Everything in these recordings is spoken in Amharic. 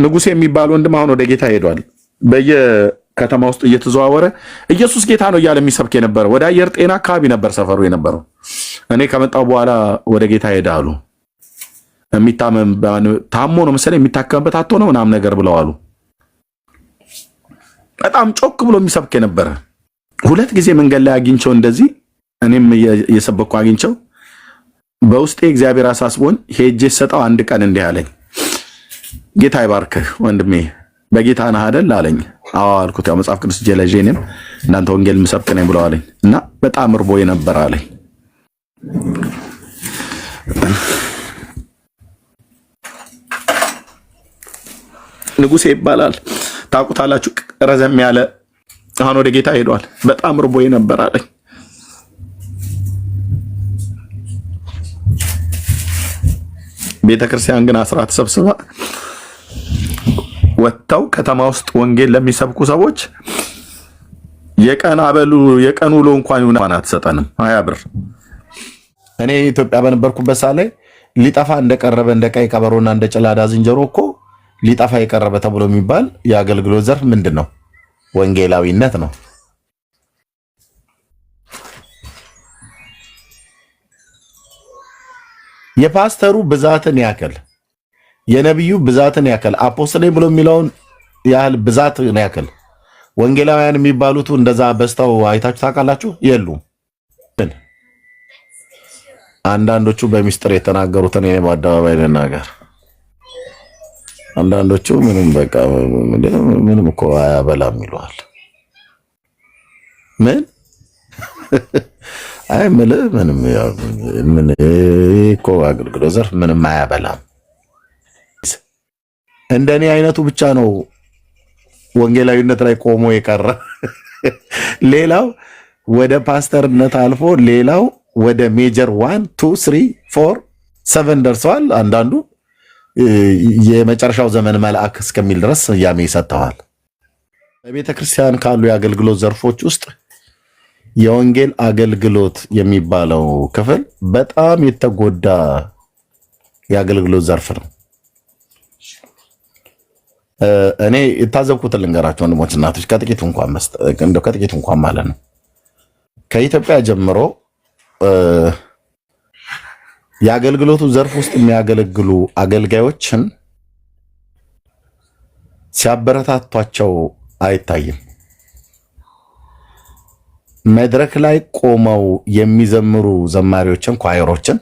ንጉሴ የሚባል ወንድም አሁን ወደ ጌታ ሄዷል። በየከተማ ውስጥ እየተዘዋወረ ኢየሱስ ጌታ ነው እያለ የሚሰብክ የነበረ ወደ አየር ጤና አካባቢ ነበር ሰፈሩ የነበረው። እኔ ከመጣው በኋላ ወደ ጌታ ሄዳሉ። የሚታመም ታሞ ነው መሰለኝ የሚታከምበት አጥቶ ነው ምናምን ነገር ብለዋሉ። በጣም ጮክ ብሎ የሚሰብክ የነበረ ሁለት ጊዜ መንገድ ላይ አግኝቸው እንደዚህ እኔም እየሰበኩ አግኝቸው በውስጤ እግዚአብሔር አሳስቦን ሄጄ ሰጣው አንድ ቀን እንዲህ አለኝ፣ ጌታ ይባርክህ ወንድሜ በጌታ ነህ አይደል አለኝ። አዎ አልኩት። ያው መጽሐፍ ቅዱስ ጀለጄንም እናንተ ወንጌል ምሰብክ ነኝ ብለው አለኝ እና በጣም እርቦዬ ነበር አለኝ። ንጉሴ ይባላል ታውቁታላችሁ። ረዘም ያለ አሁን ወደ ጌታ ሄዷል። በጣም እርቦዬ ነበር አለኝ። ቤተክርስቲያን ግን አስራት ሰብስባ ወጣው ከተማ ውስጥ ወንጌል ለሚሰብኩ ሰዎች የቀን አበሉ የቀን ውሎ እንኳን አትሰጠንም 20 ብር። እኔ ኢትዮጵያ በነበርኩበት ሰዓት ላይ ሊጠፋ እንደቀረበ እንደ ቀይ ቀበሮና እንደ ጭላዳ ዝንጀሮ እኮ ሊጠፋ የቀረበ ተብሎ የሚባል የአገልግሎት ዘርፍ ምንድን ነው? ወንጌላዊነት ነው። የፓስተሩ ብዛትን ያከል የነብዩ ብዛትን ያከል አፖስቶል ብሎ የሚለውን ያህል ብዛትን ያከል ወንጌላውያን የሚባሉት እንደዛ በስተው አይታችሁ ታውቃላችሁ? የሉም። አንዳንዶቹ በሚስጥር የተናገሩትን እኔ በአደባባይ ልናገር። አንዳንዶቹ ምንም በቃ ምንም እኮ አያበላም ይሏል። ምን አይ ምንም ምን እኮ አገልግሎት ዘርፍ ምንም አያበላም። እንደኔ አይነቱ ብቻ ነው ወንጌላዊነት ላይ ቆሞ የቀረ። ሌላው ወደ ፓስተርነት አልፎ ሌላው ወደ ሜጀር 1 2 3 4 7 ደርሰዋል። አንዳንዱ የመጨረሻው ዘመን መልአክ እስከሚል ድረስ ያሜ ይሰጣዋል። በቤተ ክርስቲያን ካሉ የአገልግሎት ዘርፎች ውስጥ የወንጌል አገልግሎት የሚባለው ክፍል በጣም የተጎዳ የአገልግሎት ዘርፍ ነው። እኔ የታዘብኩትን ልንገራችሁ ወንድሞች እናቶች፣ ከጥቂቱ እንኳን ማለት ነው። ከኢትዮጵያ ጀምሮ የአገልግሎቱ ዘርፍ ውስጥ የሚያገለግሉ አገልጋዮችን ሲያበረታቷቸው አይታይም። መድረክ ላይ ቆመው የሚዘምሩ ዘማሪዎችን፣ ኳየሮችን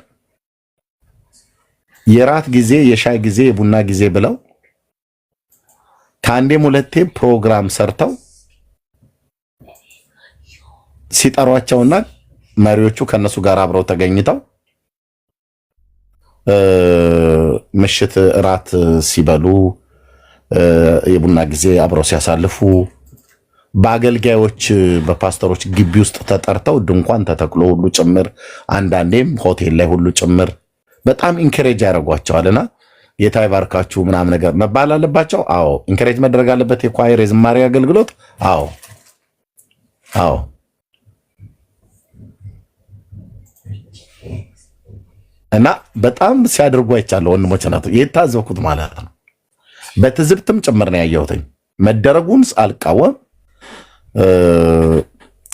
የራት ጊዜ፣ የሻይ ጊዜ፣ የቡና ጊዜ ብለው ከአንዴም ሁለቴ ፕሮግራም ሰርተው ሲጠሯቸውና መሪዎቹ ከነሱ ጋር አብረው ተገኝተው ምሽት ራት ሲበሉ የቡና ጊዜ አብረው ሲያሳልፉ በአገልጋዮች በፓስተሮች ግቢ ውስጥ ተጠርተው ድንኳን ተተክሎ ሁሉ ጭምር አንዳንዴም ሆቴል ላይ ሁሉ ጭምር በጣም ኢንከሬጅ ያደርጓቸዋልና ጌታ ይባርካችሁ ምናምን ነገር መባል አለባቸው። አዎ ኢንከሬጅ መደረግ አለበት። የኳየር የዝማሬ አገልግሎት አዎ እና በጣም ሲያደርጉ አይቻለሁ ወንድሞች ናቸው የታዘብኩት ማለት ነው። በትዝብትም ጭምር ነው ያየሁት። መደረጉን አልቃወም፣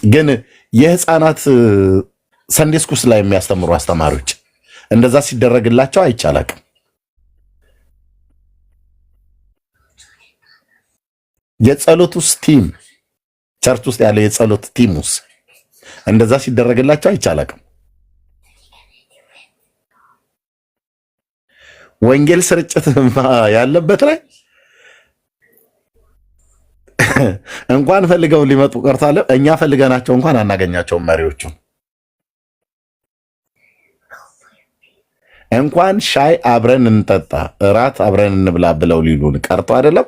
ግን የህፃናት ሰንዴ ስኩል ላይ የሚያስተምሩ አስተማሪዎች እንደዛ ሲደረግላቸው አይቻላቅም። የጸሎት ውስጥ ቲም ቸርች ውስጥ ያለ የጸሎት ቲም ውስጥ እንደዛ ሲደረግላቸው አይቻላቅም። ወንጌል ስርጭት ያለበት ላይ እንኳን ፈልገው ሊመጡ ቀርታለ እኛ ፈልገናቸው እንኳን አናገኛቸውም። መሪዎቹ እንኳን ሻይ አብረን እንጠጣ እራት አብረን እንብላ ብለው ሊሉን ቀርቶ አይደለም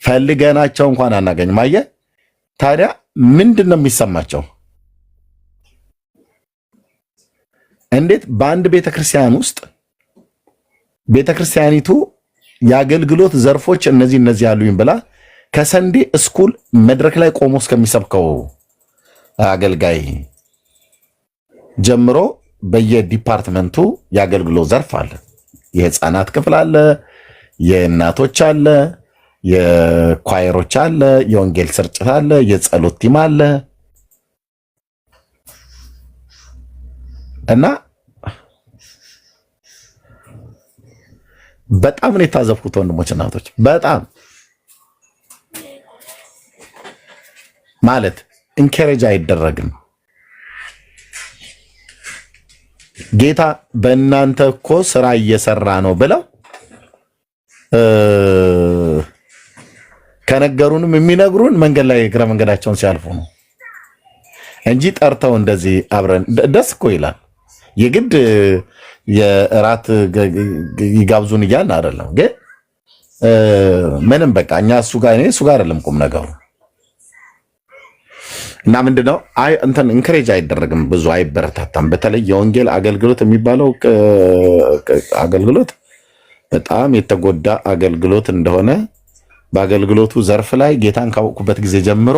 ፈልገናቸው እንኳን አናገኝም። አየህ ታዲያ ምንድን ነው የሚሰማቸው? እንዴት በአንድ ቤተክርስቲያን ውስጥ ቤተክርስቲያኒቱ የአገልግሎት ዘርፎች እነዚህ ያሉኝ ብላ ከሰንዴ ስኩል መድረክ ላይ ቆሞ እስከሚሰብከው አገልጋይ ጀምሮ በየዲፓርትመንቱ የአገልግሎት ዘርፍ አለ። የህፃናት ክፍል አለ፣ የእናቶች አለ፣ የኳየሮች አለ፣ የወንጌል ስርጭት አለ፣ የጸሎት ቲም አለ እና በጣም ነው የታዘብኩት ወንድሞች እናቶች። በጣም ማለት ኢንከሬጅ አይደረግም። ጌታ በእናንተ እኮ ስራ እየሰራ ነው ብለው ከነገሩንም የሚነግሩን መንገድ ላይ እግረ መንገዳቸውን ሲያልፉ ነው እንጂ ጠርተው እንደዚህ አብረን ደስ እኮ ይላል። የግድ የእራት ይጋብዙን እያልን አይደለም፣ ግን ምንም በቃ እኛ እሱ ጋር አይደለም ቁም ነገሩ እና ምንድነው እንትን ኢንከሬጅ አይደረግም፣ ብዙ አይበረታታም። በተለይ የወንጌል አገልግሎት የሚባለው አገልግሎት በጣም የተጎዳ አገልግሎት እንደሆነ በአገልግሎቱ ዘርፍ ላይ ጌታን ካወቅኩበት ጊዜ ጀምሮ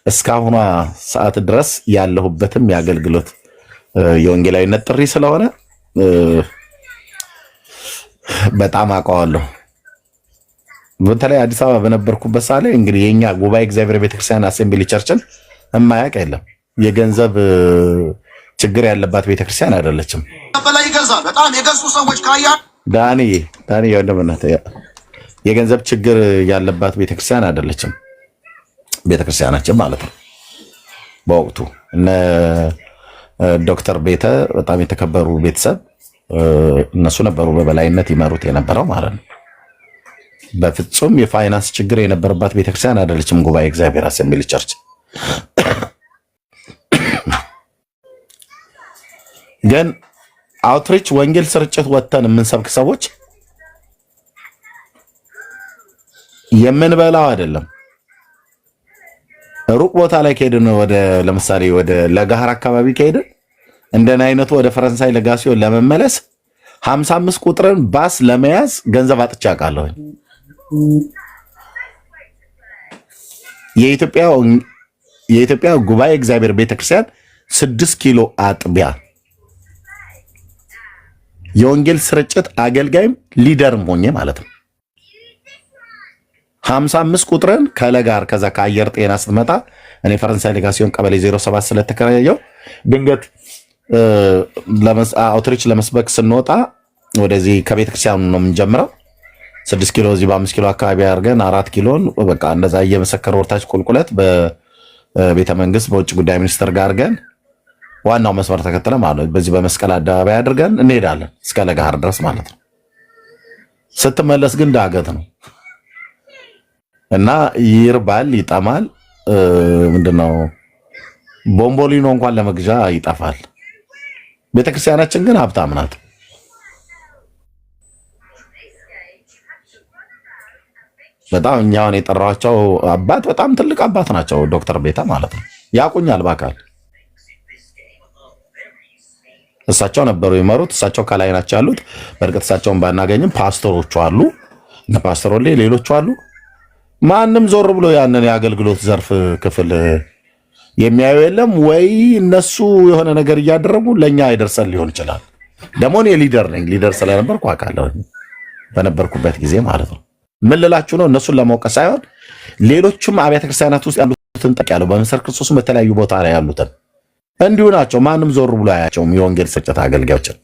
እስካሁኗ ሰዓት ድረስ ያለሁበትም የአገልግሎት የወንጌላዊነት ጥሪ ስለሆነ በጣም አውቀዋለሁ። በተለይ አዲስ አበባ በነበርኩበት ሳለ እንግዲህ የኛ ጉባኤ እግዚአብሔር ቤተክርስቲያን አሴምብሊ ቸርችን እማያውቅ የለም። የገንዘብ ችግር ያለባት ቤተክርስቲያን አይደለችም። በላይ ይገዛል። በጣም የገዙ ሰዎች ካያ ዳኒ ወንድምነት የገንዘብ ችግር ያለባት ቤተክርስቲያን አይደለችም ቤተክርስቲያናችን ማለት ነው። በወቅቱ እነ ዶክተር ቤተ በጣም የተከበሩ ቤተሰብ እነሱ ነበሩ በበላይነት ይመሩት የነበረው ማለት ነው። በፍጹም የፋይናንስ ችግር የነበረባት ቤተክርስቲያን አይደለችም ጉባኤ እግዚአብሔር አሴምብሊ ቸርች። ግን አውትሪች ወንጌል ስርጭት ወጥተን የምንሰብክ ሰዎች የምንበላው አይደለም። ሩቅ ቦታ ላይ ከሄድን ወደ ለምሳሌ ወደ ለጋሃር አካባቢ ከሄድን እንደነ አይነቱ ወደ ፈረንሳይ ለጋሲዮን ለመመለስ 55 ቁጥርን ባስ ለመያዝ ገንዘብ አጥቻ አውቃለሁ። የኢትዮጵያ ጉባኤ እግዚአብሔር ቤተክርስቲያን 6 ኪሎ አጥቢያ የወንጌል ስርጭት አገልጋይም ሊደርም ሆኜ ማለት ነው 55 ቁጥርን ከለጋር ከዛ ከአየር ጤና ስትመጣ እኔ ፈረንሳይ ለጋሲዮን ቀበሌ 07 ስለተከራየው ድንገት አውትሪች ለመስበክ ስንወጣ ወደዚህ ከቤተክርስቲያኑ ነው የምንጀምረው 6 ኪሎ እዚህ በ5 ኪሎ አካባቢ አድርገን 4 ኪሎን በቃ እንደዛ እየመሰከረ ወርታች ቁልቁለት በቤተ መንግስት በውጭ ጉዳይ ሚኒስትር ጋር አድርገን ዋናው መስመር ተከተለ ማለት ነው። በዚህ በመስቀል አደባባይ አድርገን እንሄዳለን እስከ ለጋሃር ድረስ ማለት ነው። ስትመለስ ግን ዳገት ነው እና ይርባል፣ ይጠማል። ምንድነው ቦምቦሊኖ እንኳን ለመግዣ ይጠፋል። ቤተክርስቲያናችን ግን ሀብታም ናት። በጣም እኛውን የጠራቸው አባት በጣም ትልቅ አባት ናቸው። ዶክተር ቤታ ማለት ነው። ያቁኛል በአካል እሳቸው ነበሩ ይመሩት። እሳቸው ከላይ ናቸው ያሉት። በእርግጥ እሳቸውን ባናገኝም ፓስተሮቹ አሉ፣ እነ ፓስተር ወሌ ሌሎቹ አሉ። ማንም ዞር ብሎ ያንን የአገልግሎት ዘርፍ ክፍል የሚያዩ የለም ወይ? እነሱ የሆነ ነገር እያደረጉ ለኛ አይደርሰን ሊሆን ይችላል። ደግሞ እኔ ሊደር ነኝ። ሊደር ስለነበርኩ አውቃለሁ በነበርኩበት ጊዜ ማለት ነው። ምን ልላችሁ ነው? እነሱን ለማውቀስ ሳይሆን ሌሎችም አብያተ ክርስቲያናት ውስጥ ያሉትን ጠቅያለሁ። በመሰረተ ክርስቶስ በተለያዩ ቦታ ላይ ያሉትን እንዲሁ ናቸው። ማንም ዞር ብሎ አያቸውም። የወንጌል ስርጭት አገልጋዮችን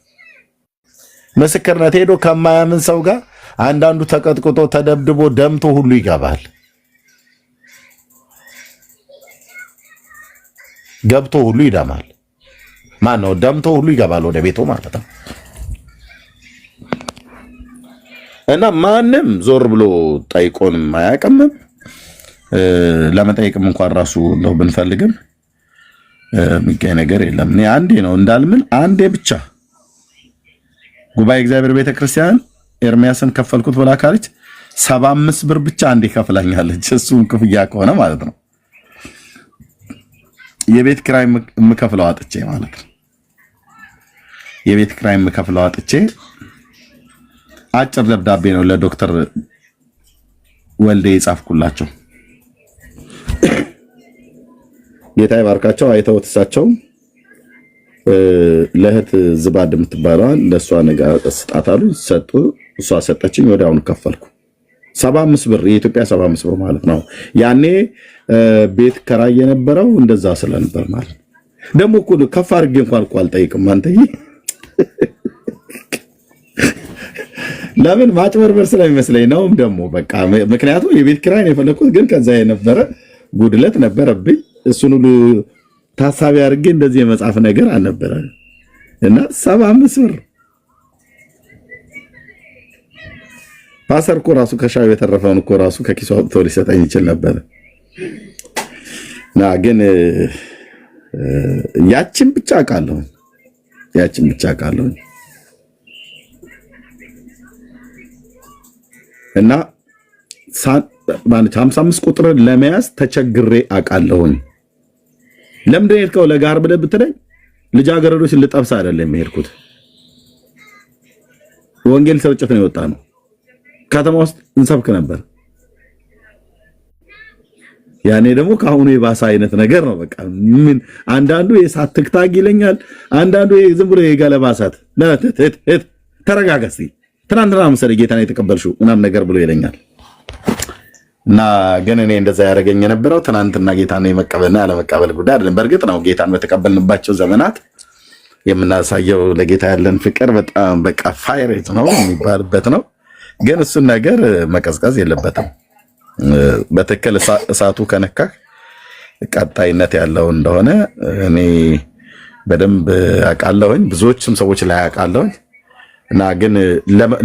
ምስክርነት ሄዶ ከማያምን ሰው ጋር አንዳንዱ ተቀጥቅጦ ተደብድቦ ደምቶ ሁሉ ይገባል። ገብቶ ሁሉ ይደማል። ማን ነው? ደምቶ ሁሉ ይገባል ወደ ቤቱ ማለት ነው። እና ማንም ዞር ብሎ ጠይቆንም አያውቅም። ለመጠየቅም እንኳን ራሱ ነው ብንፈልግም የሚገኝ ነገር የለም። እኔ አንዴ ነው እንዳልምል አንዴ ብቻ ጉባኤ እግዚአብሔር ቤተክርስቲያን ኤርሚያስን ከፈልኩት ብላ ካለች 75 ብር ብቻ አንዴ ከፍላኛለች። እሱም ክፍያ ከሆነ ማለት ነው። የቤት ኪራይ የምከፍለው አጥቼ ማለት ነው። የቤት ኪራይ የምከፍለው አጥቼ አጭር ደብዳቤ ነው ለዶክተር ወልዴ የጻፍኩላቸው። ጌታ ይባርካቸው። አይተውት እሳቸው ለእህት ዝባድ የምትባለዋን ለእሷ ነገር ስጣት አሉ። ሰጡ። እሷ ሰጠችኝ። ወዲያውኑ ከፈልኩ 75 ብር የኢትዮጵያ 75 ብር ማለት ነው። ያኔ ቤት ከራይ የነበረው እንደዛ ስለነበር ማለት ነው። ደግሞ እኮ ከፍ አድርጌ እንኳን እኮ አልጠይቅም አንተዬ። ለምን ማጭበርበር ስለሚመስለኝ ነው ደግሞ በቃ። ምክንያቱም የቤት ኪራይ ነው የፈለኩት፣ ግን ከዛ የነበረ ጉድለት ነበረብኝ። እሱን ሁሉ ታሳቢ አድርጌ እንደዚህ የመጻፍ ነገር አልነበረ እና 75 ብር ፓስተር እኮ ራሱ ከሻዩ የተረፈውን እኮ ራሱ ከኪሱ አውጥቶ ሊሰጠኝ ይችል ነበር እና ግን ያችን ብቻ አውቃለሁ። እና 55 ቁጥር ለመያዝ ተቸግሬ አውቃለሁኝ። ለምንድን ሄድከው ለጋር ብለህ ብትለኝ ልጃገረዶች ልጠብስ አይደለም የሄድኩት፣ ወንጌል ስርጭት ነው የወጣ ነው። ከተማ ውስጥ እንሰብክ ነበር። ያኔ ደግሞ ካሁኑ የባሰ አይነት ነገር ነው። በቃ ምን አንዳንዱ የሳት ትክታግ ይለኛል፣ አንዳንዱ ዝም ብሎ የገለባሳት ተረጋጋ እስቲ ትናንትና መሰለኝ ጌታን የተቀበልሽው ምናምን ነገር ብሎ ይለኛል። እና ግን እኔ እንደዛ ያደረገኝ የነበረው ትናንትና ጌታን የመቀበልና ያለመቀበል ጉዳይ አይደለም። በእርግጥ ነው ጌታን በተቀበልንባቸው ዘመናት የምናሳየው ለጌታ ያለን ፍቅር በጣም በቃ ፋይሬት ነው የሚባልበት ነው። ግን እሱን ነገር መቀዝቀዝ የለበትም። በትክክል እሳቱ ከነካህ ቀጣይነት ያለው እንደሆነ እኔ በደንብ አውቃለሁኝ፣ ብዙዎችም ሰዎች ላይ አውቃለሁኝ። እና ግን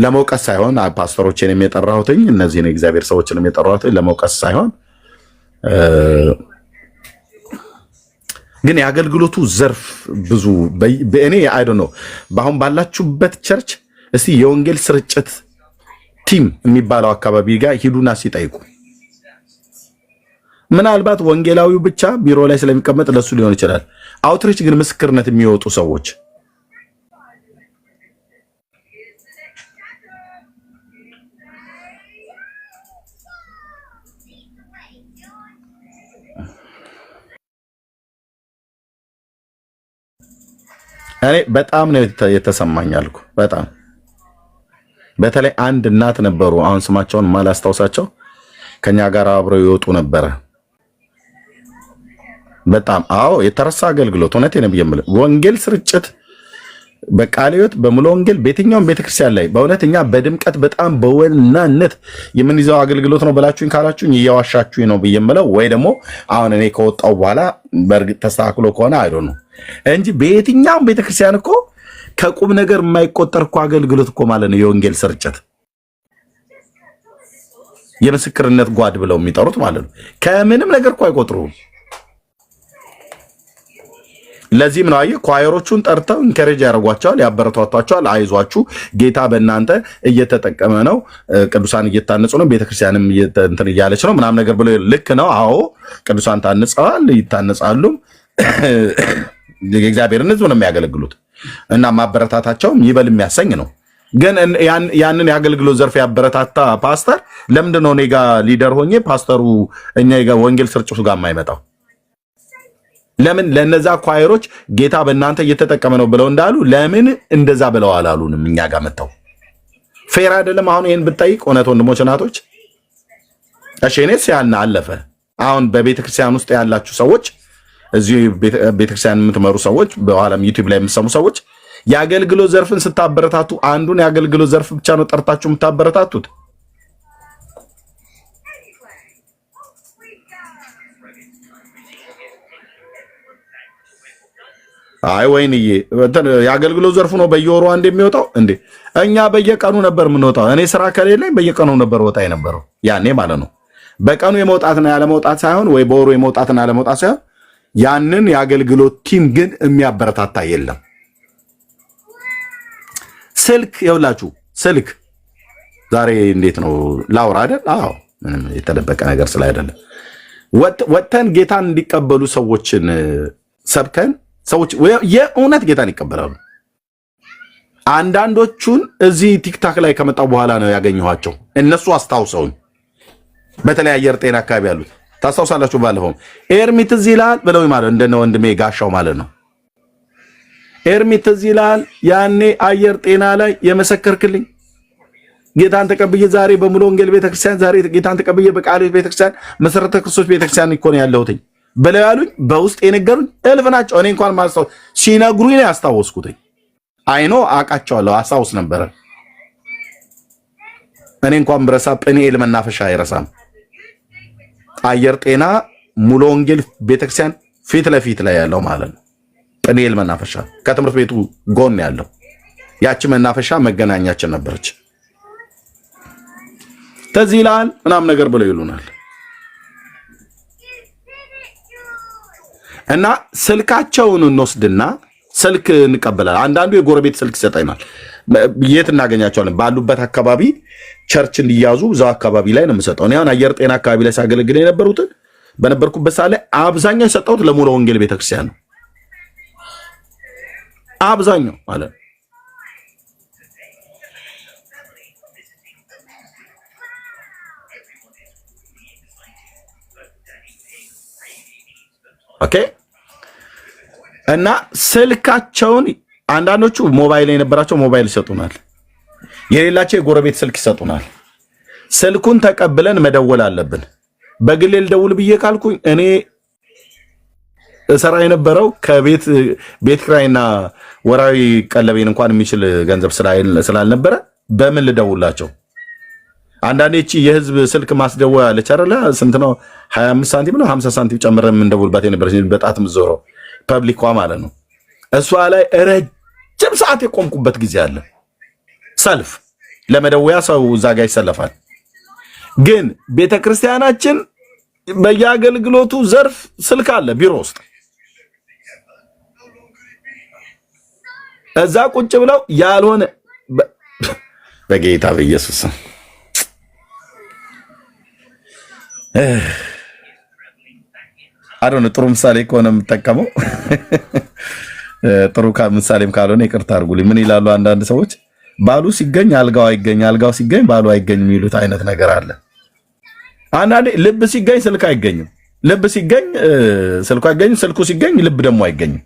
ለመውቀስ ሳይሆን ፓስተሮችን የጠራሁትኝ እነዚህን የእግዚአብሔር ሰዎችን የጠራሁትኝ ለመውቀስ ሳይሆን ግን የአገልግሎቱ ዘርፍ ብዙ በእኔ አይ ዶንት ኖ በአሁን ባላችሁበት ቸርች እስቲ የወንጌል ስርጭት ቲም የሚባለው አካባቢ ጋር ሂዱና ሲጠይቁ ምናልባት ወንጌላዊው ብቻ ቢሮ ላይ ስለሚቀመጥ ለሱ ሊሆን ይችላል። አውትሪች ግን ምስክርነት የሚወጡ ሰዎች እኔ በጣም ነው የተሰማኝ አልኩ። በጣም በተለይ አንድ እናት ነበሩ፣ አሁን ስማቸውን ማላስታውሳቸው፣ ከኛ ጋር አብረው ይወጡ ነበረ። በጣም አዎ የተረሳ አገልግሎት እውነቴን ነው የምልህ። ወንጌል ስርጭት በቃለ ሕይወት በሙሉ ወንጌል በየትኛውም ቤተክርስቲያን ላይ በእውነተኛ በድምቀት በጣም በወናነት የምንይዘው አገልግሎት ነው ብላችሁኝ ካላችሁኝ እያዋሻችሁኝ ነው ብዬ የምለው ወይ ደግሞ አሁን እኔ ከወጣው በኋላ በእርግጥ ተስተካክሎ ከሆነ አይዶን ነው እንጂ በየትኛውም ቤተክርስቲያን እኮ ከቁም ነገር የማይቆጠር እኮ አገልግሎት እኮ ማለት ነው የወንጌል ስርጭት፣ የምስክርነት ጓድ ብለው የሚጠሩት ማለት ነው። ከምንም ነገር እኮ አይቆጥሩም። ለዚህም ነው አየህ ኳየሮቹን ጠርተው ኢንከሬጅ ያደርጓቸዋል፣ ያበረታቷቸዋል። አይዟችሁ ጌታ በእናንተ እየተጠቀመ ነው፣ ቅዱሳን እየታነጹ ነው፣ ቤተክርስቲያንም እንትን እያለች ነው ምናምን ነገር ብለው ልክ ነው። አዎ ቅዱሳን ታንጸዋል፣ ይታነጻሉ፣ የእግዚአብሔርን ሕዝብ ነው የሚያገለግሉት እና ማበረታታቸውም ይበል የሚያሰኝ ነው። ግን ያንን የአገልግሎት ዘርፍ ያበረታታ ፓስተር ለምንድን ነው እኔ ጋ ሊደር ሆኜ ፓስተሩ እኛ ወንጌል ስርጭቱ ጋር የማይመጣው? ለምን ለነዛ ኳየሮች ጌታ በእናንተ እየተጠቀመ ነው ብለው እንዳሉ ለምን እንደዛ ብለው አላሉንም? እኛ ጋር መጣው ፌር አይደለም? አሁን ይሄን ብትጠይቅ እውነት ወንድሞች እናቶች፣ እሺ እኔስ ያን አለፈ። አሁን በቤተክርስቲያን ውስጥ ያላችሁ ሰዎች፣ እዚህ ቤተክርስቲያን የምትመሩ ሰዎች፣ በኋላም ዩቲዩብ ላይ የምትሰሙ ሰዎች የአገልግሎት ዘርፍን ስታበረታቱ አንዱን የአገልግሎት ዘርፍ ብቻ ነው ጠርታችሁ የምታበረታቱት? አይ ወይንዬ የአገልግሎት ዘርፉ ነው በየወሩ አንድ የሚወጣው እንዴ? እኛ በየቀኑ ነበር የምንወጣው። እኔ ስራ ከሌለኝ በየቀኑ ነበር ወጣ የነበረው ያኔ ማለት ነው። በቀኑ የመውጣትና ያለመውጣት ሳይሆን ወይ በወሩ የመውጣትና ያለመውጣት ሳይሆን ያንን የአገልግሎት ቲም ግን የሚያበረታታ የለም። ስልክ ይኸውላችሁ፣ ስልክ ዛሬ እንዴት ነው ላውራ አይደል? አዎ ምንም የተደበቀ ነገር ስላይደለ ወጥተን ጌታን እንዲቀበሉ ሰዎችን ሰብከን ሰዎች የእውነት ጌታን ይቀበላሉ። አንዳንዶቹን እዚህ ቲክታክ ላይ ከመጣው በኋላ ነው ያገኘኋቸው። እነሱ አስታውሰውኝ በተለይ አየር ጤና አካባቢ ያሉት ታስታውሳላችሁ። ባለፈው ኤርሚት እዚህ ይላል ብለው ማለት እንደነ ወንድሜ ጋሻው ማለት ነው። ኤርሚት እዚህ ይላል ያኔ አየር ጤና ላይ የመሰከርክልኝ ጌታን ተቀብዬ ዛሬ በሙሉ ወንጌል ቤተክርስቲያን ዛሬ ጌታን ተቀብዬ በቃል ቤተክርስቲያን መሰረተ ክርስቶስ ቤተክርስቲያን እኮ ነው ያለሁት ብለው ያሉኝ በውስጥ የነገሩኝ እልፍ ናቸው። እኔ እንኳን ማስታወስ ሲነግሩኝ ነው ያስታወስኩት። አይኖ አውቃቸዋለሁ፣ አስታውስ ነበረ። እኔ እንኳን ብረሳ ጵኒኤል መናፈሻ አይረሳም። አየር ጤና ሙሉ ወንጌል ቤተክርስቲያን ፊት ለፊት ላይ ያለው ማለት ነው። ጵኒኤል መናፈሻ ከትምህርት ቤቱ ጎን ያለው ያቺ መናፈሻ መገናኛችን ነበረች። ተዚህ ይላል ምናምን ነገር ብለው ይሉናል። እና ስልካቸውን እንወስድና ስልክ እንቀበላለን። አንዳንዱ የጎረቤት ስልክ ይሰጠናል። የት እናገኛቸዋለን? ባሉበት አካባቢ ቸርች እንዲያዙ እዛው አካባቢ ላይ ነው የምሰጠው። እኔ አሁን አየር ጤና አካባቢ ላይ ሳገለግል የነበሩትን በነበርኩበት ሰዓት ላይ አብዛኛው የሰጠሁት ለሙሉ ወንጌል ቤተክርስቲያን ነው። አብዛኛው ማለት ነው። ኦኬ። እና ስልካቸውን አንዳንዶቹ ሞባይል የነበራቸው ሞባይል ይሰጡናል፣ የሌላቸው የጎረቤት ስልክ ይሰጡናል። ስልኩን ተቀብለን መደወል አለብን። በግሌ ልደውል ብዬ ካልኩኝ እኔ እሰራ የነበረው ከቤት ኪራይና ወራዊ ቀለቤን እንኳን የሚችል ገንዘብ ስላልነበረ በምን ልደውላቸው? አንዳንዴ እቺ የህዝብ ስልክ ማስደወያ አለች አይደለ? ስንት ነው? 25 ሳንቲም ነው 50 ሳንቲም ጨምረን የምንደውልባት የነበረች በጣት ምዞረው ፐብሊኳ ማለት ነው። እሷ ላይ ረጅም ሰዓት የቆምኩበት ጊዜ አለ። ሰልፍ ለመደወያ ሰው እዛ ጋር ይሰለፋል። ግን ቤተክርስቲያናችን በየአገልግሎቱ ዘርፍ ስልክ አለ ቢሮ ውስጥ። እዛ ቁጭ ብለው ያልሆነ በጌታ በኢየሱስ አዶነ ጥሩ ምሳሌ ከሆነ የምጠቀመው ጥሩ ምሳሌም ካልሆነ ይቅርታ አድርጉልኝ። ምን ይላሉ አንዳንድ ሰዎች? ባሉ ሲገኝ አልጋው አይገኝ፣ አልጋው ሲገኝ ባሉ አይገኝ የሚሉት አይነት ነገር አለ። አንዳንዴ ልብ ሲገኝ ስልክ አይገኝም፣ ልብ ሲገኝ ስልኩ አይገኝም፣ ስልኩ ሲገኝ ልብ ደግሞ አይገኝም።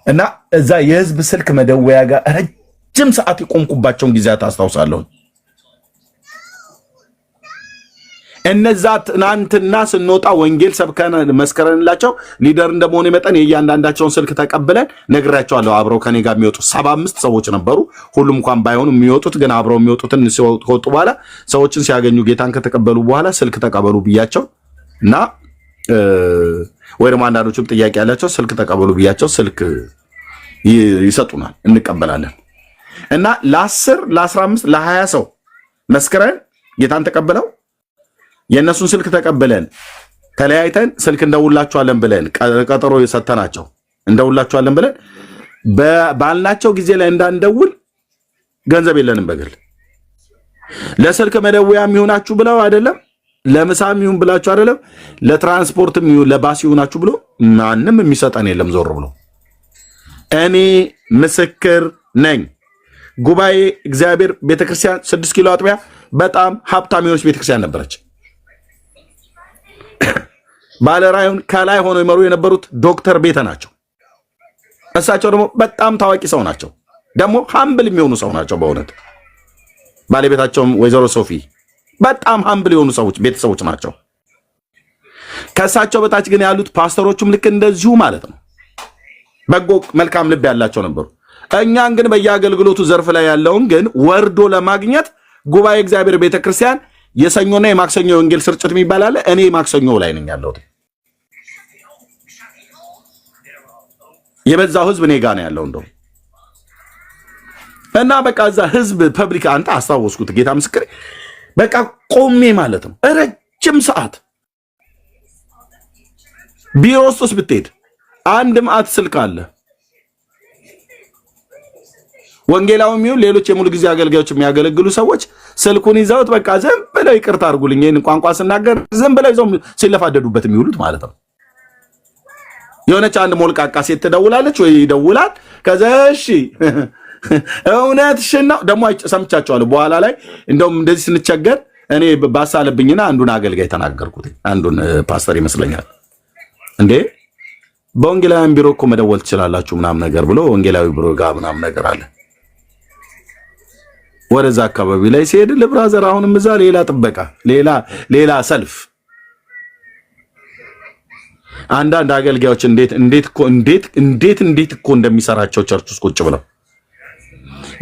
እና እዛ የህዝብ ስልክ መደወያ ጋር ረጅም ሰዓት የቆምኩባቸውን ጊዜያት አስታውሳለሁ። እነዛ ትናንትና ስንወጣ ወንጌል ሰብከን መስከረንላቸው ሊደር እንደመሆነ መጠን የእያንዳንዳቸውን ስልክ ተቀብለን ነግራቸዋለሁ። አብረው ከኔ ጋር የሚወጡ 75 ሰዎች ነበሩ። ሁሉም እንኳን ባይሆኑ የሚወጡት ግን አብረው የሚወጡትን ሲወጡ በኋላ ሰዎችን ሲያገኙ ጌታን ከተቀበሉ በኋላ ስልክ ተቀበሉ ብያቸው እና ወይ ደግሞ አንዳንዶቹም ጥያቄ ያላቸው ስልክ ተቀበሉ ብያቸው ስልክ ይሰጡናል፣ እንቀበላለን። እና ለ10 ለ15 ለ20 ሰው መስከረን ጌታን ተቀበለው የእነሱን ስልክ ተቀብለን ተለያይተን ስልክ እንደውላቸዋለን ብለን ቀጠሮ የሰተናቸው እንደውላቸዋለን ብለን ባልናቸው ጊዜ ላይ እንዳንደውል ገንዘብ የለንም በግል ለስልክ መደወያም ይሆናችሁ ብለው አይደለም፣ ለምሳም ይሁን ብላችሁ አይደለም፣ ለትራንስፖርትም ይሁን ለባስ ይሆናችሁ ብሎ ማንም የሚሰጠን የለም። ዞር ብሎ እኔ ምስክር ነኝ። ጉባኤ እግዚአብሔር ቤተክርስቲያን 6 ኪሎ አጥቢያ በጣም ሀብታም የሆነች ቤተክርስቲያን ነበረች። ባለራዩን ከላይ ሆነው ይመሩ የነበሩት ዶክተር ቤተ ናቸው። እሳቸው ደግሞ በጣም ታዋቂ ሰው ናቸው። ደግሞ ሃምብል የሚሆኑ ሰው ናቸው በእውነት። ባለቤታቸውም ወይዘሮ ሶፊ በጣም ሃምብል የሆኑ ሰዎች ቤተሰቦች ናቸው። ከእሳቸው በታች ግን ያሉት ፓስተሮቹም ልክ እንደዚሁ ማለት ነው። በጎ መልካም ልብ ያላቸው ነበሩ። እኛን ግን በየአገልግሎቱ ዘርፍ ላይ ያለውን ግን ወርዶ ለማግኘት ጉባኤ እግዚአብሔር ቤተክርስቲያን የሰኞና የማክሰኞ ወንጌል ስርጭት የሚባል አለ። እኔ ማክሰኞ ላይ ነኝ ያለሁት። የበዛው ህዝብ እኔ ጋር ነው ያለው እንደው እና በቃ እዛ ህዝብ ፐብሊክ አንተ አስታወስኩት። ጌታ ምስክር በቃ ቆሜ ማለት ነው ረጅም ሰዓት ቢሮ ውስጥ ብትሄድ አንድ ማዕት ስልክ አለ። ወንጌላውም ይሁን ሌሎች የሙሉ ጊዜ አገልጋዮች የሚያገለግሉ ሰዎች ስልኩን ይዘውት በቃ ዝም ብለው ይቅርታ አድርጉልኝ ይሄን ቋንቋ ስናገር ዝም ብለው ይዘው ሲለፋደዱበት የሚውሉት ማለት ነው። የሆነች አንድ ሞልቃቃ ሴት ትደውላለች ወይ ይደውላል። ከዛ እሺ እውነትሽን ነው ደግሞ ሰምቻቸዋለሁ። በኋላ ላይ እንደውም እንደዚህ ስንቸገር እኔ ባሳለብኝና አንዱን አገልጋይ ተናገርኩት። አንዱን ፓስተር ይመስለኛል እንዴ በወንጌላዊ ቢሮ እኮ መደወል ትችላላችሁ ምናምን ነገር ብሎ ወንጌላዊ ቢሮ ጋር ምናምን ነገር አለ። ወደዛ አካባቢ ላይ ሲሄድ ለብራዘር አሁንም እዛ ሌላ ጥበቃ ሌላ ሰልፍ አንዳንድ አገልጋዮች እንዴት እኮ እንደሚሰራቸው ቸርች ውስጥ ቁጭ ብለው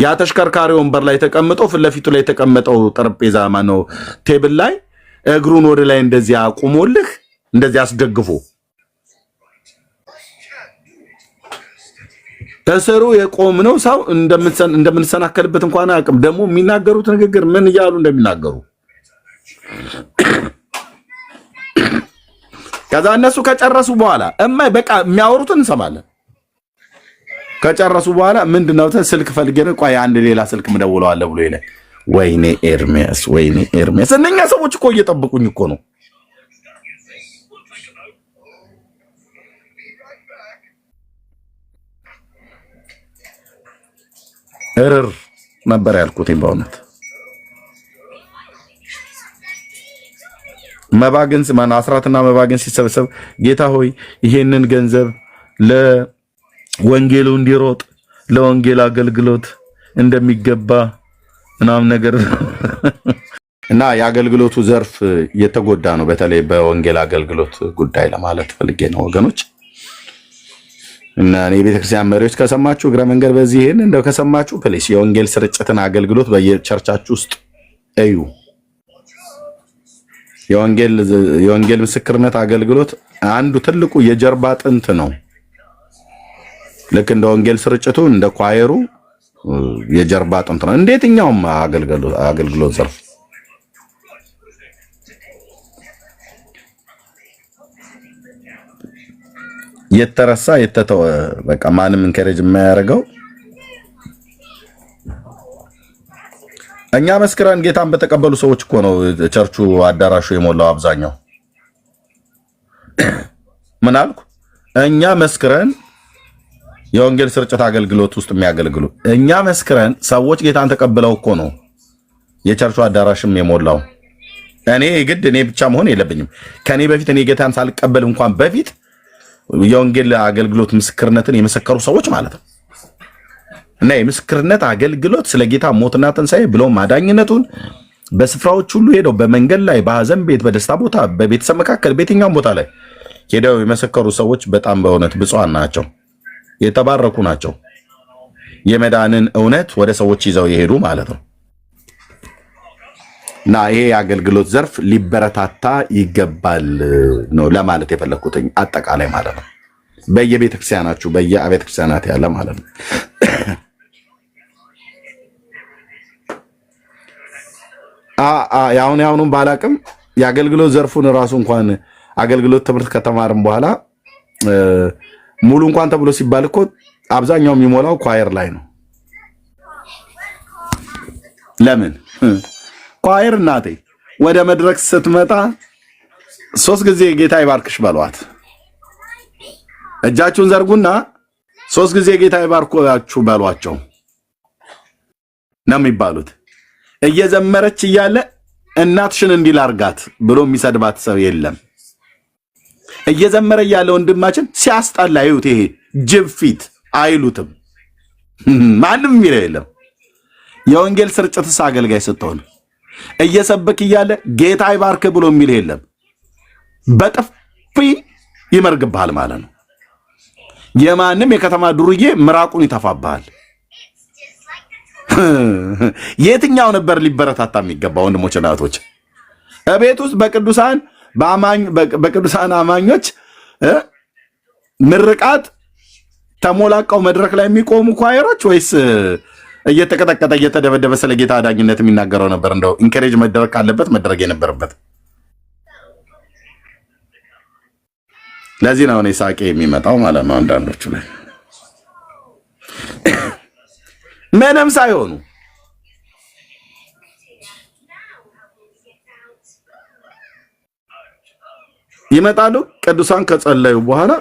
ያ ተሽከርካሪ ወንበር ላይ ተቀምጦ ፊት ለፊቱ ላይ ተቀመጠው ጠረጴዛ ማነው ቴብል ላይ እግሩን ወደ ላይ እንደዚህ አቁሞልህ እንደዚህ አስደግፎ ተሰሩ የቆምነው ሰው እንደምንሰናከልበት እንኳን አቅም ደግሞ የሚናገሩት ንግግር ምን እያሉ እንደሚናገሩ ከዛ እነሱ ከጨረሱ በኋላ በቃ የሚያወሩትን እንሰማለን። ከጨረሱ በኋላ ምንድነው ስልክ ፈልጌ ነው ቆይ አንድ ሌላ ስልክ ምደውለዋለሁ ብሎ ይላል። ወይኔ ኤርሚያስ እነኛ ሰዎች እኮ እየጠበቁኝ እኮ ነው። እርር ነበር ያልኩት በእውነት መባግንስ ማን አስራትና መባግንስ ሲሰበሰብ ጌታ ሆይ ይሄንን ገንዘብ ለወንጌሉ እንዲሮጥ ለወንጌል አገልግሎት እንደሚገባ ምናምን ነገር እና የአገልግሎቱ ዘርፍ የተጎዳ ነው። በተለይ በወንጌል አገልግሎት ጉዳይ ለማለት ፈልጌ ነው ወገኖች። እና እኔ ቤተክርስቲያን መሪዎች ከሰማችሁ እግረ መንገድ በዚህ ይሄን እንደው ከሰማችሁ ፕሊስ የወንጌል ስርጭትን አገልግሎት በየቸርቻችሁ ውስጥ እዩ። የወንጌል ምስክርነት አገልግሎት አንዱ ትልቁ የጀርባ አጥንት ነው። ልክ እንደ ወንጌል ስርጭቱ እንደ ኳየሩ የጀርባ አጥንት ነው። እንዴትኛውም አገልግሎት ዘርፍ የተረሳ የተተወ በቃ ማንም እንከረጅ የማያደርገው እኛ መስክረን ጌታን በተቀበሉ ሰዎች እኮ ነው ቸርቹ አዳራሹ የሞላው አብዛኛው። ምን አልኩ? እኛ መስክረን የወንጌል ስርጭት አገልግሎት ውስጥ የሚያገልግሉ እኛ መስክረን ሰዎች ጌታን ተቀብለው እኮ ነው የቸርቹ አዳራሽም የሞላው። እኔ ብቻ መሆን የለብኝም። ከኔ በፊት እኔ ጌታን ሳልቀበል እንኳን በፊት የወንጌል አገልግሎት ምስክርነትን የመሰከሩ ሰዎች ማለት ነው። እና የምስክርነት አገልግሎት ስለ ጌታ ሞትና ትንሣኤ ብሎ ማዳኝነቱን በስፍራዎች ሁሉ ሄደው በመንገድ ላይ በሐዘን ቤት፣ በደስታ ቦታ፣ በቤተሰብ መካከል በየትኛውም ቦታ ላይ ሄደው የመሰከሩ ሰዎች በጣም በእውነት ብፁዓን ናቸው፣ የተባረኩ ናቸው። የመዳንን እውነት ወደ ሰዎች ይዘው የሄዱ ማለት ነው። እና ይሄ የአገልግሎት ዘርፍ ሊበረታታ ይገባል ነው ለማለት የፈለኩትኝ አጠቃላይ ማለት ነው። በየቤተክርስቲያናችሁ በየአብያተ ክርስቲያናት ያለ ማለት ነው። ያሁኑን ባላቅም የአገልግሎት ዘርፉን ራሱ እንኳን አገልግሎት ትምህርት ከተማርም በኋላ ሙሉ እንኳን ተብሎ ሲባል እኮ አብዛኛው የሚሞላው ኳየር ላይ ነው። ለምን ኳየር እናቴ ወደ መድረክ ስትመጣ 3 ጊዜ ጌታ ይባርክሽ በሏት። እጃችሁን ዘርጉና 3 ጊዜ ጌታ ይባርካችሁ በሏቸው ነው የሚባሉት። እየዘመረች እያለ እናትሽን እንዲል አርጋት ብሎ የሚሰድባት ሰው የለም። እየዘመረ እያለ ወንድማችን ሲያስጣላ ይሁት ይሄ ጅብ ፊት አይሉትም። ማንም የሚለው የለም። የወንጌል ስርጭትስ አገልጋይ ስትሆን እየሰበክ እያለ ጌታ ይባርክ ብሎ የሚል የለም። በጥፊ ይመርግብሃል ማለት ነው። የማንም የከተማ ዱርዬ ምራቁን ይተፋብሃል። የትኛው ነበር ሊበረታታ የሚገባ? ወንድሞች እና እህቶች እቤት ውስጥ በቅዱሳን አማኞች ምርቃት ተሞላቀው መድረክ ላይ የሚቆሙ ኳየሮች ወይስ እየተቀጠቀጠ እየተደበደበ ስለ ጌታ አዳኝነት የሚናገረው ነበር? እንደው ኢንከሬጅ መደረግ ካለበት መደረግ የነበረበት። ለዚህ ነው እኔ ሳቄ የሚመጣው ማለት ነው። አንዳንዶቹ ላይ ምንም ሳይሆኑ ይመጣሉ። ቅዱሳን ከጸለዩ በኋላ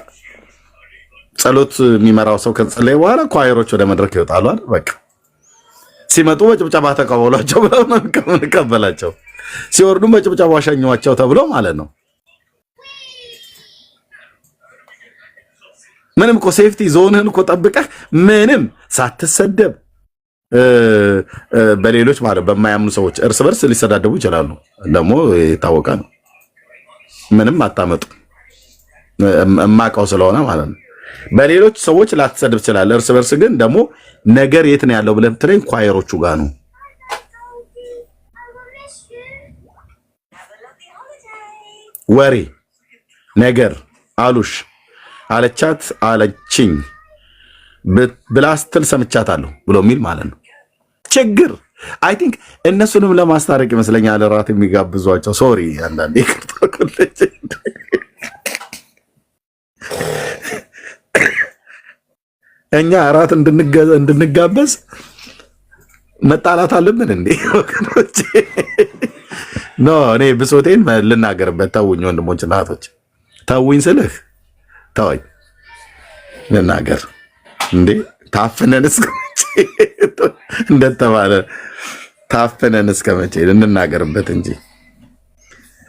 ጸሎት የሚመራው ሰው ከጸለዩ በኋላ ኳየሮች ወደ መድረክ ይወጣሉ አይደል? በቃ ሲመጡ በጭብጨባ ተቀበሏቸው ብለው ነው የምንቀበላቸው። ሲወርዱም በጭብጨባ ሸኟቸው ተብሎ ማለት ነው። ምንም እኮ ሴፍቲ ዞንህን እኮ ጠብቀህ ምንም ሳትሰደብ በሌሎች ማለት በማያምኑ ሰዎች እርስ በርስ ሊሰዳደቡ ይችላሉ። ደግሞ የታወቀ ነው። ምንም አታመጡ እማቀው ስለሆነ ማለት ነው። በሌሎች ሰዎች ላትሰድብ ትችላለህ። እርስ በርስ ግን ደግሞ ነገር የት ነው ያለው ብለህ ብትለኝ ኳየሮቹ ጋር ነው። ወሬ ነገር አሉሽ አለቻት አለችኝ ብላ ስትል ሰምቻታለሁ ብሎ የሚል ማለት ነው። ችግር አይ ቲንክ እነሱንም ለማስታረቅ ይመስለኛል እራት የሚጋብዟቸው። ሶሪ አንዳንዴ እኛ እራት እንድንጋበዝ መጣላት አለብን እንዴ ወገኖቼ? ኖ እኔ ብሶቴን ልናገርበት። ተውኝ ወንድሞች እና እህቶች፣ ተውኝ ስልህ ተወኝ ልናገር እንዴ። ታፍነን እስከ መቼ እንደተባለ ታፍነን እስከ መቼ ልንናገርበት እንጂ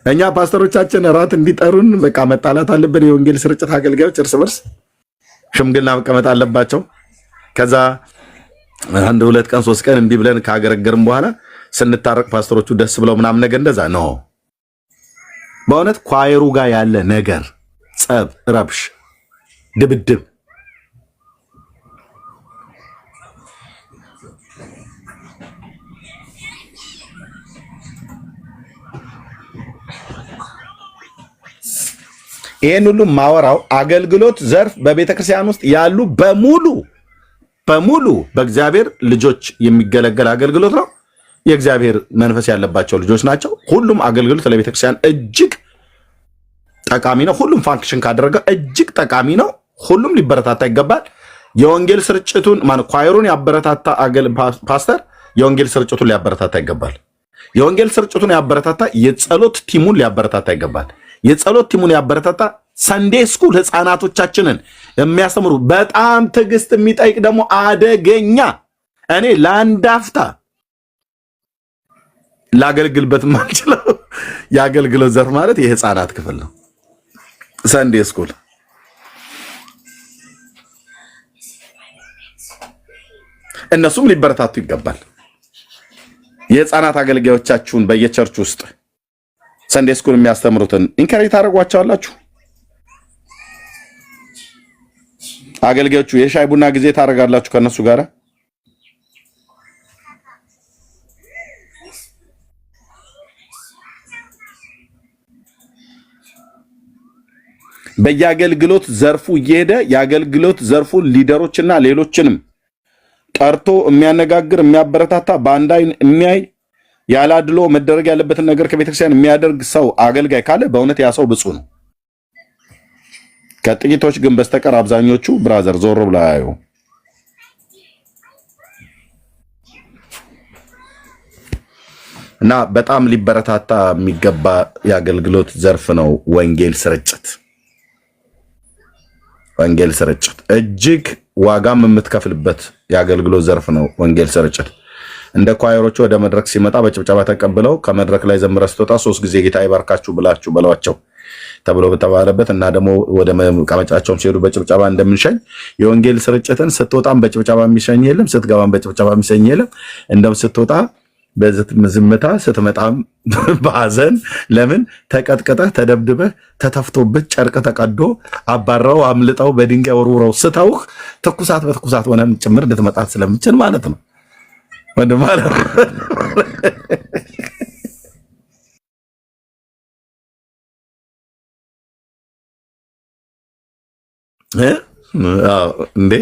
እኛ ፓስተሮቻችን እራት እንዲጠሩን በቃ መጣላት አለብን። የወንጌል ስርጭት አገልጋዮች እርስ በርስ ሽምግልና መቀመጥ አለባቸው። ከዛ 1 2 ቀን 3 ቀን እንዲህ ብለን ካገረገርን በኋላ ስንታረቅ ፓስተሮቹ ደስ ብለው ምናምን ነገር እንደዛ ነው። በእውነት ኳየሩ ጋር ያለ ነገር ጸብ፣ ረብሽ፣ ድብድብ ይሄን ሁሉ ማወራው አገልግሎት ዘርፍ በቤተክርስቲያን ውስጥ ያሉ በሙሉ በእግዚአብሔር ልጆች የሚገለገል አገልግሎት ነው። የእግዚአብሔር መንፈስ ያለባቸው ልጆች ናቸው። ሁሉም አገልግሎት ለቤተክርስቲያን እጅግ ጠቃሚ ነው። ሁሉም ፋንክሽን ካደረገ እጅግ ጠቃሚ ነው። ሁሉም ሊበረታታ ይገባል። የወንጌል ስርጭቱን ኳየሩን ያበረታታ ፓስተር የወንጌል ስርጭቱን ሊያበረታታ ይገባል። የወንጌል ስርጭቱን ያበረታታ የጸሎት ቲሙን ሊያበረታታ ይገባል። የጸሎት ቲሙን ያበረታታ ሰንዴ ስኩል ህፃናቶቻችንን የሚያስተምሩ በጣም ትዕግስት የሚጠይቅ ደግሞ አደገኛ እኔ ለአንድ አፍታ ላገልግልበት ማልችለው የአገልግሎት ዘርፍ ማለት የህፃናት ክፍል ነው። ሰንዴ ስኩል እነሱም ሊበረታቱ ይገባል። የህፃናት አገልጋዮቻችሁን በየቸርች ውስጥ ሰንዴ ስኩል የሚያስተምሩትን ኢንካሬጅ ታደርጓቸዋላችሁ። አገልጋዮቹ የሻይ ቡና ጊዜ ታደርጋላችሁ ከነሱ ጋር። በየአገልግሎት ዘርፉ እየሄደ የአገልግሎት ዘርፉን ሊደሮችና ሌሎችንም ጠርቶ የሚያነጋግር የሚያበረታታ በአንድ አይን የሚያይ ያላድሎ መደረግ ያለበትን ነገር ከቤተክርስቲያን የሚያደርግ ሰው አገልጋይ ካለ በእውነት ያ ሰው ብፁዕ ነው። ከጥቂቶች ግን በስተቀር አብዛኞቹ ብራዘር ዞር ብለው አያዩ። እና በጣም ሊበረታታ የሚገባ የአገልግሎት ዘርፍ ነው ወንጌል ስርጭት። ወንጌል ስርጭት እጅግ ዋጋም የምትከፍልበት የአገልግሎት ዘርፍ ነው ወንጌል ስርጭት። እንደ ኳየሮቹ ወደ መድረክ ሲመጣ በጭብጨባ ተቀብለው ከመድረክ ላይ ዘምረህ ስትወጣ 3 ጊዜ ጌታ ይባርካችሁ ብላችሁ በሏቸው ተብሎ በተባለበት እና ደግሞ ወደ መቀመጫቸውም ሲሄዱ በጭብጨባ እንደምንሸኝ የወንጌል ስርጭትን ስትወጣም በጭብጨባ የሚሸኝ የለም፣ ስትገባም በጭብጨባ የሚሸኝ የለም። እንደውም ስትወጣ በዝምታ ስትመጣም በሐዘን ለምን ተቀጥቀጠህ ተደብድበህ ተተፍቶብህ ጨርቅ ተቀዶ አባራው አምልጠው በድንጋይ ወርውረው ስተውህ ትኩሳት በትኩሳት ሆነም ጭምር ልትመጣ ስለምችል ማለት ነው ወንድም ማለት ነው። እንዴ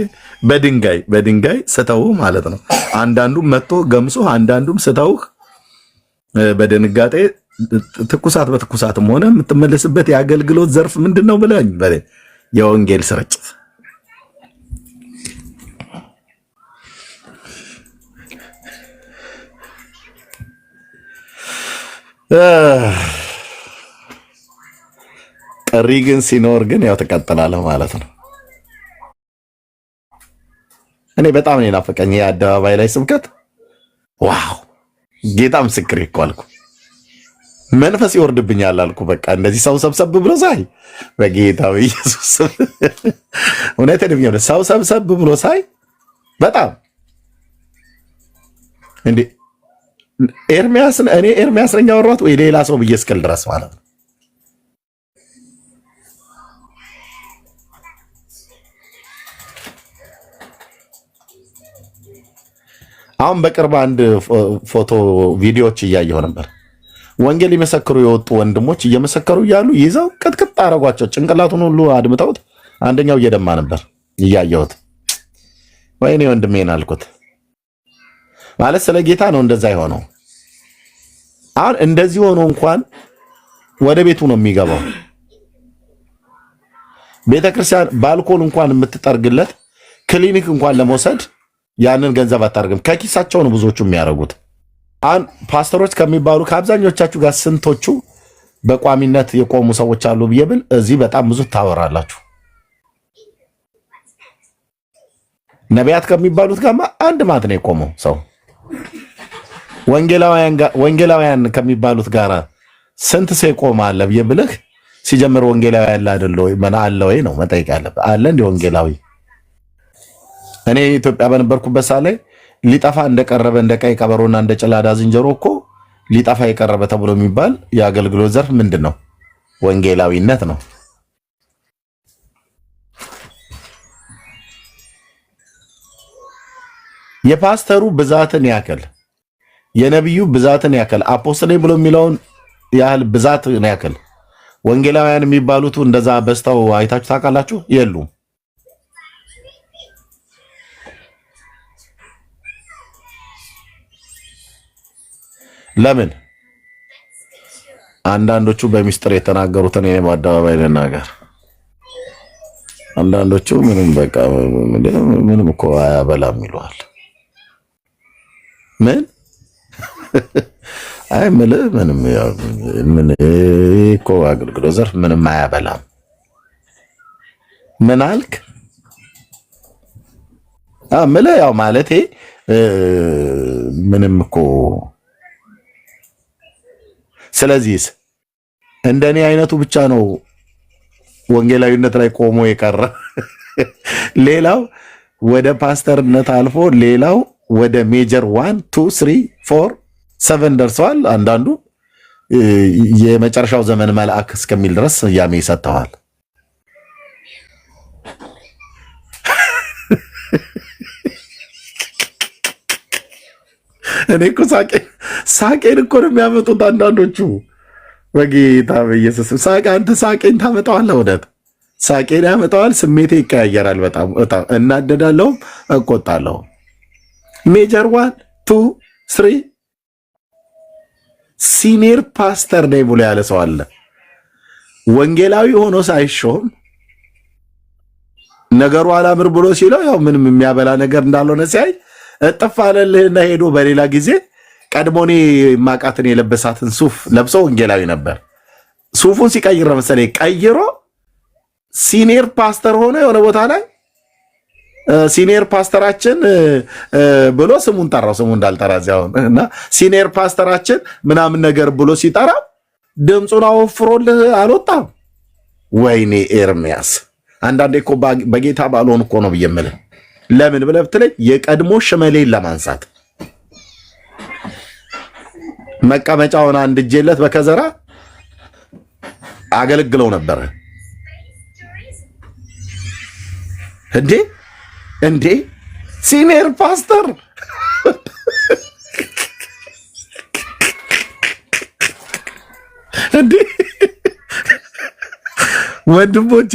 በድንጋይ ስተውህ ማለት ነው። አንዳንዱም መጥቶ ገምሶ አንዳንዱም ስተውህ በድንጋጤ ትኩሳት በትኩሳትም ሆነ የምትመለስበት የአገልግሎት ዘርፍ ምንድን ነው ብለኝ የወንጌል ስርጭት። ጥሪ ግን ሲኖር ግን ያው ትቀጥላለህ ማለት ነው። እኔ በጣም ነው የናፈቀኝ የአደባባይ ላይ ስብከት። ዋው ጌታ ምስክሬ እኮ አልኩ፣ መንፈስ ይወርድብኛል አልኩ። በቃ እንደዚህ ሰው ሰብሰብ ብሎ ሳይ በጌታ በኢየሱስ እውነቴን ነው፣ ሰው ሰብሰብ ብሎ ሳይ በጣም እንዴ ኤርሚያስን እኔ ኤርሚያስ ነኝ ያወራሁት ወይ ሌላ ሰው ብዬ እስክል ድረስ ማለት ነው። አሁን በቅርብ አንድ ፎቶ ቪዲዮዎች እያየሁ ነበር። ወንጌል ይመሰክሩ የወጡ ወንድሞች እየመሰከሩ እያሉ ይዘው ቅጥቅጥ አረጓቸው። ጭንቅላቱን ሁሉ አድምጠውት አንደኛው እየደማ ነበር እያየሁት። ወይኔ ወንድሜን አልኩት። ማለት ስለ ጌታ ነው እንደዛ የሆነው። አሁን እንደዚህ ሆኖ እንኳን ወደ ቤቱ ነው የሚገባው። ቤተክርስቲያን ባልኮን እንኳን የምትጠርግለት ክሊኒክ እንኳን ለመውሰድ ያንን ገንዘብ አታርግም። ከኪሳቸው ነው ብዙዎቹ የሚያደርጉት። አሁን ፓስተሮች ከሚባሉ ከአብዛኞቻችሁ ጋር ስንቶቹ በቋሚነት የቆሙ ሰዎች አሉ ብዬ ብል እዚህ በጣም ብዙ ታወራላችሁ። ነቢያት ከሚባሉት ጋር አንድ ማት ነው የቆመው ሰው። ወንጌላውያን ከሚባሉት ጋር ስንት ሰው ይቆማል ብዬ ብልህ ሲጀምር ወንጌላዊ ያለ አይደለ ወይ ምን አለ ወይ ነው መጠየቅ ያለብህ። አለ እንደ ወንጌላዊ እኔ ኢትዮጵያ በነበርኩበት ሰዓት ላይ ሊጠፋ እንደቀረበ እንደ ቀይ ቀበሮና እንደ ጭላዳ ዝንጀሮ እኮ ሊጠፋ የቀረበ ተብሎ የሚባል የአገልግሎት ዘርፍ ምንድን ነው? ወንጌላዊነት ነው። የፓስተሩ ብዛትን ያክል የነቢዩ ብዛትን ያክል አፖስትሌ ብሎ የሚለውን ያህል ብዛትን ያክል ወንጌላውያን የሚባሉት እንደዛ በስተው አይታችሁ ታውቃላችሁ? የሉም። ለምን? አንዳንዶቹ በሚስጥር የተናገሩትን እኔ በአደባባይ ልናገር። አንዳንዶቹ ምንም በቃ ምንም እኮ አያበላም ይለዋል። ምን አይ ምንም ምን እኮ አገልግሎት ዘርፍ ምንም አያበላም። ምን አልክ? ያው ማለቴ ምንም እኮ ስለዚህ እንደኔ አይነቱ ብቻ ነው ወንጌላዊነት ላይ ቆሞ የቀረ። ሌላው ወደ ፓስተርነት አልፎ ሌላው ወደ ሜጀር 1 2 3 4 7 ደርሰዋል። አንዳንዱ የመጨረሻው ዘመን መልአክ እስከሚል ድረስ ያሜ ይሰጠዋል። እኔ እኮ ሳቄን እኮ ነው የሚያመጡት አንዳንዶቹ። በጌታ በኢየሱስ ሳቄ አንተ ሳቄን ታመጣዋለህ። እውነት ሳቄን ያመጣዋል። ስሜቴ ይቀያየራል። በጣም እናደዳለሁ፣ እቆጣለሁ። ሜጀር 1 2 3 ሲኒየር ፓስተር ነኝ ብሎ ያለ ሰው አለ። ወንጌላዊ ሆኖ ሳይሾም ነገሩ አላምር ብሎ ሲለው ያው ምንም የሚያበላ ነገር እንዳልሆነ ሲያይ እጥፍ አለልህና ሄዶ በሌላ ጊዜ ቀድሞኔ ማቃትን የለበሳትን ሱፍ ለብሶ ወንጌላዊ ነበር። ሱፉን ሲቀይር መሰለኝ ቀይሮ ሲኒየር ፓስተር ሆነ የሆነ ቦታ ላይ ሲኒየር ፓስተራችን ብሎ ስሙን ጠራው። ስሙን እንዳልጠራ እዚያው እና ሲኒየር ፓስተራችን ምናምን ነገር ብሎ ሲጠራ ድምፁን አወፍሮልህ አልወጣም። ወይኔ ኤርሚያስ አንዳንዴ እኮ በጌታ ባልሆን እኮ ነው ብዬ የምልህ። ለምን ብለህ ብትለኝ የቀድሞ ሽመሌን ለማንሳት መቀመጫውን አንድ እጄለት በከዘራ አገለግለው ነበር። እንዴ ሲኒየር ፓስተር እንዴ ወንድሞቼ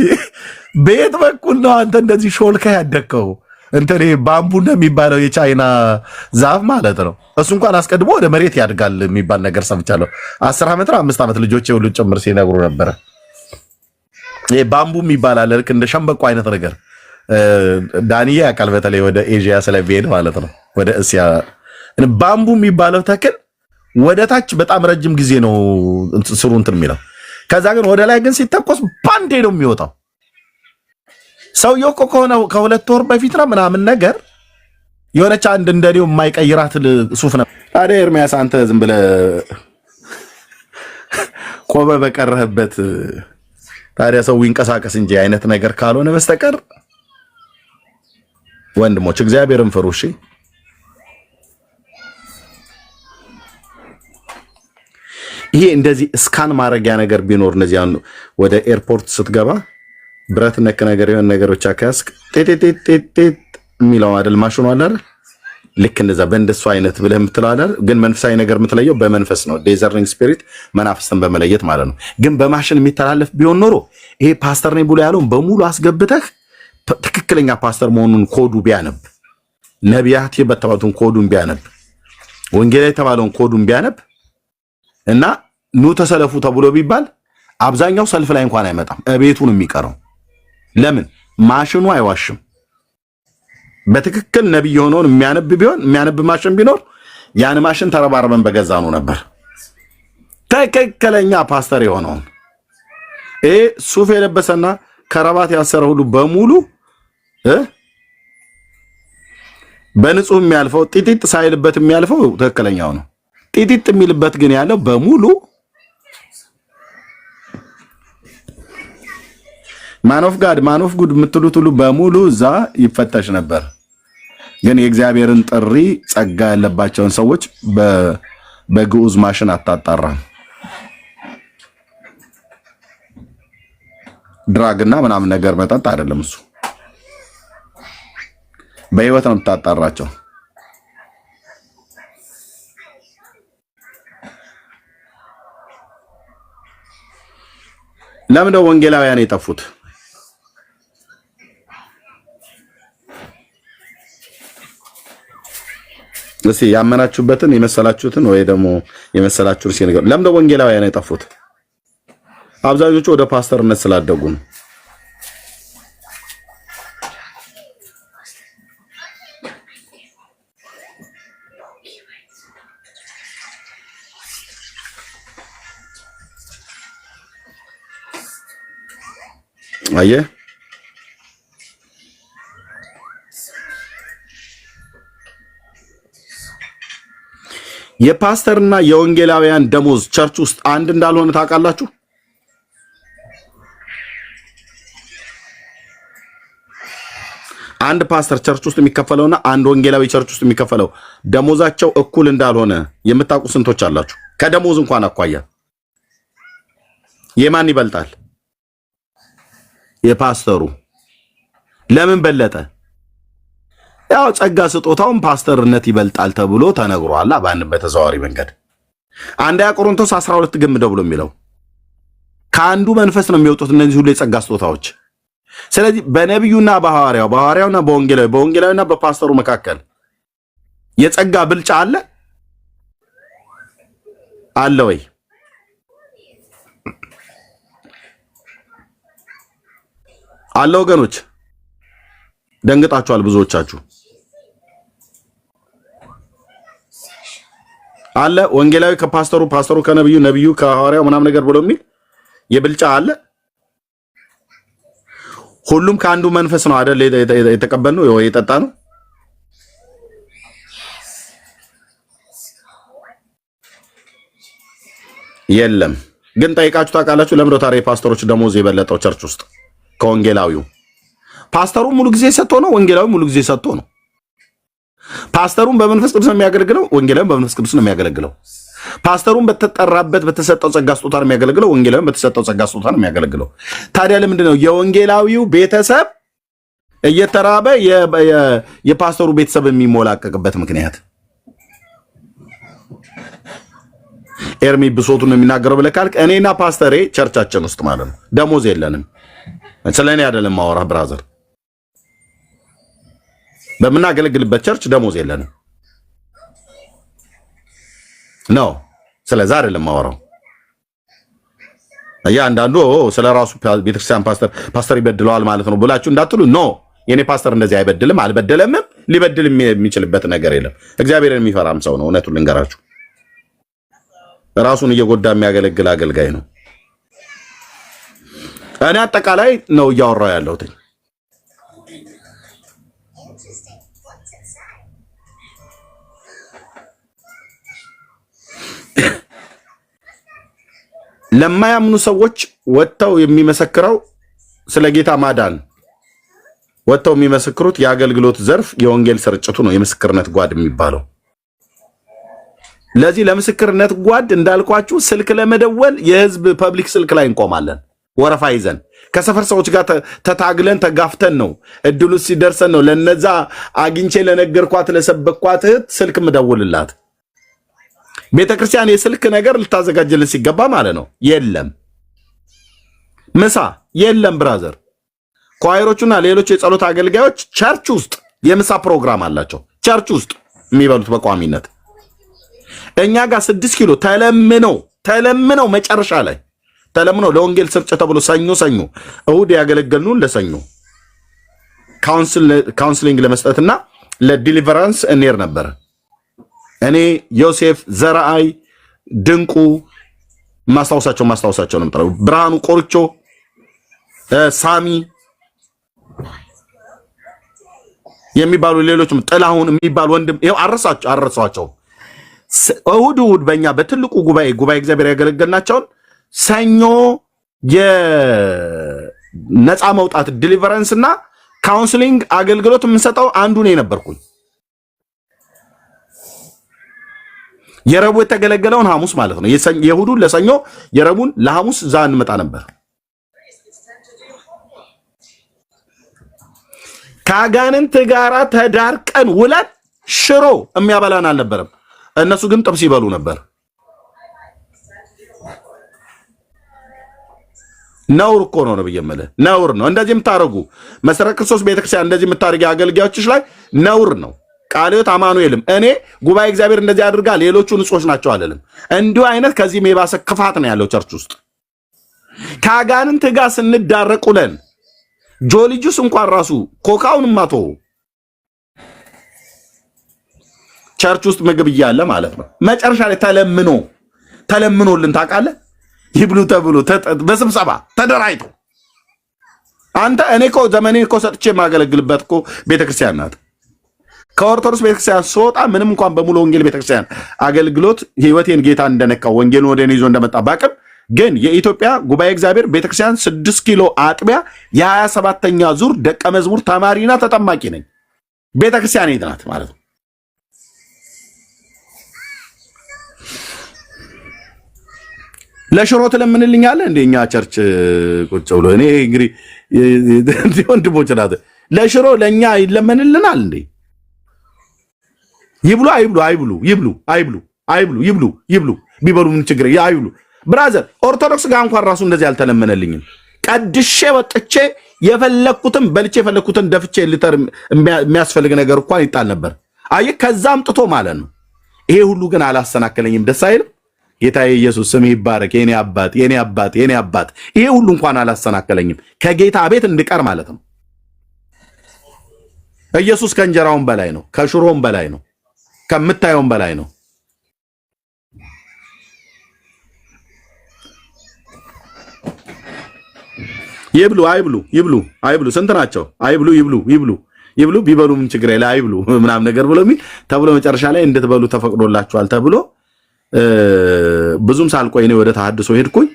በየት በኩል ነው አንተ እንደዚህ ሾልካ ያደከው? እንትን ባምቡ እንደሚባለው የቻይና ዛፍ ማለት ነው። እሱ እንኳን አስቀድሞ ወደ መሬት ያድጋል የሚባል ነገር ሰምቻለሁ። 10 ዓመት 5 ዓመት ልጆቼ ሁሉ ጭምር ሲነግሩ ነበረ። ይሄ ባምቡ የሚባል አለ፣ ልክ እንደ ሸምበቆ አይነት ነገር። ዳንዬ ያውቃል፣ በተለይ ወደ ኤዥያ ስለሚሄድ ማለት ነው፣ ወደ እስያ። ባምቡ የሚባለው ተክል ወደ ታች በጣም ረጅም ጊዜ ነው ስሩ እንትን የሚለው። ከዛ ግን ወደ ላይ ግን ሲተኮስ ባንዴ ነው የሚወጣው። ሰውየው እኮ ከ2 ወር በፊት ነው ምናምን ነገር የሆነች አንድ እንደኔው የማይቀይራት ሱፍ ነው። ታዲያ ኤርሚያስ አንተ ዝም ብለህ ቆበ በቀረህበት ታዲያ ሰው ይንቀሳቀስ እንጂ አይነት ነገር ካልሆነ በስተቀር ወንድሞች እግዚአብሔርን ፍሩ። እሺ ይሄ እንደዚህ ስካን ማድረጊያ ነገር ቢኖር እንደዚህ ወደ ኤርፖርት ስትገባ ብረት ነክ ነገር የሆነ ነገሮች አካስክ ጤጤጤጤ የሚለው አይደል ማሽኑ አለ አይደል? ልክ እንደዛ በእንደሱ አይነት ብለህ የምትለው አይደል? ግን መንፈሳዊ ነገር የምትለየው በመንፈስ ነው። ዲዘርኒንግ ስፒሪት መናፍስትን በመለየት ማለት ነው። ግን በማሽን የሚተላለፍ ቢሆን ኖሮ ይሄ ፓስተር ነኝ ብሎ ያለውን በሙሉ አስገብተህ ትክክለኛ ፓስተር መሆኑን ኮዱ ቢያነብ፣ ነቢያት የተባሉትን ኮዱን ቢያነብ፣ ወንጌላዊ የተባለውን ኮዱን ቢያነብ እና ኑ ተሰለፉ ተብሎ ቢባል አብዛኛው ሰልፍ ላይ እንኳን አይመጣም፣ እቤቱን የሚቀረው። ለምን? ማሽኑ አይዋሽም። በትክክል ነብይ የሆነውን የሚያነብ ማሽን ቢኖር ያን ማሽን ተረባርበን በገዛኑ ነበር። ትክክለኛ ፓስተር የሆነውን ሱፍ የለበሰና ከረባት ያሰረ ሁሉ በሙሉ በንጹህ የሚያልፈው ጢጢጥ ሳይልበት የሚያልፈው ትክክለኛው ነው። ጢጢጥ የሚልበት ግን ያለው በሙሉ ማን ኦፍ ጋድ ማን ኦፍ ጉድ የምትሉት ሁሉ በሙሉ እዛ ይፈተሽ ነበር። ግን የእግዚአብሔርን ጥሪ ጸጋ ያለባቸውን ሰዎች በግዑዝ ማሽን አታጣራም። ድራግና ምናምን ነገር መጠጥ አይደለም እሱ፣ በህይወት ነው የምታጣራቸው። ለምን ነው ወንጌላውያን የጠፉት? እስኪ ያመናችሁበትን የመሰላችሁትን ወይ ደግሞ የመሰላችሁን ሲነገር ለምን ነው ወንጌላውያን የጠፉት? አብዛኞቹ ወደ ፓስተርነት ስላደጉ ነው። አየህ፣ የፓስተርና የወንጌላውያን ደሞዝ ቸርች ውስጥ አንድ እንዳልሆነ ታውቃላችሁ? አንድ ፓስተር ቸርች ውስጥ የሚከፈለውና አንድ ወንጌላዊ ቸርች ውስጥ የሚከፈለው ደሞዛቸው እኩል እንዳልሆነ የምታውቁ ስንቶች አላችሁ? ከደሞዝ እንኳን አኳያ የማን ይበልጣል? የፓስተሩ። ለምን በለጠ? ያው ጸጋ ስጦታውን ፓስተርነት ይበልጣል ተብሎ ተነግሯል። በአንድ በተዘዋዋሪ መንገድ አንደኛ ቆሮንቶስ 12 ገምደው ብሎ የሚለው ከአንዱ መንፈስ ነው የሚወጡት እነዚህ ሁሉ የጸጋ ስጦታዎች። ስለዚህ በነብዩና በሐዋርያውና በወንጌላዊና በፓስተሩ መካከል የጸጋ ብልጫ አለ ወይ? አለ ወገኖች? ደንግጣችኋል ብዙዎቻችሁ። አለ ወንጌላዊ ከፓስተሩ፣ ፓስተሩ ከነብዩ፣ ነብዩ ከሐዋርያው ምናምን ነገር ብሎ የሚል የብልጫ አለ? ሁሉም ከአንዱ መንፈስ ነው አይደል የተቀበልነው ወይ የጠጣ ነው? የለም። ግን ጠይቃችሁ ታውቃላችሁ? ለምን ነው ታዲያ የፓስተሮች ደሞዝ የበለጠው ቸርች ውስጥ ከወንጌላዊው? ፓስተሩ ሙሉ ጊዜ ሰጥቶ ነው፣ ወንጌላዊ ሙሉ ጊዜ ሰጥቶ ነው። ፓስተሩን በመንፈስ ቅዱስ ነው የሚያገለግለው፣ ወንጌላዊም በመንፈስ ቅዱስ ነው የሚያገለግለው። ፓስተሩን በተጠራበት በተሰጠው ጸጋ ስጦታ ነው የሚያገለግለው፣ ወንጌላዊም በተሰጠው ጸጋ ስጦታ ነው የሚያገለግለው። ታዲያ ለምንድን ነው የወንጌላዊው ቤተሰብ እየተራበ የፓስተሩ ቤተሰብ የሚሞላቀቅበት ምክንያት? ኤርሚ ብሶቱን የሚናገረው ብለህ ካልክ እኔና ፓስተሬ ቸርቻችን ውስጥ ማለት ነው ደሞዝ የለንም። ስለኔ አይደለም ማወራ ብራዘር፣ በምናገለግልበት ቸርች ደሞዝ የለንም ነው። ስለዛ አይደለም ማወራው። አንዳንዱ ስለራሱ ቤተክርስቲያን ፓስተር ይበድለዋል ማለት ነው ብላችሁ እንዳትሉ። ኖ የኔ ፓስተር እንደዚህ አይበድልም፣ አልበደለምም። ሊበድል የሚችልበት ነገር የለም። እግዚአብሔርን የሚፈራም ሰው ነው። እውነቱን ልንገራችሁ፣ ራሱን እየጎዳ የሚያገለግል አገልጋይ ነው። እኔ አጠቃላይ ነው እያወራው ያለሁት። ለማያምኑ ሰዎች ወጥተው የሚመሰክረው ስለ ጌታ ማዳን ወጥተው የሚመሰክሩት የአገልግሎት ዘርፍ የወንጌል ስርጭቱ ነው። የምስክርነት ጓድ የሚባለው ለዚህ ለምስክርነት ጓድ እንዳልኳችሁ ስልክ ለመደወል የህዝብ ፐብሊክ ስልክ ላይ እንቆማለን ወረፋ ይዘን ከሰፈር ሰዎች ጋር ተታግለን ተጋፍተን ነው እድሉ ሲደርሰን ነው ለነዛ አግኝቼ ለነገርኳት ለሰበኳት እህት ስልክ ምደውልላት። ቤተክርስቲያን የስልክ ነገር ልታዘጋጅልን ሲገባ ማለት ነው የለም። ምሳ የለም ብራዘር። ኳይሮቹና ሌሎች የጸሎት አገልጋዮች ቸርች ውስጥ የምሳ ፕሮግራም አላቸው። ቸርች ውስጥ የሚበሉት በቋሚነት እኛ ጋር 6 ኪሎ ተለምነው መጨረሻ ላይ ተለምነው ለወንጌል ስርጭት ተብሎ ሰኞ እሁድ ያገለገልኑን ለሰኞ ካውንስሊንግ ለመስጠትና ለዲሊቨራንስ እንሄድ ነበር። እኔ ዮሴፍ ዘራአይ ድንቁ ማስታወሳቸው ነው የምጠራው። ብርሃኑ ቆርቾ ሳሚ የሚባሉ ሌሎችም ጥላሁን የሚባሉ ወንድም ይኸው አረሷቸው። እሁድ በእኛ በትልቁ ጉባኤ እግዚአብሔር ያገለገልናቸውን ሰኞ የነፃ መውጣት ዲሊቨረንስ እና ካውንስሊንግ አገልግሎት የምንሰጠው አንዱ ነው የነበርኩኝ። የረቡዕ የተገለገለውን ሐሙስ ማለት ነው። የእሁዱን ለሰኞ የረቡዕን ለሐሙስ እዛ እንመጣ ነበር። ከአጋንንት ጋራ ተዳርቀን ውለን ሽሮ የሚያበላን አልነበረም። እነሱ ግን ጥብስ ይበሉ ነበር። ነውር እኮ ነው ብዬ የምልህ ነውር ነው። እንደዚህ የምታደርጉ መሰረት ክርስቶስ ቤተክርስቲያን እንደዚህ የምታደርጊ አገልጋዮችሽ ላይ ነውር ነው። ቃልዮት አማኑኤልም እኔ ጉባኤ እግዚአብሔር እንደዚህ አድርጋ ሌሎቹ ንጹዎች ናቸው አለልም። እንዲሁ አይነት ከዚህም የባሰ ክፋት ነው ያለው ቸርች ውስጥ። ከአጋንንት ጋር ስንዳረቅ ውለን ጆሊጁስ እንኳን ራሱ ኮካውን ማቶ ቸርች ውስጥ ምግብ እያለ ማለት ነው። መጨረሻ ላይ ተለምኖልን ታውቃለህ? ይብሉ ተብሎ በስብሰባ ተደራይቶ አንተ እኔ እኮ ዘመኔ እኮ ሰጥቼ የማገለግልበት እኮ ቤተክርስቲያን ናት። ከኦርቶዶክስ ቤተክርስቲያን ስወጣ ምንም እንኳን በሙሉ ወንጌል ቤተክርስቲያን አገልግሎት ህይወቴን ጌታ እንደነካው ወንጌልን ወደ እኔ ይዞ እንደመጣ ባቅም ግን የኢትዮጵያ ጉባኤ እግዚአብሔር ቤተክርስቲያን 6 ኪሎ አጥቢያ የ27ኛ ዙር ደቀ መዝሙር ተማሪና ተጠማቂ ነኝ። ቤተክርስቲያን ናት ማለት ነው። ለሽሮ ትለምንልኛለህ እንደኛ ቸርች ቁጭ ብሎ እኔ እንግዲህ ወንድሞች ናት። ለሽሮ ለኛ ይለመንልናል እንዴ? ይብሉ ቢበሉ ምን ችግር አይብሉ። ብራዘር ኦርቶዶክስ ጋር እንኳን ራሱ እንደዚህ አልተለመነልኝም። ቀድሼ ወጥቼ የፈለኩትን በልቼ የፈለኩትን ደፍቼ ልተር የሚያስፈልግ ነገር እንኳን ይጣል ነበር። አየህ ከዛ አምጥቶ ማለት ነው። ይሄ ሁሉ ግን አላሰናከለኝም። ደስ አይልም? ጌታ ኢየሱስ ስም ይባረክ። የኔ አባት ይሄ ሁሉ እንኳን አላሰናከለኝም። ከጌታ ቤት እንድቀር ማለት ነው። ኢየሱስ ከእንጀራውም በላይ ነው፣ ከሽሮም በላይ ነው፣ ከምታየውም በላይ ነው። ይብሉ ስንት ናቸው? ይብሉ ቢበሉ ምን ችግር የለ አይብሉ ምናምን ነገር ብሎ ተብሎ መጨረሻ ላይ እንድትበሉ ተፈቅዶላችኋል ተብሎ ብዙም ሳልቆይ እኔ ወደ ተሐድሶ ሄድኩኝ።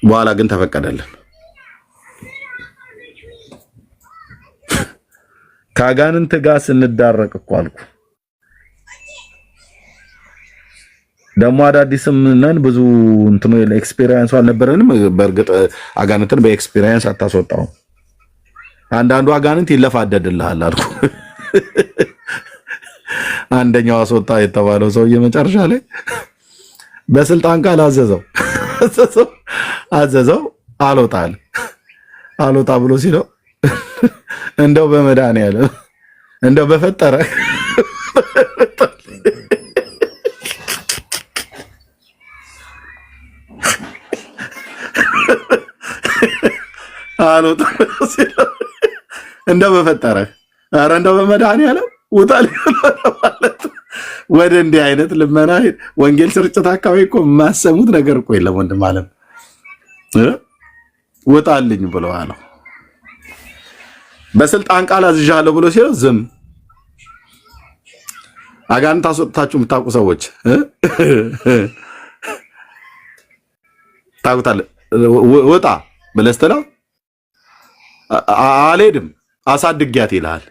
በኋላ ግን ተፈቀደልን። ከአጋንንት ጋር ስንዳረቅ እኮ አልኩ። ደግሞ አዳዲስም ነን ብዙ እንትኑ ኤክስፒሪየንስ አልነበረንም። በእርግጥ አጋንንትን በኤክስፒሪየንስ አታስወጣው። አንዳንዱ አጋንንት ይለፋደድልሃል አልኩ። አንደኛው አስወጣ የተባለው ሰውዬ መጨረሻ ላይ በስልጣን ቃል አዘዘው አልወጣ ብሎ ሲለው እንደው በመድኃኒዓለም እንደው በፈጠረ አልወጣ ሲለው እንደው በፈጠረ ኧረ እንደው በመድኃኒዓለም ውጣ ማለት ወደ እንዲህ አይነት ልመና ወንጌል ስርጭት አካባቢ እኮ የማሰሙት ነገር እኮ የለም። ወንድም አለም ውጣልኝ ብለዋል። በስልጣን ቃል አዝዣለሁ ብሎ ሲለው ዝም። አጋንንት አስወጥታችሁ የምታውቁ ሰዎች ታውቁታለህ። ውጣ ብለህ ስትለው አልሄድም አሳድጊያት ይልሃል።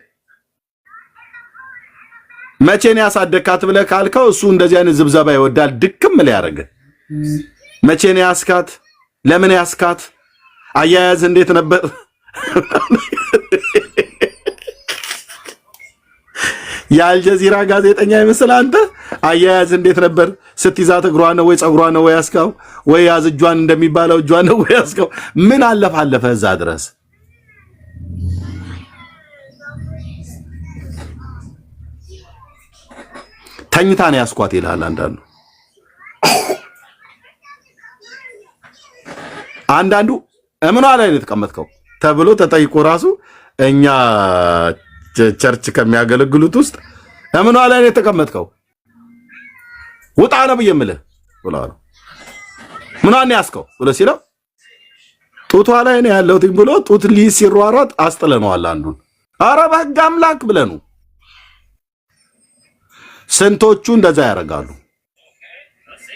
መቼ ነው ያሳደካት ብለህ ካልከው እሱ እንደዚህ አይነት ዝብዘባ ይወዳል። ድክም ሊያደርግ መቼ ነው ያስካት? ለምን ያስካት? አያያዝ እንዴት ነበር? የአልጀዚራ ጋዜጠኛ ይመስል አንተ አያያዝ እንዴት ነበር? ስትይዛት እግሯን ነው ወይ ጸጉሯን ነው ወይ ያስካው? ወይ ያዝ እጇን እንደሚባለው እጇን ነው ወይ ያስካው? ምን አለፈ እዛ ድረስ? ተኝታ ነው ያስኳት ይላል አንዳንዱ እምኗ ላይ ነው የተቀመጥከው ተብሎ ተጠይቆ ራሱ እኛ ቸርች ከሚያገለግሉት ውስጥ እምኗ ላይ ነው የተቀመጥከው ውጣ ነው ብየምልህ ብሏል። ምኗን ያስከው ብሎ ሲለው ጡቷ ላይ ነው ያለው ብሎ ጡት ሲሯሯጥ አስጥለነዋል አንዱን። ኧረ በሕግ አምላክ ብለኑ ስንቶቹ እንደዛ ያደርጋሉ።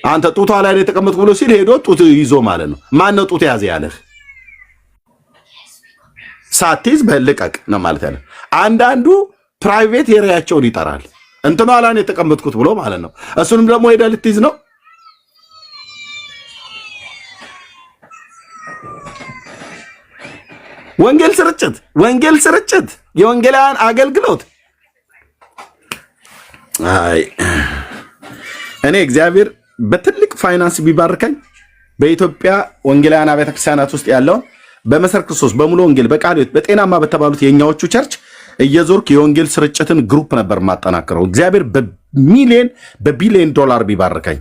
አንተ ጡቷ ላይ ነው የተቀመጥኩ ብሎ ሲል ሄዶ ጡት ይዞ ማለት ነው። ማን ነው ጡት ያዘ ያለህ? ሳትይዝ በልቀቅ ነው ማለት ያለ። አንዳንዱ ፕራይቬት ኤሪያቸውን ይጠራል። እንትኗ ላይ ነው የተቀመጥኩት ብሎ ማለት ነው። እሱንም ደግሞ ሄደ ልትይዝ ነው። ወንጌል ስርጭት የወንጌላውያን አገልግሎት አይ እኔ እግዚአብሔር በትልቅ ፋይናንስ ቢባርከኝ በኢትዮጵያ ወንጌላውያን አብያተ ክርስቲያናት ውስጥ ያለው በመሰረት ክርስቶስ በሙሉ ወንጌል በቃልዮት በጤናማ በተባሉት የኛዎቹ ቸርች እየዞርክ የወንጌል ስርጭትን ግሩፕ ነበር ማጠናከረው። እግዚአብሔር በቢሊየን ዶላር ቢባርከኝ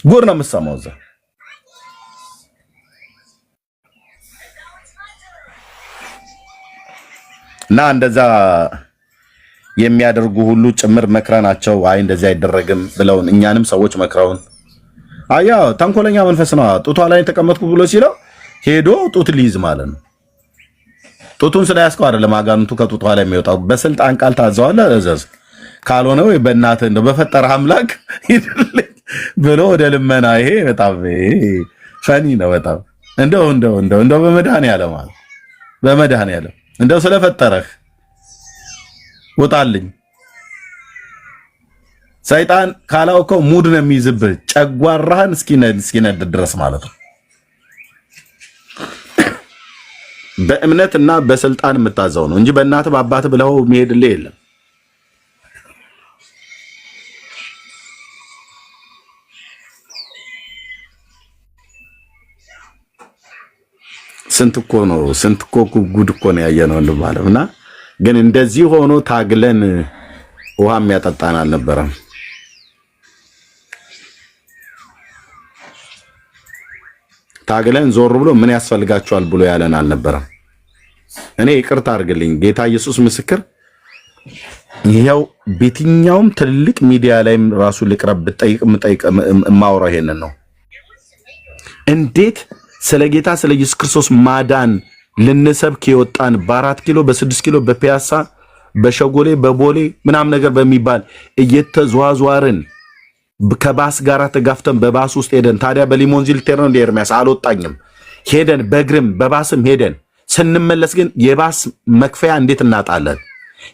ጉር ነው የምትሰማው እዛ። እና እንደዛ የሚያደርጉ ሁሉ ጭምር መክረናቸው አይ እንደዚህ አይደረግም ብለውን እኛንም ሰዎች መክረውን አያው ተንኮለኛ መንፈስ ነው። ጡቷ ላይ ተቀመጥኩ ብሎ ሲለው ሄዶ ጡት ሊይዝ ማለት ነው። ጡቱን ስለያዝከው አይደለም አጋንንቱ ከጡቷ ላይ የሚወጣው። በስልጣን ቃል ታዘዋለህ እዘዝ፣ ካልሆነ ወይ በእናትህ እንደው በፈጠረ አምላክ ይድልኝ ብሎ ወደ ልመና። ይሄ በጣም ፈኒ ነው በጣም እንደው በመድኃኒዓለም ማለት በመድኃኒዓለም እንደው ስለፈጠረህ ውጣልኝ። ሰይጣን ካላውከው ሙድ ነው የሚይዝብህ ጨጓራህን እስኪነድ ድረስ ማለት ነው። በእምነትና በስልጣን የምታዘው ነው እንጂ በእናትህ በአባትህ ብለው የሚሄድልህ የለም። ስንት እኮ ጉድ እኮ ነው ያየነው እንደማለት እና ግን እንደዚህ ሆኖ ታግለን ውሃ የሚያጠጣን አልነበረም። ታግለን ዞር ብሎ ምን ያስፈልጋቸዋል ብሎ ያለን አልነበረም። እኔ ይቅርታ አድርግልኝ ጌታ ኢየሱስ ምስክር፣ ይሄው በየትኛውም ትልቅ ሚዲያ ላይም ራሱ ልቅረብ ብጠይቅ ማውራ ይሄንን ነው። እንዴት ስለ ጌታ ስለ ኢየሱስ ክርስቶስ ማዳን ልንሰብክ የወጣን በ4 ኪሎ በ6 ኪሎ በፒያሳ በሸጎሌ በቦሌ ምናም ነገር በሚባል እየተዟዟርን ከባስ ጋራ ተጋፍተን በባስ ውስጥ ሄደን ታዲያ በሊሞንዚል ቴርኖ ለኤርሚያስ አልወጣኝም ሄደን በእግርም በባስም ሄደን ስንመለስ ግን የባስ መክፈያ እንዴት እናጣለን?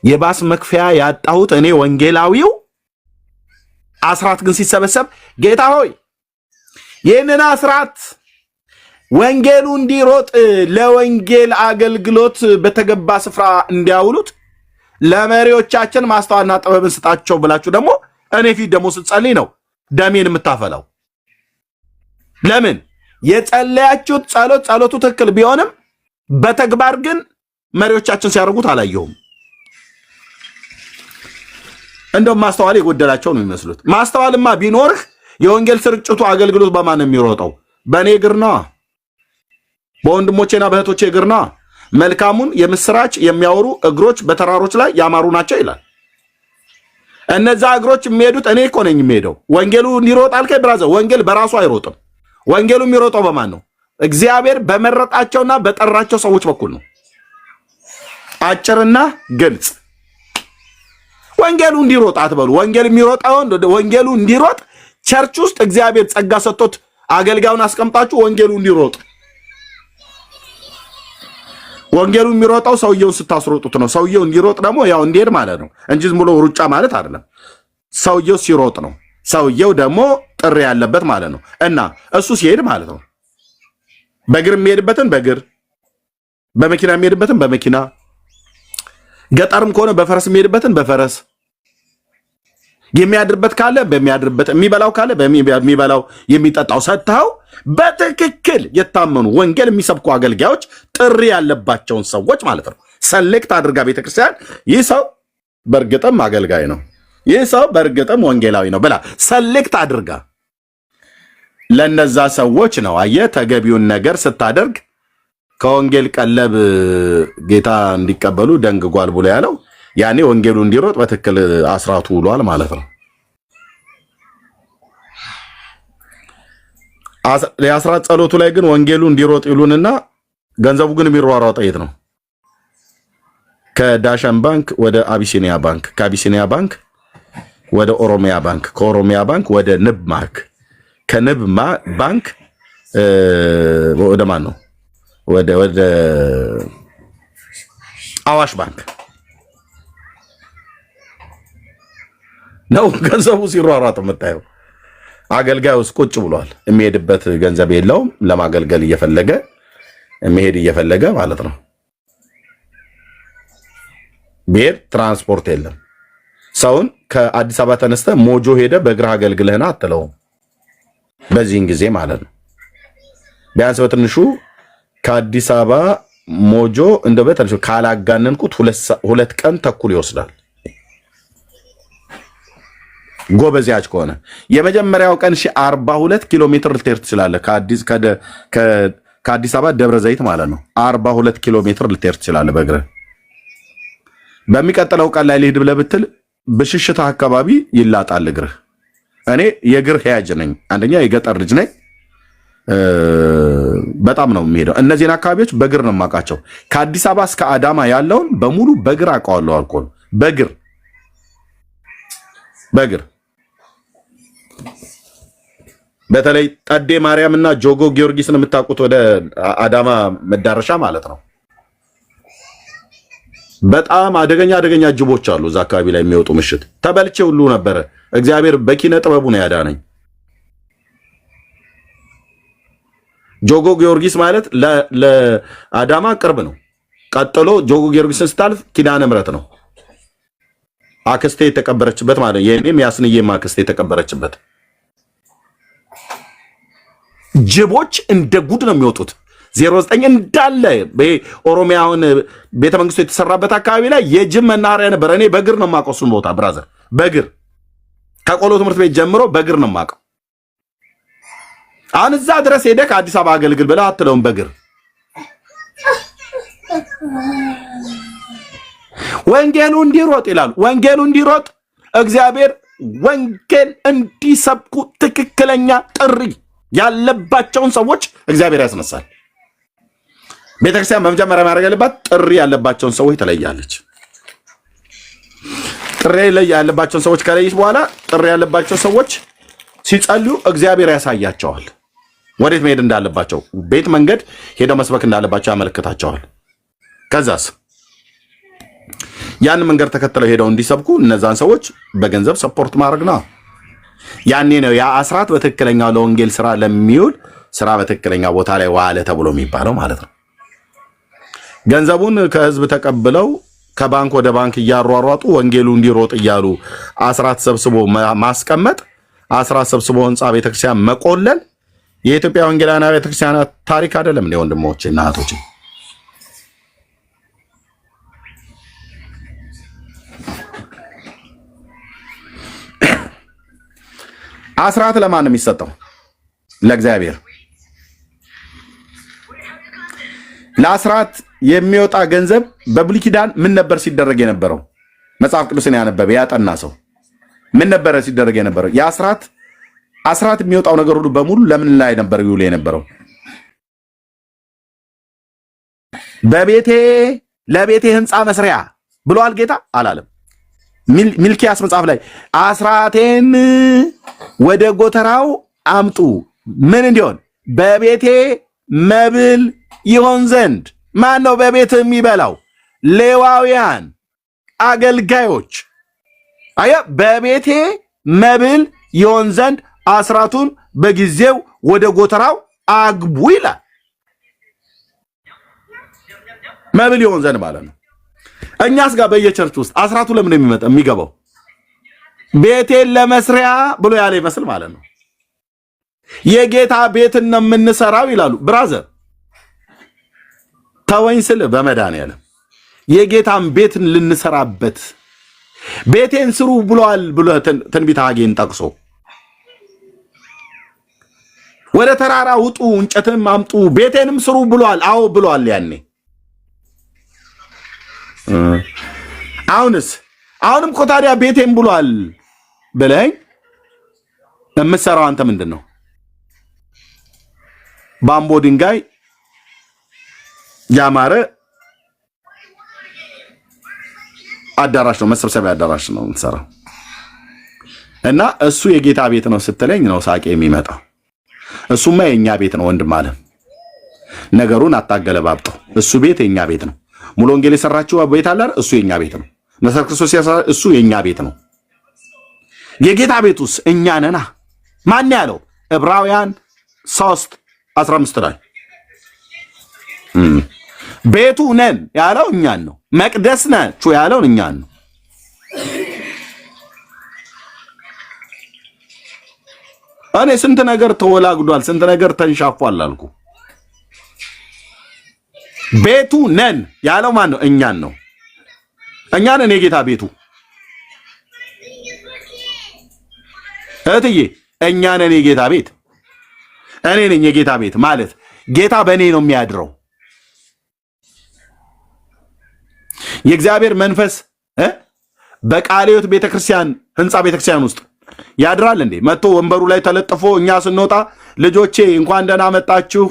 የባስ መክፈያ ያጣሁት እኔ ወንጌላዊው አስራት ግን ሲሰበሰብ ጌታ ሆይ ይህንን አስራት ወንጌሉ እንዲሮጥ ለወንጌል አገልግሎት በተገባ ስፍራ እንዲያውሉት ለመሪዎቻችን ማስተዋልና ጥበብን ስጣቸው ብላችሁ ደግሞ እኔ ፊት ደግሞ ስትጸልይ ነው ደሜን የምታፈላው። ለምን የጸለያችሁት ጸሎቱ ትክክል ቢሆንም በተግባር ግን መሪዎቻችን ሲያደርጉት አላየሁም። እንደውም ማስተዋል የጎደላቸው ነው የሚመስሉት። ማስተዋልማ ቢኖርህ የወንጌል ስርጭቱ አገልግሎት በማን ነው የሚሮጠው? በእኔ እግር ነዋ፣ በወንድሞቼና በእህቶቼ እግር ነዋ። መልካሙን የምስራች የሚያወሩ እግሮች በተራሮች ላይ ያማሩ ናቸው ይላል። እነዛ እግሮች የሚሄዱት እኔ እኮ ነኝ የሚሄደው። ወንጌሉ እንዲሮጥ አልከኝ ብራዘር፣ ወንጌል በራሱ አይሮጥም። ወንጌሉ የሚሮጠው በማን ነው? እግዚአብሔር በመረጣቸውና በጠራቸው ሰዎች በኩል ነው። አጭርና ግልጽ። ወንጌሉ እንዲሮጥ አትበሉ። ወንጌል የሚሮጣው ወንጌሉ እንዲሮጥ ቸርች ውስጥ እግዚአብሔር ጸጋ ሰጥቶት አገልጋዩን አስቀምጣችሁ ወንጌሉ እንዲሮጥ ወንጌሉ የሚሮጣው ሰውየውን ስታስሮጡት ነው። ሰውየው እንዲሮጥ ደግሞ ያው እንዲሄድ ማለት ነው እንጂ ዝም ብሎ ሩጫ ማለት አይደለም። ሰውየው ሲሮጥ ነው። ሰውየው ደግሞ ጥሪ ያለበት ማለት ነው። እና እሱ ሲሄድ ማለት ነው በእግር የሚሄድበትን በእግር በመኪና የሚሄድበትን በመኪና ገጠርም ከሆነ በፈረስ የሚሄድበትን በፈረስ የሚያድርበት ካለ በሚያድርበት የሚበላው ካለ በሚበላው የሚጠጣው ሰጥተው በትክክል የታመኑ ወንጌል የሚሰብኩ አገልጋዮች ጥሪ ያለባቸውን ሰዎች ማለት ነው ሰሌክት አድርጋ ቤተክርስቲያን ይህ ሰው በእርግጥም አገልጋይ ነው፣ ይህ ሰው በእርግጥም ወንጌላዊ ነው ብላ ሰሌክት አድርጋ ለነዛ ሰዎች ነው አየ ተገቢውን ነገር ስታደርግ ከወንጌል ቀለብ ጌታ እንዲቀበሉ ደንግጓል ብሎ ያለው ያኔ ወንጌሉ እንዲሮጥ በትክክል አስራቱ ውሏል ማለት ነው። የአስራት ጸሎቱ ላይ ግን ወንጌሉ እንዲሮጥ ይሉንና ገንዘቡ ግን የሚሯሯጠው የት ነው? ከዳሸን ባንክ ወደ አቢሲኒያ ባንክ፣ ከአቢሲኒያ ባንክ ወደ ኦሮሚያ ባንክ፣ ከኦሮሚያ ባንክ ወደ ንብ ባንክ፣ ከንብ ባንክ ወደ ማን ነው? ወደ አዋሽ ባንክ ነው ገንዘቡ ሲሯሯጥ የምታየው። አገልጋዩስ ቁጭ ብሏል። የሚሄድበት ገንዘብ የለውም። ለማገልገል እየፈለገ የሚሄድ እየፈለገ ማለት ነው። ብሄድ ትራንስፖርት የለም። ሰውን ከአዲስ አበባ ተነስተ ሞጆ ሄደ በእግርህ አገልግለህና አትለውም። በዚህን ጊዜ ማለት ነው ቢያንስ በትንሹ ከአዲስ አበባ ሞጆ እንደው በትንሹ ካላጋነንኩት 2 ቀን ተኩል ይወስዳል። ጎበዚያች ከሆነ የመጀመሪያው ቀን 42 ኪሎ ሜትር ልትሄድ ትችላለህ። ከአዲስ አበባ ደብረ ዘይት ማለት ነው 42 ኪሎ ሜትር ልትሄድ ትችላለህ በእግርህ። በሚቀጥለው ቀን ላይ ልሂድ ብለህ ብትል በሽሽታ አካባቢ ይላጣል እግርህ። እኔ የእግር ሄያጅ ነኝ። አንደኛ የገጠር ልጅ ነኝ። በጣም ነው የሚሄደው። እነዚህን አካባቢዎች በእግር ነው የማውቃቸው። ከአዲስ አበባ እስከ አዳማ ያለውን በሙሉ በእግር አውቀዋለሁ። አልኮል በእግር በተለይ ጠዴ ማርያም እና ጆጎ ጊዮርጊስን የምታውቁት ወደ አዳማ መዳረሻ ማለት ነው። በጣም አደገኛ ጅቦች አሉ እዛ አካባቢ ላይ የሚወጡ። ምሽት ተበልቼ ሁሉ ነበረ። እግዚአብሔር በኪነ ጥበቡ ነው ያዳነኝ። ጆጎ ጊዮርጊስ ማለት ለአዳማ ቅርብ ነው። ቀጥሎ ጆጎ ጊዮርጊስን ስታልፍ ኪዳነ ምሕረት ነው አክስቴ የተቀበረችበት ማለት የኔም ያስንዬም አክስቴ የተቀበረችበት። ጅቦች እንደ ጉድ ነው የሚወጡት። 09 እንዳለ ኦሮሚያውን ቤተመንግስቱ የተሰራበት አካባቢ ላይ የጅብ መናኸሪያ ነበር። እኔ በእግር ነው የማውቀው እሱን ቦታ ብራዘር፣ በእግር ከቆሎ ትምህርት ቤት ጀምሮ በእግር ነው የማውቀው። አሁን እዛ ድረስ ሄደህ ከአዲስ አበባ አገልግል ብለህ አትለውም በእግር። ወንጌሉ እንዲሮጥ ይላሉ። ወንጌሉ እንዲሮጥ እግዚአብሔር ወንጌል እንዲሰብኩ ትክክለኛ ጥሪ ያለባቸውን ሰዎች እግዚአብሔር ያስነሳል። ቤተክርስቲያን በመጀመሪያ ማድረግ ያለባት ጥሪ ያለባቸውን ሰዎች ትለያለች። ጥሪ ያለባቸውን ሰዎች ከለየች በኋላ ጥሪ ያለባቸው ሰዎች ሲጸልዩ እግዚአብሔር ያሳያቸዋል ወዴት መሄድ እንዳለባቸው፣ ቤት መንገድ ሄደው መስበክ እንዳለባቸው ያመለክታቸዋል። ከዛስ ያን መንገድ ተከትለው ሄደው እንዲሰብኩ እነዛን ሰዎች በገንዘብ ሰፖርት ማድረግ ነው። ያኔ ነው ያ አስራት በትክክለኛው ለወንጌል ስራ ለሚውል ስራ በትክክለኛ ቦታ ላይ ዋለ ተብሎ የሚባለው ማለት ነው። ገንዘቡን ከህዝብ ተቀብለው ከባንክ ወደ ባንክ እያሯሯጡ ወንጌሉ እንዲሮጥ እያሉ አስራት ሰብስቦ ማስቀመጥ፣ አስራት ሰብስቦ ህንፃ ቤተክርስቲያን መቆለል የኢትዮጵያ ወንጌላውያን ቤተክርስቲያናት ታሪክ አይደለም እንዴ ወንድሞቼ እና እህቶቼ? አስራት ለማን ነው የሚሰጠው? ለእግዚአብሔር። ለአስራት የሚወጣ ገንዘብ በብሉይ ኪዳን ምን ነበር ሲደረግ የነበረው? መጽሐፍ ቅዱስን ያነበበ ያጠና ሰው ምን ነበር ሲደረግ የነበረው? አስራት የሚወጣው ነገር ሁሉ በሙሉ ለምን ላይ ነበር ይውል የነበረው? ለቤቴ ህንፃ መስሪያ ብሏል ጌታ አላለም? ሚልኪያስ መጽሐፍ ላይ አስራቴን ወደ ጎተራው አምጡ ምን እንዲሆን? በቤቴ መብል ይሆን ዘንድ። ማን ነው በቤት የሚበላው? ሌዋውያን አገልጋዮች። አያ በቤቴ መብል ይሆን ዘንድ አስራቱን በጊዜው ወደ ጎተራው አግቡ ይላል። መብል ይሆን ዘንድ ማለት ነው። እኛስ ጋር በየቸርች ውስጥ አስራቱ ለምን የሚገባው? ቤቴን ለመስሪያ ብሎ ያለ ይመስል ማለት ነው። የጌታ ቤትን ነው የምንሰራው ይላሉ። ብራዘር ተወኝ ስል በመድኃኒዓለም የጌታን ቤትን ልንሰራበት ቤቴን ስሩ ብሏል ብሎ ትንቢተ ሐጌን ጠቅሶ ወደ ተራራ ውጡ እንጨትንም አምጡ ቤቴንም ስሩ ብሏል። አዎ ብሏል ያኔ። አሁንም እኮ ታዲያ ቤቴን ብሏል ብለኝ የምትሰራው አንተ ምንድን ነው? ባምቦ ድንጋይ ያማረ አዳራሽ ነው፣ መሰብሰቢያ አዳራሽ ነው የምትሰራው። እና እሱ የጌታ ቤት ነው ስትለኝ ነው ሳቄ የሚመጣው። እሱማ የኛ ቤት ነው ወንድም አለ። ነገሩን አታገለባብጠው። እሱ ቤት የኛ ቤት ነው። ሙሉ ወንጌል የሰራችው ቤት አለ፣ እሱ የኛ ቤት ነው። መሰረት ክርስቶስ እሱ የኛ ቤት ነው። የጌታ ቤቱስ እኛ ነና። ማን ያለው? ዕብራውያን 3:15 ላይ ቤቱ ነን ያለው እኛን ነው። መቅደስ ናችሁ ያለውን እኛን ነው። እኔ ስንት ነገር ተወላግዷል፣ ስንት ነገር ተንሻፏል አልኩ። ቤቱ ነን ያለው ማን ነው? እኛን ነው። እኛ ነን የጌታ ቤቱ። እህትዬ እኛ ነን የጌታ ቤት። እኔ ነኝ የጌታ ቤት ማለት ጌታ በእኔ ነው የሚያድረው። የእግዚአብሔር መንፈስ በቃለ ሕይወት ቤተክርስቲያን ህንፃ ቤተክርስቲያን ውስጥ ያድራል እንዴ? መጥቶ ወንበሩ ላይ ተለጥፎ እኛ ስንወጣ ልጆቼ እንኳን ደህና መጣችሁ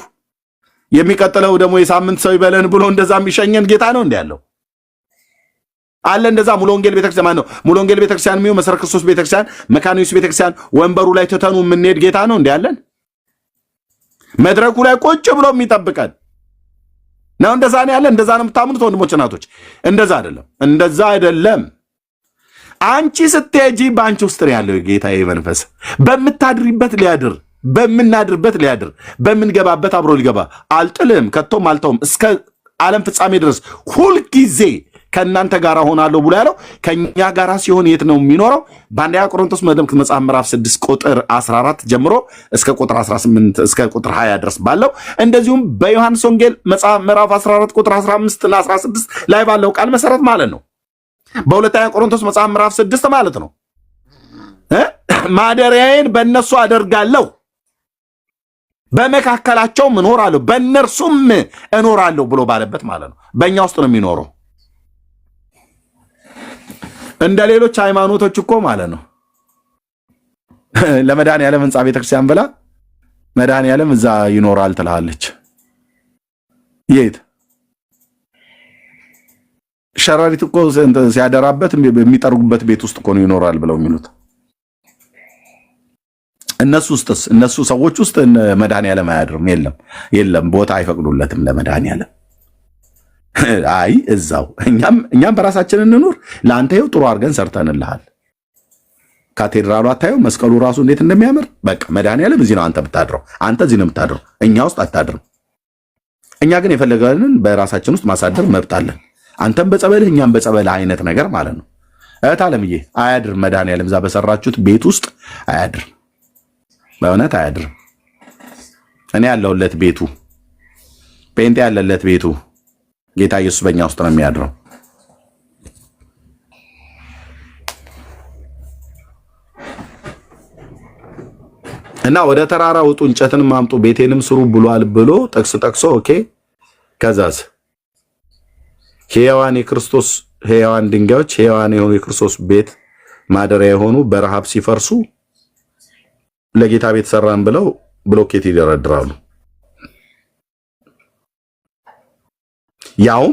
የሚቀጥለው ደግሞ የሳምንት ሰው ይበለን ብሎ እንደዛ የሚሸኘን ጌታ ነው እንዴ ያለው? አለ እንደዛ? ሙሉ ወንጌል ቤተክርስቲያን ማን ነው? ሙሉ ወንጌል ቤተክርስቲያን የሚው መሰረት ክርስቶስ ቤተክርስቲያን፣ መካነ ኢየሱስ ቤተክርስቲያን ወንበሩ ላይ ትተኑ የምንሄድ ጌታ ነው እንዴ ያለን? መድረኩ ላይ ቁጭ ብሎ የሚጠብቀን ነው? እንደዛ ነው ያለ? እንደዛ ነው የምታምኑት ወንድሞች እናቶች? እንደዛ አይደለም፣ እንደዛ አይደለም። አንቺ ስትሄጂ በአንቺ ውስጥ ነው ያለው ጌታዬ መንፈስ። በምታድሪበት ሊያድር፣ በምናድርበት ሊያድር፣ በምንገባበት አብሮ ሊገባ። አልጥልም ከቶም አልተውም እስከ ዓለም ፍጻሜ ድረስ ሁልጊዜ ከእናንተ ጋር ሆናለሁ ብሎ ያለው ከኛ ጋር ሲሆን የት ነው የሚኖረው? በአንደኛ ቆሮንቶስ መጽሐፍ ምዕራፍ 6 ቁጥር 14 ጀምሮ እስከ ቁጥር 18 እስከ ቁጥር 20 ድረስ ባለው፣ እንደዚሁም በዮሐንስ ወንጌል መጽሐፍ ምዕራፍ 14 ቁጥር 15 እና 16 ላይ ባለው ቃል መሰረት ማለት ነው። በሁለተኛ ቆሮንቶስ መጽሐፍ ምዕራፍ 6 ማለት ነው። ማደሪያዬን በእነሱ አደርጋለሁ፣ በመካከላቸውም እኖራለሁ፣ በእነርሱም እኖራለሁ ብሎ ባለበት ማለት ነው። በእኛ ውስጥ ነው የሚኖረው። እንደ ሌሎች ሃይማኖቶች እኮ ማለት ነው ለመድኃኒዓለም ህንፃ ቤተክርስቲያን ብላ መድኃኒዓለም እዛ ይኖራል ትላለች። የት ሸራሪት እኮ ሲያደራበት የሚጠርጉበት ቤት ውስጥ እኮ ነው ይኖራል ብለው የሚሉት። እነሱ ውስጥስ እነሱ ሰዎች ውስጥ መድኃኒዓለም አያድርም። የለም ቦታ አይፈቅዱለትም ለመድኃኒዓለም። አይ እዛው እኛም በራሳችን እንኑር። ለአንተ ይኸው ጥሩ አድርገን ሰርተንልሃል። ካቴድራሉ አታየው? መስቀሉ ራሱ እንዴት እንደሚያምር። በቃ መድኃኒዓለም እዚህ ነው አንተ የምታድረው። አንተ እዚህ ነው የምታድረው፣ እኛ ውስጥ አታድርም። እኛ ግን የፈለገንን በራሳችን ውስጥ ማሳደር መብት አለን። አንተም በጸበልህ እኛም በጸበልህ አይነት ነገር ማለት ነው። እህት አለምዬ አያድርም። መድኃኒዓለም እዛ በሰራችሁት ቤት ውስጥ አያድርም፣ በእውነት አያድርም። እኔ ያለሁለት ቤቱ፣ ጴንጤ ያለለት ቤቱ ጌታ ኢየሱስ በእኛ ውስጥ ነው የሚያድረው። እና ወደ ተራራ ውጡ እንጨትንም አምጡ ቤቴንም ስሩ ብሏል ብሎ ጥቅስ ጠቅሶ ኦኬ። ከዛስ ሕያዋን የክርስቶስ ሕያዋን ድንጋዮች ሕያዋን የሆኑ የክርስቶስ ቤት ማደሪያ የሆኑ በረሃብ ሲፈርሱ ለጌታ ቤት ሰራን ብለው ብሎኬት ይደረድራሉ። ያው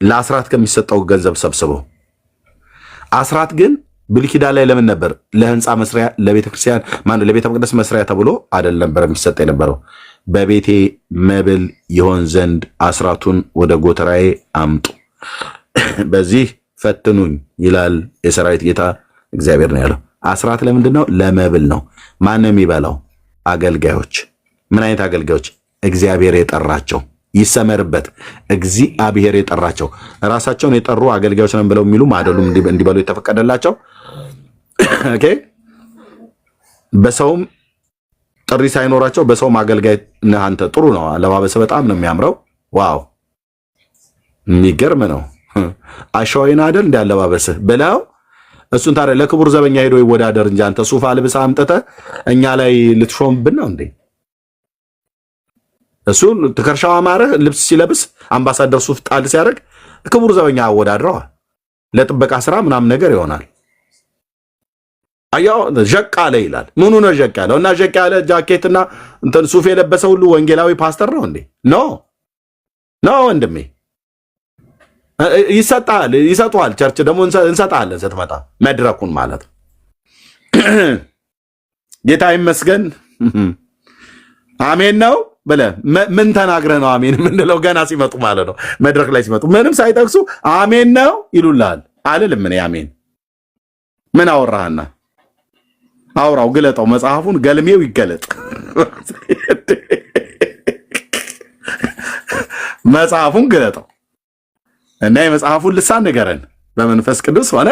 ለአስራት ከሚሰጠው ገንዘብ ሰብስበው። አስራት ግን ብሉይ ኪዳን ላይ ለምን ነበር ለህንፃ መስሪያ ለቤተክርስቲያን ለቤተ መቅደስ መስሪያ ተብሎ አይደል ነበር የሚሰጥ የነበረው? በቤቴ መብል ይሆን ዘንድ አስራቱን ወደ ጎተራዬ አምጡ፣ በዚህ ፈትኑኝ ይላል የሰራዊት ጌታ እግዚአብሔር ነው ያለው። አስራት ለምንድን ነው? ለመብል ነው። ማን ነው የሚበላው? አገልጋዮች። ምን አይነት አገልጋዮች? እግዚአብሔር የጠራቸው። ይሰመርበት፣ እግዚአብሔር የጠራቸው ራሳቸውን የጠሩ አገልጋዮች ነን ብለው የሚሉ ማደሉም እንዲበሉ የተፈቀደላቸው ኦኬ። በሰውም ጥሪ ሳይኖራቸው በሰውም አገልጋይ ነህ አንተ። ጥሩ ነው። አለባበስ በጣም ነው የሚያምረው። ዋው የሚገርም ነው። አሸዋይና አይደል እንደ አለባበስህ ብለው እሱን ታዲያ ለክቡር ዘበኛ ሄዶ ይወዳደር እንጂ አንተ ሱፍ አልብሰህ አምጥተህ እኛ ላይ ልትሾምብን ነው እንዴ? እሱን ትከርሻው አማረህ ልብስ ሲለብስ አምባሳደር ሱፍ ጣል ሲያደርግ ክቡር ዘበኛ አወዳድረዋ ለጥበቃ ስራ ምናምን ነገር ይሆናል። አያው ጀቅ አለ ይላል። ምኑ ነው ጀቅ ያለው? እና ጀቅ ያለ ጃኬትና እንትን ሱፍ የለበሰ ሁሉ ወንጌላዊ ፓስተር ነው እንዴ? ኖ ወንድሜ፣ ይሰጡሃል። ቸርች ደግሞ እንሰጣለን ስትመጣ መድረኩን ማለት ጌታ ይመስገን አሜን ነው ብለህ ምን ተናግረህ ነው አሜን የምንለው? ገና ሲመጡ ማለት ነው። መድረክ ላይ ሲመጡ ምንም ሳይጠቅሱ አሜን ነው ይሉልሃል። አልልም እኔ አሜን። ምን አወራህና? አውራው፣ ግለጠው፣ መጽሐፉን ገልሜው ይገለጥ። መጽሐፉን ግለጠው እና የመጽሐፉን ልሳን ንገረን። በመንፈስ ቅዱስ ሆነ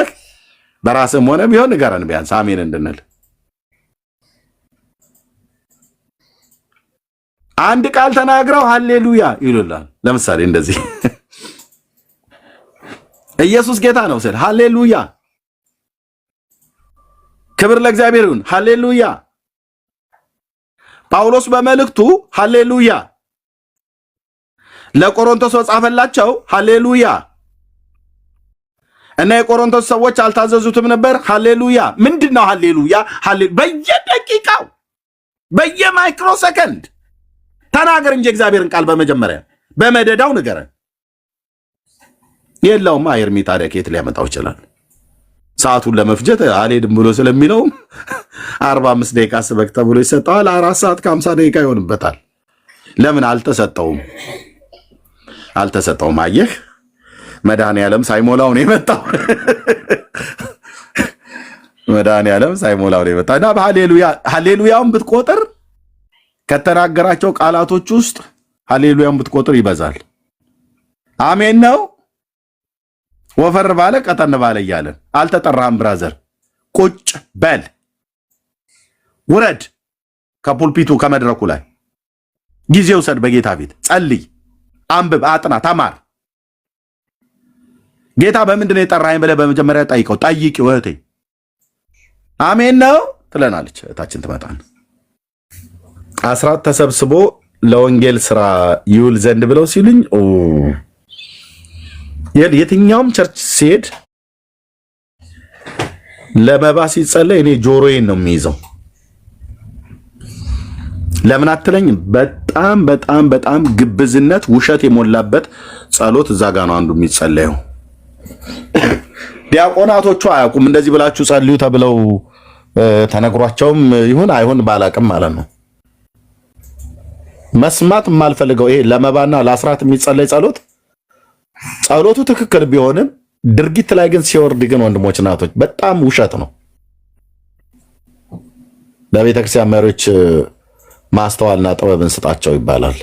በራስም ሆነ ቢሆን ንገረን፣ ቢያንስ አሜን እንድንል። አንድ ቃል ተናግረው ሃሌሉያ ይሉላል። ለምሳሌ እንደዚህ ኢየሱስ ጌታ ነው ስል ሃሌሉያ፣ ክብር ለእግዚአብሔር ይሁን ሃሌሉያ። ጳውሎስ በመልእክቱ ሃሌሉያ፣ ለቆሮንቶስ ጻፈላቸው ሃሌሉያ። እና የቆሮንቶስ ሰዎች አልታዘዙትም ነበር። ሃሌሉያ ምንድነው? ሃሌሉያ በየደቂቃው በየማይክሮ ሰከንድ ተናገር እንጂ እግዚአብሔርን ቃል በመጀመሪያ በመደዳው ንገረን። የለውም ኤርሚ ታዲያ ከየት ሊያመጣው ይችላል? ሰዓቱን ለመፍጀት አልሄድም ብሎ ስለሚለው 45 ደቂቃ ስበክ ተብሎ ይሰጠዋል። 4 ሰዓት ከ50 ደቂቃ ይሆንበታል። ለምን አልተሰጠውም? አየህ፣ መድኃኔዓለም ሳይሞላው ነው የመጣው። መድኃኔዓለም ሳይሞላው ነው የመጣው እና ሃሌሉያውን ብትቆጥር ከተናገራቸው ቃላቶች ውስጥ ሃሌሉያን ብትቆጥር ይበዛል። አሜን ነው። ወፈር ባለ ቀጠን ባለ እያለን አልተጠራህም ብራዘር። ቁጭ በል፣ ውረድ ከፑልፒቱ ከመድረኩ ላይ ጊዜ ውሰድ፣ በጌታ ፊት ጸልይ፣ አንብብ፣ አጥና፣ ተማር። ጌታ በምንድን ነው የጠራኸኝ ብለህ በመጀመሪያ ጠይቀው። ጠይቂው እህቴ። አሜን ነው ትለናለች እህታችን ትመጣን። አስራት ተሰብስቦ ለወንጌል ስራ ይውል ዘንድ ብለው ሲሉኝ የትኛውም ቸርች ሲሄድ ለመባ ሲጸለይ እኔ ጆሮዬን ነው የሚይዘው። ለምን አትለኝ? በጣም በጣም በጣም ግብዝነት፣ ውሸት የሞላበት ጸሎት እዛ ጋ ነው አንዱ የሚጸለየው። ዲያቆናቶቹ አያውቁም። እንደዚህ ብላችሁ ጸልዩ ተብለው ተነግሯቸውም ይሁን አይሁን ባላቅም ማለት ነው። መስማት የማልፈልገው ይሄ ለመባና ለአስራት የሚጸለይ ጸሎቱ ትክክል ቢሆንም ድርጊት ላይ ግን ሲወርድ ግን ወንድሞች እናቶች በጣም ውሸት ነው። ለቤተክርስቲያን መሪዎች ማስተዋልና ጥበብን ስጣቸው ይባላል።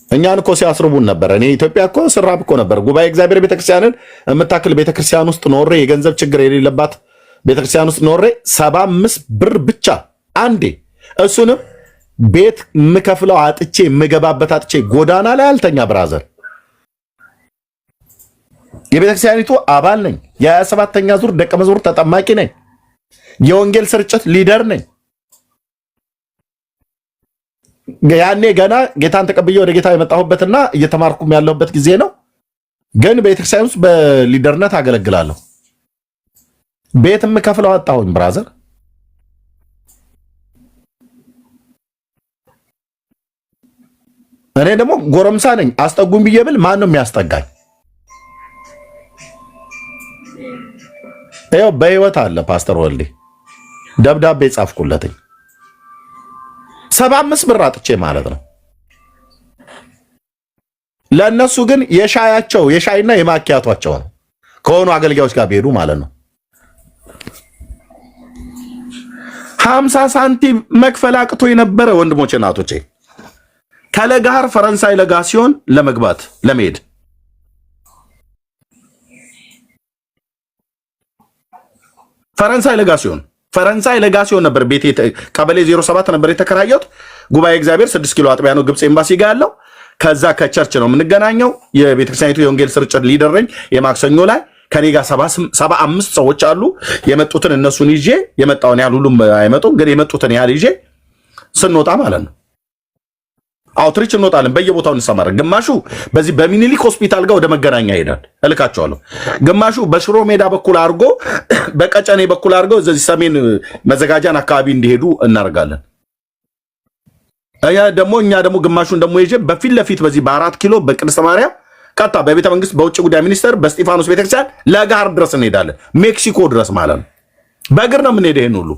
እኛን እኮ ሲያስርቡን ነበር። እኔ ኢትዮጵያ እኮ ስራብ እኮ ነበር። ጉባኤ እግዚአብሔር ቤተክርስቲያንን የምታክል ቤተክርስቲያን ውስጥ ኖሬ የገንዘብ ችግር የሌለባት ቤተክርስቲያን ውስጥ ኖሬ 75 ብር ብቻ አንዴ፣ እሱንም ቤት የምከፍለው አጥቼ የምገባበት አጥቼ ጎዳና ላይ አልተኛ ብራዘር። የቤተክርስቲያኒቱ አባል ነኝ። የ27ኛ ዙር ደቀ መዝሙር ተጠማቂ ነኝ። የወንጌል ስርጭት ሊደር ነኝ። ያኔ ገና ጌታን ተቀብዬ ወደ ጌታ የመጣሁበትና እየተማርኩም ያለሁበት ጊዜ ነው። ግን ቤተክርስቲያን ውስጥ በሊደርነት አገለግላለሁ። ቤት የምከፍለው አጣሁኝ ብራዘር። እኔ ደግሞ ጎረምሳ ነኝ። አስጠጉኝ ብዬ ብል ማን ነው የሚያስጠጋኝ? ይኸው በህይወት አለ ፓስተር ወልዴ ደብዳቤ ጻፍኩለትኝ 75 ብር አጥቼ ማለት ነው። ለነሱ ግን የሻይና የማኪያቷቸው ነው ከሆኑ አገልጋዮች ጋር ቢሄዱ ማለት ነው። 50 ሳንቲም መክፈል አቅቶ የነበረ ወንድሞቼ እናቶቼ ከለጋር ፈረንሳይ ለጋሲዮን ለመሄድ ፈረንሳይ ለጋሲዮን ነበር ቤቴ ቀበሌ 07 ነበር የተከራየሁት። ጉባኤ እግዚአብሔር 6 ኪሎ አጥቢያ ነው ግብጽ ኤምባሲ ጋር ያለው። ከዛ ከቸርች ነው የምንገናኘው። የቤተክርስቲያኒቱ የወንጌል ስርጭት ሊደር ነኝ። የማክሰኞ ላይ ከኔ ጋር 75 ሰዎች አሉ። የመጡትን እነሱን ይዤ የመጣውን ያህል ሁሉም አይመጡም፣ ግን የመጡትን ያህል ይዤ ስንወጣ ማለት ነው አውትሪች እንወጣለን። በየቦታው እንሰማራለን። ግማሹ በዚህ በሚኒሊክ ሆስፒታል ጋር ወደ መገናኛ ይሄዳል፣ እልካቸዋለሁ። ግማሹ በሽሮ ሜዳ በኩል አድርጎ በቀጨኔ በኩል አድርጎ እዚህ ሰሜን መዘጋጃን አካባቢ እንዲሄዱ እናደርጋለን። እኛ ደግሞ ግማሹን ደግሞ ይዤ በፊት ለፊት በዚህ በ4 ኪሎ በቅድስተ ማርያም ቀጥታ በቤተ መንግስት በውጭ ጉዳይ ሚኒስቴር በስጢፋኖስ ቤተክርስቲያን ለጋር ድረስ እንሄዳለን። ሜክሲኮ ድረስ ማለት ነው። በእግር ነው የምንሄደው። ይሄን ሁሉ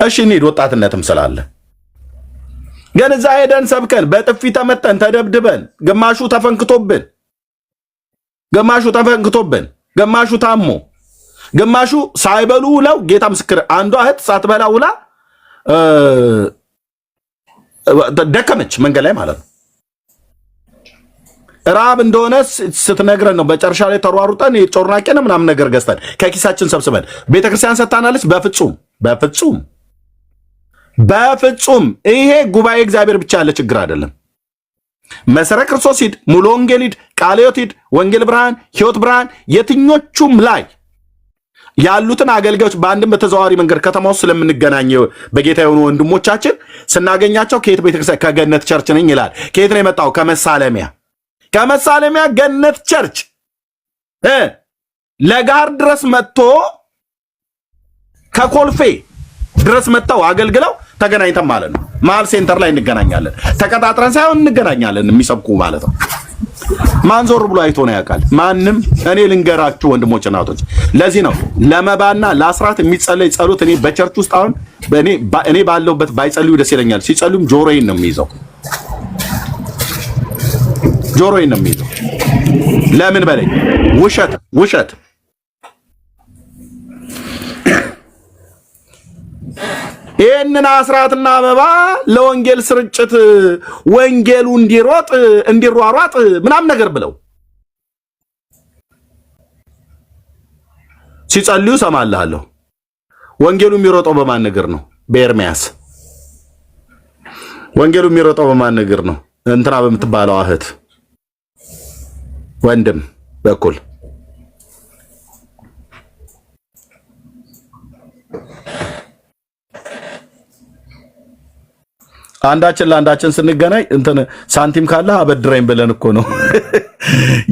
እሺ እንሂድ፣ ወጣትነትም ስላለ ግን እዛ ሄደን ሰብከን በጥፊ ተመተን ተደብድበን ግማሹ ተፈንክቶብን ግማሹ ታሞ ግማሹ ሳይበሉ ውለው ጌታ ምስክር አንዷ እህት ሳትበላ ውላ ደከመች መንገድ ላይ ማለት ነው። ራብ እንደሆነ ስትነግረን ነው በጨርሻ ላይ ተሯሩጠን የጮርናቄን ምናምን ነገር ገዝተን ከኪሳችን ሰብስበን ቤተክርስቲያን ሰጥታናለች። በፍጹም ይሄ ጉባኤ እግዚአብሔር ብቻ ያለ ችግር አይደለም። መሰረ ክርስቶስ ሂድ፣ ሙሉ ወንጌል ሂድ፣ ቃለ ሕይወት ሂድ፣ ወንጌል ብርሃን፣ ሕይወት ብርሃን የትኞቹም ላይ ያሉትን አገልጋዮች በአንድም በተዘዋዋሪ መንገድ ከተማ ውስጥ ስለምንገናኝ በጌታ የሆኑ ወንድሞቻችን ስናገኛቸው ከየት ቤተክርስቲያን ከገነት ቸርች ነኝ ይላል። ከየት ነው የመጣው? ከመሳለሚያ ገነት ቸርች ለጋር ድረስ መጥቶ ከኮልፌ ድረስ መጥተው አገልግለው ተገናኝተን ማለት ነው። መሀል ሴንተር ላይ እንገናኛለን። ተቀጣጥረን ሳይሆን እንገናኛለን። የሚሰብኩ ማለት ነው። ማን ዞር ብሎ አይቶ ነው ያውቃል? ማንም። እኔ ልንገራችሁ ወንድሞች እናቶች፣ ለዚህ ነው ለመባና ለአስራት የሚጸለይ ጸሎት እኔ በቸርች ውስጥ አሁን እኔ ባለውበት ባይጸልዩ ደስ ይለኛል። ሲጸልዩም ጆሮዬን ነው የሚይዘው። ለምን በለኝ። ውሸት ይህንን አስራትና አበባ ለወንጌል ስርጭት ወንጌሉ እንዲሯሯጥ ምናምን ነገር ብለው ሲጸልዩ ሰማልሃለሁ። ወንጌሉ የሚሮጠው በማን ነገር ነው? በኤርሚያስ። ወንጌሉ የሚሮጠው በማን ነገር ነው? እንትና በምትባለው እህት ወንድም በኩል አንዳችን ለአንዳችን ስንገናኝ እንትን ሳንቲም ካለ አበድረኝ ብለን እኮ ነው።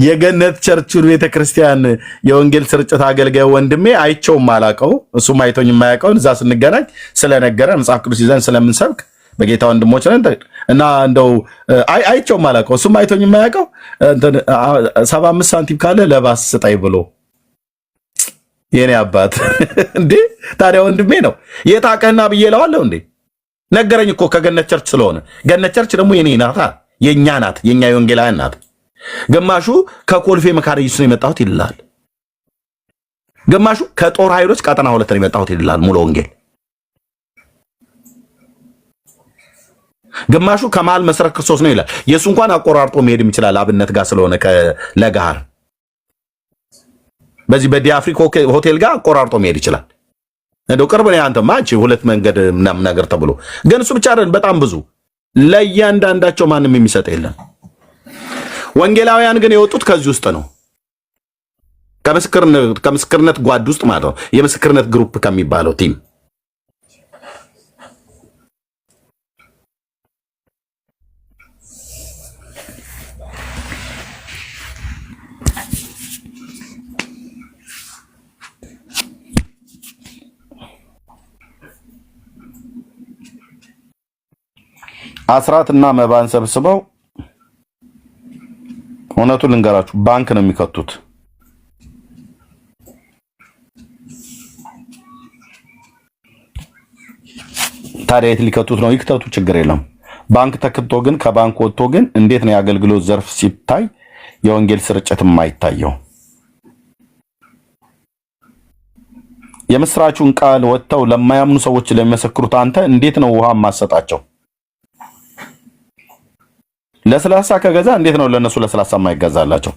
የገነት ቸርቹን ቤተክርስቲያን የወንጌል ስርጭት አገልጋይ ወንድሜ አይቼውም አላውቀው፣ እሱም አይቶኝ የማያውቀው እዛ ስንገናኝ ስለነገረን መጽሐፍ ቅዱስ ይዘን ስለምንሰብክ በጌታ ወንድሞች ነን እና እንደው አይቼውም አላውቀው፣ እሱም አይቶኝ የማያውቀው 75 ሳንቲም ካለ ለባስ ስጠኝ ብሎ የኔ አባት እንዴ! ታዲያ ወንድሜ ነው የታቀህና ብዬ እለዋለሁ እንዴ? ነገረኝ እኮ ከገነት ቸርች ስለሆነ። ገነት ቸርች ደግሞ የኔ ናታ፣ የኛ ናት፣ የኛ የወንጌላውያን ናት። ግማሹ ከኮልፌ መካነ ኢየሱስ ነው የመጣሁት ይላል። ግማሹ ከጦር ኃይሎች ቀጠና 2 ነው የመጣሁት ይላል ሙሉ ወንጌል። ግማሹ ከመሃል መሰረ ክርስቶስ ነው ይላል። የሱ እንኳን አቆራርጦ መሄድም ይችላል አብነት ጋር ስለሆነ ከለጋር በዚህ በዲአፍሪክ ሆቴል ጋር አቆራርጦ መሄድ ይችላል። እንደው ቅርብ ነው አንተማ አንቺ 2 መንገድ ምናምን ነገር ተብሎ ግን እሱ ብቻ አይደለም፣ በጣም ብዙ ለእያንዳንዳቸው ማንም የሚሰጥ የለም። ወንጌላውያን ግን የወጡት ከዚህ ውስጥ ነው፣ ከምስክርነት ጓድ ውስጥ ማለት ነው። የምስክርነት ግሩፕ ከሚባለው ቲም አስራትና መባን ሰብስበው እውነቱን ልንገራችሁ ባንክ ነው የሚከቱት። ታዲያ የት ሊከቱት ነው? ይክተቱ፣ ችግር የለም። ባንክ ተክቶ ግን ከባንክ ወጥቶ ግን እንዴት ነው የአገልግሎት ዘርፍ ሲታይ የወንጌል ስርጭት የማይታየው? የምስራቹን ቃል ወጥተው ለማያምኑ ሰዎች ለሚመሰክሩት አንተ እንዴት ነው ውሃ ማሰጣቸው? ለስላሳ ከገዛ እንዴት ነው ለነሱ ለስላሳ የማይገዛላቸው?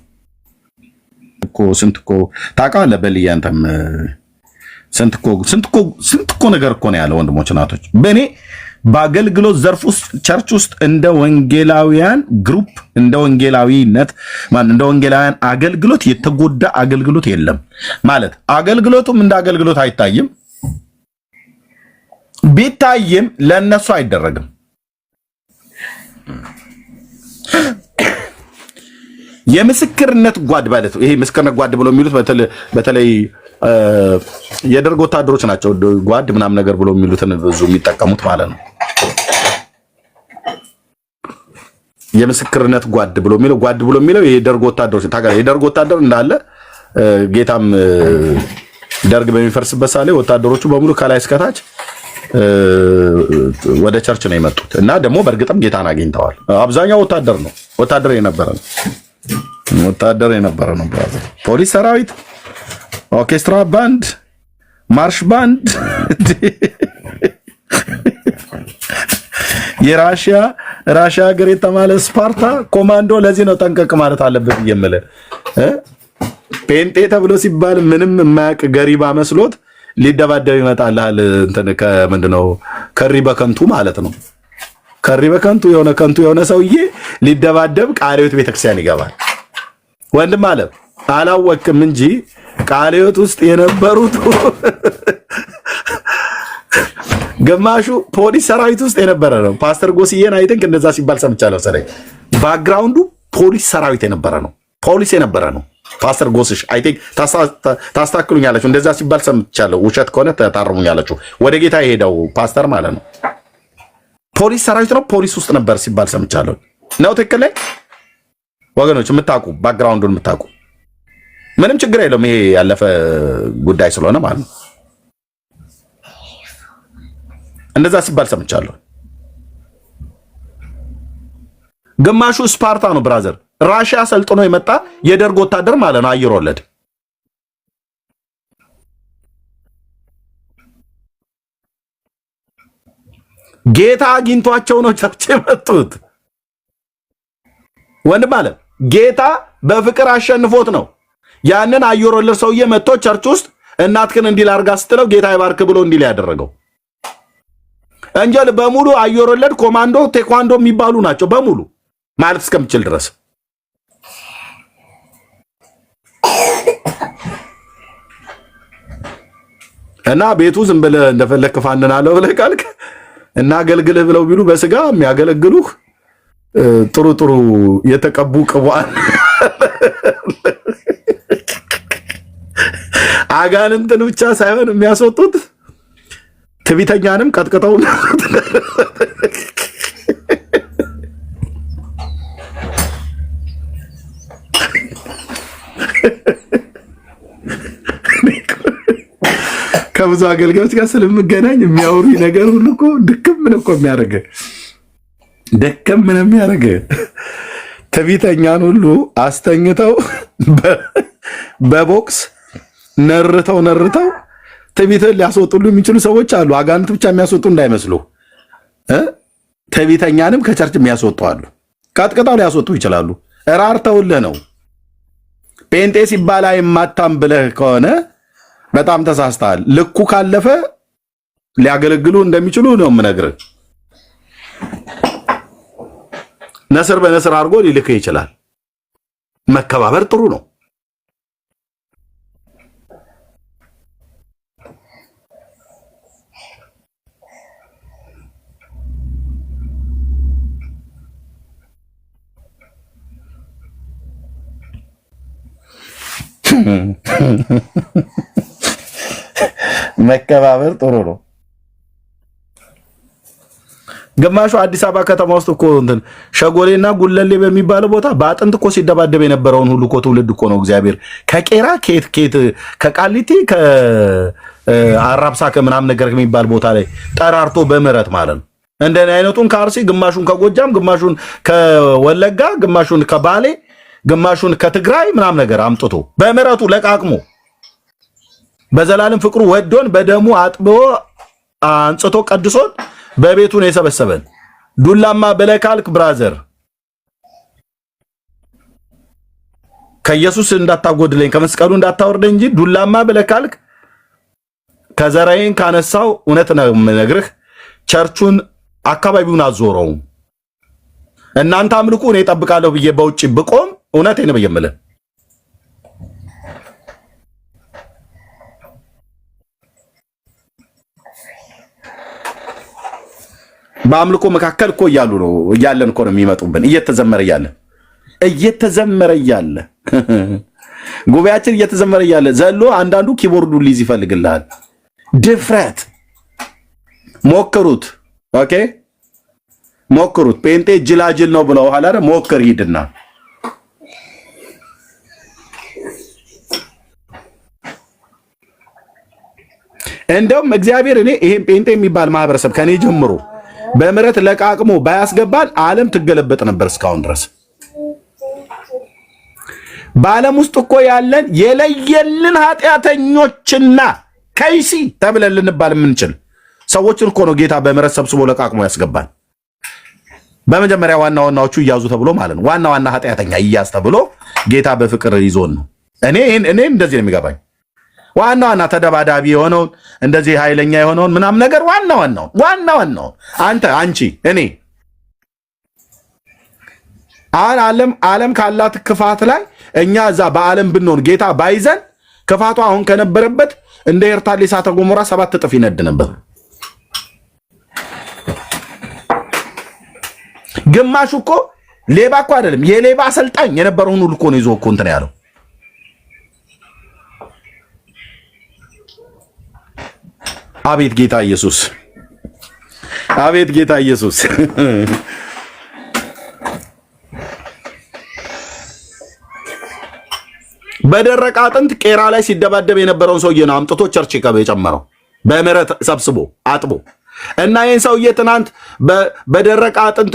ስንት እኮ ታውቃለህ በልዬ አንተም ስንት እኮ ነገር እኮ ነው ያለው። ወንድሞች እናቶች፣ በእኔ በአገልግሎት ዘርፍ ውስጥ ቸርች ውስጥ እንደ ወንጌላውያን ግሩፕ እንደ ወንጌላዊነት እንደ ወንጌላውያን አገልግሎት የተጎዳ አገልግሎት የለም ማለት። አገልግሎቱም እንደ አገልግሎት አይታይም፣ ቢታይም ለነሱ አይደረግም። የምስክርነት ጓድ ማለት ይሄ ምስክርነት ጓድ ብሎ የሚሉት በተለይ የደርግ ወታደሮች ናቸው። ጓድ ምናምን ነገር ብሎ የሚሉትን ብዙ የሚጠቀሙት ማለት ነው። የምስክርነት ጓድ ብሎ የሚለው የደርግ ወታደሮች ታጋይ የደርግ ወታደር እንዳለ ጌታም ደርግ በሚፈርስበት ሳለ ወታደሮቹ በሙሉ ከላይ እስከታች ወደ ቸርች ነው የመጡት እና ደግሞ በእርግጥም ጌታን አግኝተዋል። አብዛኛው ወታደር የነበረ ነው። ፖሊስ ሰራዊት፣ ኦርኬስትራ ባንድ፣ ማርሽ ባንድ የራሽያ ሀገር የተማለ ስፓርታ ኮማንዶ። ለዚህ ነው ጠንቀቅ ማለት አለበት የምልህ። ጴንጤ ተብሎ ሲባል ምንም የማያውቅ ገሪባ መስሎት ሊደባደብ ይመጣልሃል። ምንድነው ከሪ በከንቱ ማለት ነው። ከሪ በከንቱ የሆነ ሰውዬ ሊደባደብ ቃለ ሕይወት ቤተክርስቲያን ይገባል። ወንድም አለ አላወቅም እንጂ ቃለ ሕይወት ውስጥ የነበሩት ግማሹ ፖሊስ ሰራዊት ውስጥ የነበረ ነው። ፓስተር ጎስዬን አይ ቲንክ እንደዛ ሲባል ሰምቻለሁ። ሰረ ባክግራውንዱ ፖሊስ ሰራዊት የነበረ ነው። ፓስተር ጎስሽ አይ ቲንክ ታስተካክሉኛላችሁ። እንደዛ ሲባል ሰምቻለሁ። ውሸት ከሆነ ታርሙኛላችሁ። ወደ ጌታ የሄደው ፓስተር ማለት ነው። ፖሊስ ሰራዊት ነው። ፖሊስ ውስጥ ነበር ሲባል ሰምቻለሁ። ነው ትክክል ላይ ወገኖች፣ የምታውቁ ባክግራውንዱን የምታውቁ ምንም ችግር የለውም። ይሄ ያለፈ ጉዳይ ስለሆነ ማለት ነው። እንደዛ ሲባል ሰምቻለሁ። ግማሹ ስፓርታ ነው ብራዘር፣ ራሽያ ሰልጥኖ የመጣ የደርግ ወታደር ማለት ነው። አየር ወለድ ጌታ አግኝቷቸው ነው ቸርች የመጡት። ወንድም አለ ጌታ በፍቅር አሸንፎት ነው ያንን አየር ወለድ ሰውዬ መጥቶ ቸርች ውስጥ እናትክን እንዲል አርጋ ስትለው ጌታ ይባርክ ብሎ እንዲል ያደረገው። እንጀል በሙሉ አየር ወለድ ኮማንዶ፣ ቴኳንዶ የሚባሉ ናቸው በሙሉ ማለት እስከምችል ድረስ። እና ቤቱ ዝም ብለህ እንደፈለክ ፋንናለው ብለህ ካልክ እና አገልግልህ ብለው ቢሉ በስጋ የሚያገለግሉህ ጥሩ የተቀቡ ቅቧን አጋንንትን ብቻ ሳይሆን የሚያስወጡት ትዕቢተኛንም ቀጥቅጠው ከብዙ አገልጋዮች ጋር ስለምገናኝ የሚያወሩ ነገር ሁሉ እኮ ድክም ነው እኮ የሚያደርገው። ትዕቢተኛን ሁሉ አስተኝተው በቦክስ ነርተው ትዕቢትን ሊያስወጡሉ የሚችሉ ሰዎች አሉ። አጋንንት ብቻ የሚያስወጡ እንዳይመስሉ፣ ትዕቢተኛንም ከቸርች የሚያስወጡ አሉ። ቀጥቅጠው ሊያስወጡ ይችላሉ። ራርተውልህ ነው። ጴንጤ ሲባል አይማታም ብለህ ከሆነ በጣም ተሳስተሃል። ልኩ ካለፈ ሊያገለግሉ እንደሚችሉ ነው የምነግርህ። ነስር በነስር አድርጎ ሊልክህ ይችላል። መከባበር ጥሩ ነው። መከባበር ጥሩ ነው። ግማሹ አዲስ አበባ ከተማ ውስጥ እኮ እንትን ሸጎሌና ጉለሌ በሚባለው ቦታ በአጥንት እኮ ሲደባደብ የነበረውን ሁሉ እኮ ትውልድ እኮ ነው እግዚአብሔር ከቄራ ኬት ከቃሊቲ ከአራብሳ ከምናምን ነገር የሚባል ቦታ ላይ ጠራርቶ በምህረት ማለት ነው። እንደኔ አይነቱን ከአርሲ ግማሹን ከጎጃም ግማሹን ከወለጋ ግማሹን ከባሌ ግማሹን ከትግራይ ምናምን ነገር አምጥቶ በምህረቱ ለቃቅሞ በዘላለም ፍቅሩ ወዶን በደሙ አጥቦ አንጽቶ ቀድሶን በቤቱ ነው የሰበሰበን። ዱላማ በለካልክ ብራዘር ከኢየሱስ እንዳታጎድለኝ ከመስቀሉ እንዳታወርደኝ እንጂ ዱላማ በለካልክ ከዘራዬን ካነሳው እውነት ነው የምነግርህ ቸርቹን አካባቢውን አዞረው። እናንተ አምልኩ እኔ እጠብቃለሁ ብዬ በውጭ ብቆም እውነቴን ነው የምልህ። በአምልኮ መካከል እኮ እያለን እኮ ነው የሚመጡብን እየተዘመረ እያለ ጉባኤያችን እየተዘመረ እያለ ዘሎ አንዳንዱ ኪቦርዱን ሊይዝ ይፈልግልሃል። ድፍረት ሞክሩት። ኦኬ ሞክሩት። ጴንጤ ጅላጅል ነው ብለው ኋላ ሞክር ሂድና እንደውም እግዚአብሔር እኔ ይሄን ጴንጤ የሚባል ማህበረሰብ ከኔ ጀምሮ በምህረት ለቃቅሞ ባያስገባን ዓለም ትገለበጥ ነበር እስካሁን ድረስ። በዓለም ውስጥ እኮ ያለን የለየልን ኃጢአተኞችና ከይሲ ተብለን ልንባል የምንችል ሰዎችን እኮ ነው ጌታ በምህረት ሰብስቦ ለቃቅሞ ያስገባን። በመጀመሪያ ዋናዎቹ ይያዙ ተብሎ ማለት ነው። ዋና ኃጢአተኛ ይያዝ ተብሎ ጌታ በፍቅር ይዞን ነው። እኔ እንደዚህ ነው የሚገባኝ። ዋና ተደባዳቢ የሆነውን እንደዚህ ኃይለኛ የሆነውን ምናምን ነገር ዋናው አንቺ እኔ ዓለም ካላት ክፋት ላይ እኛ እዛ በዓለም ብንሆን ጌታ ባይዘን ክፋቱ አሁን ከነበረበት እንደ ኤርታሌ እሳተ ገሞራ 7 እጥፍ ይነድ ነበር። ግማሹ እኮ ሌባ እኮ አይደለም የሌባ አሰልጣኝ የነበረውን ሁሉ እኮ ነው ይዞ እኮ እንትን ያለው። አቤት ጌታ ኢየሱስ፣ አቤት ጌታ ኢየሱስ። በደረቀ አጥንት ቄራ ላይ ሲደባደብ የነበረውን ሰውዬ ነው አምጥቶ ቸርች የጨመረው በምህረት ሰብስቦ አጥቦ እና ይህን ሰውዬ ትናንት በደረቀ አጥንት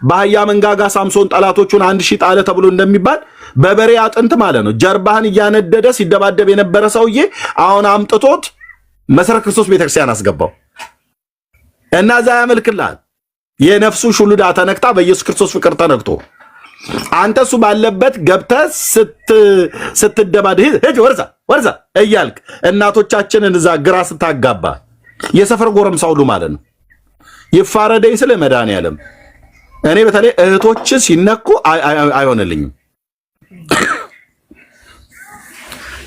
በአህያ መንጋጋ ሳምሶን ጠላቶቹን 1000 ጣለ ተብሎ እንደሚባል በበሬ አጥንት ማለት ነው ጀርባህን እያነደደ ሲደባደብ የነበረ ሰውዬ አሁን አምጥቶት መሰረ ክርስቶስ ቤተክርስቲያን አስገባው እና እዛ ያመልክልሃል። የነፍሱ ሹሉዳ ተነክታ በኢየሱስ ክርስቶስ ፍቅር ተነክቶ አንተ እሱ ባለበት ገብተህ ስትደባደብ ሂጅ ወርዛ እያልክ እናቶቻችንን እዛ ግራ ስታጋባ የሰፈር ጎረምሳ ሁሉ ማለት ነው ይፋረደኝ ስለ መድኃኒዓለም። እኔ በተለይ እህቶች ሲነኩ አይሆንልኝም።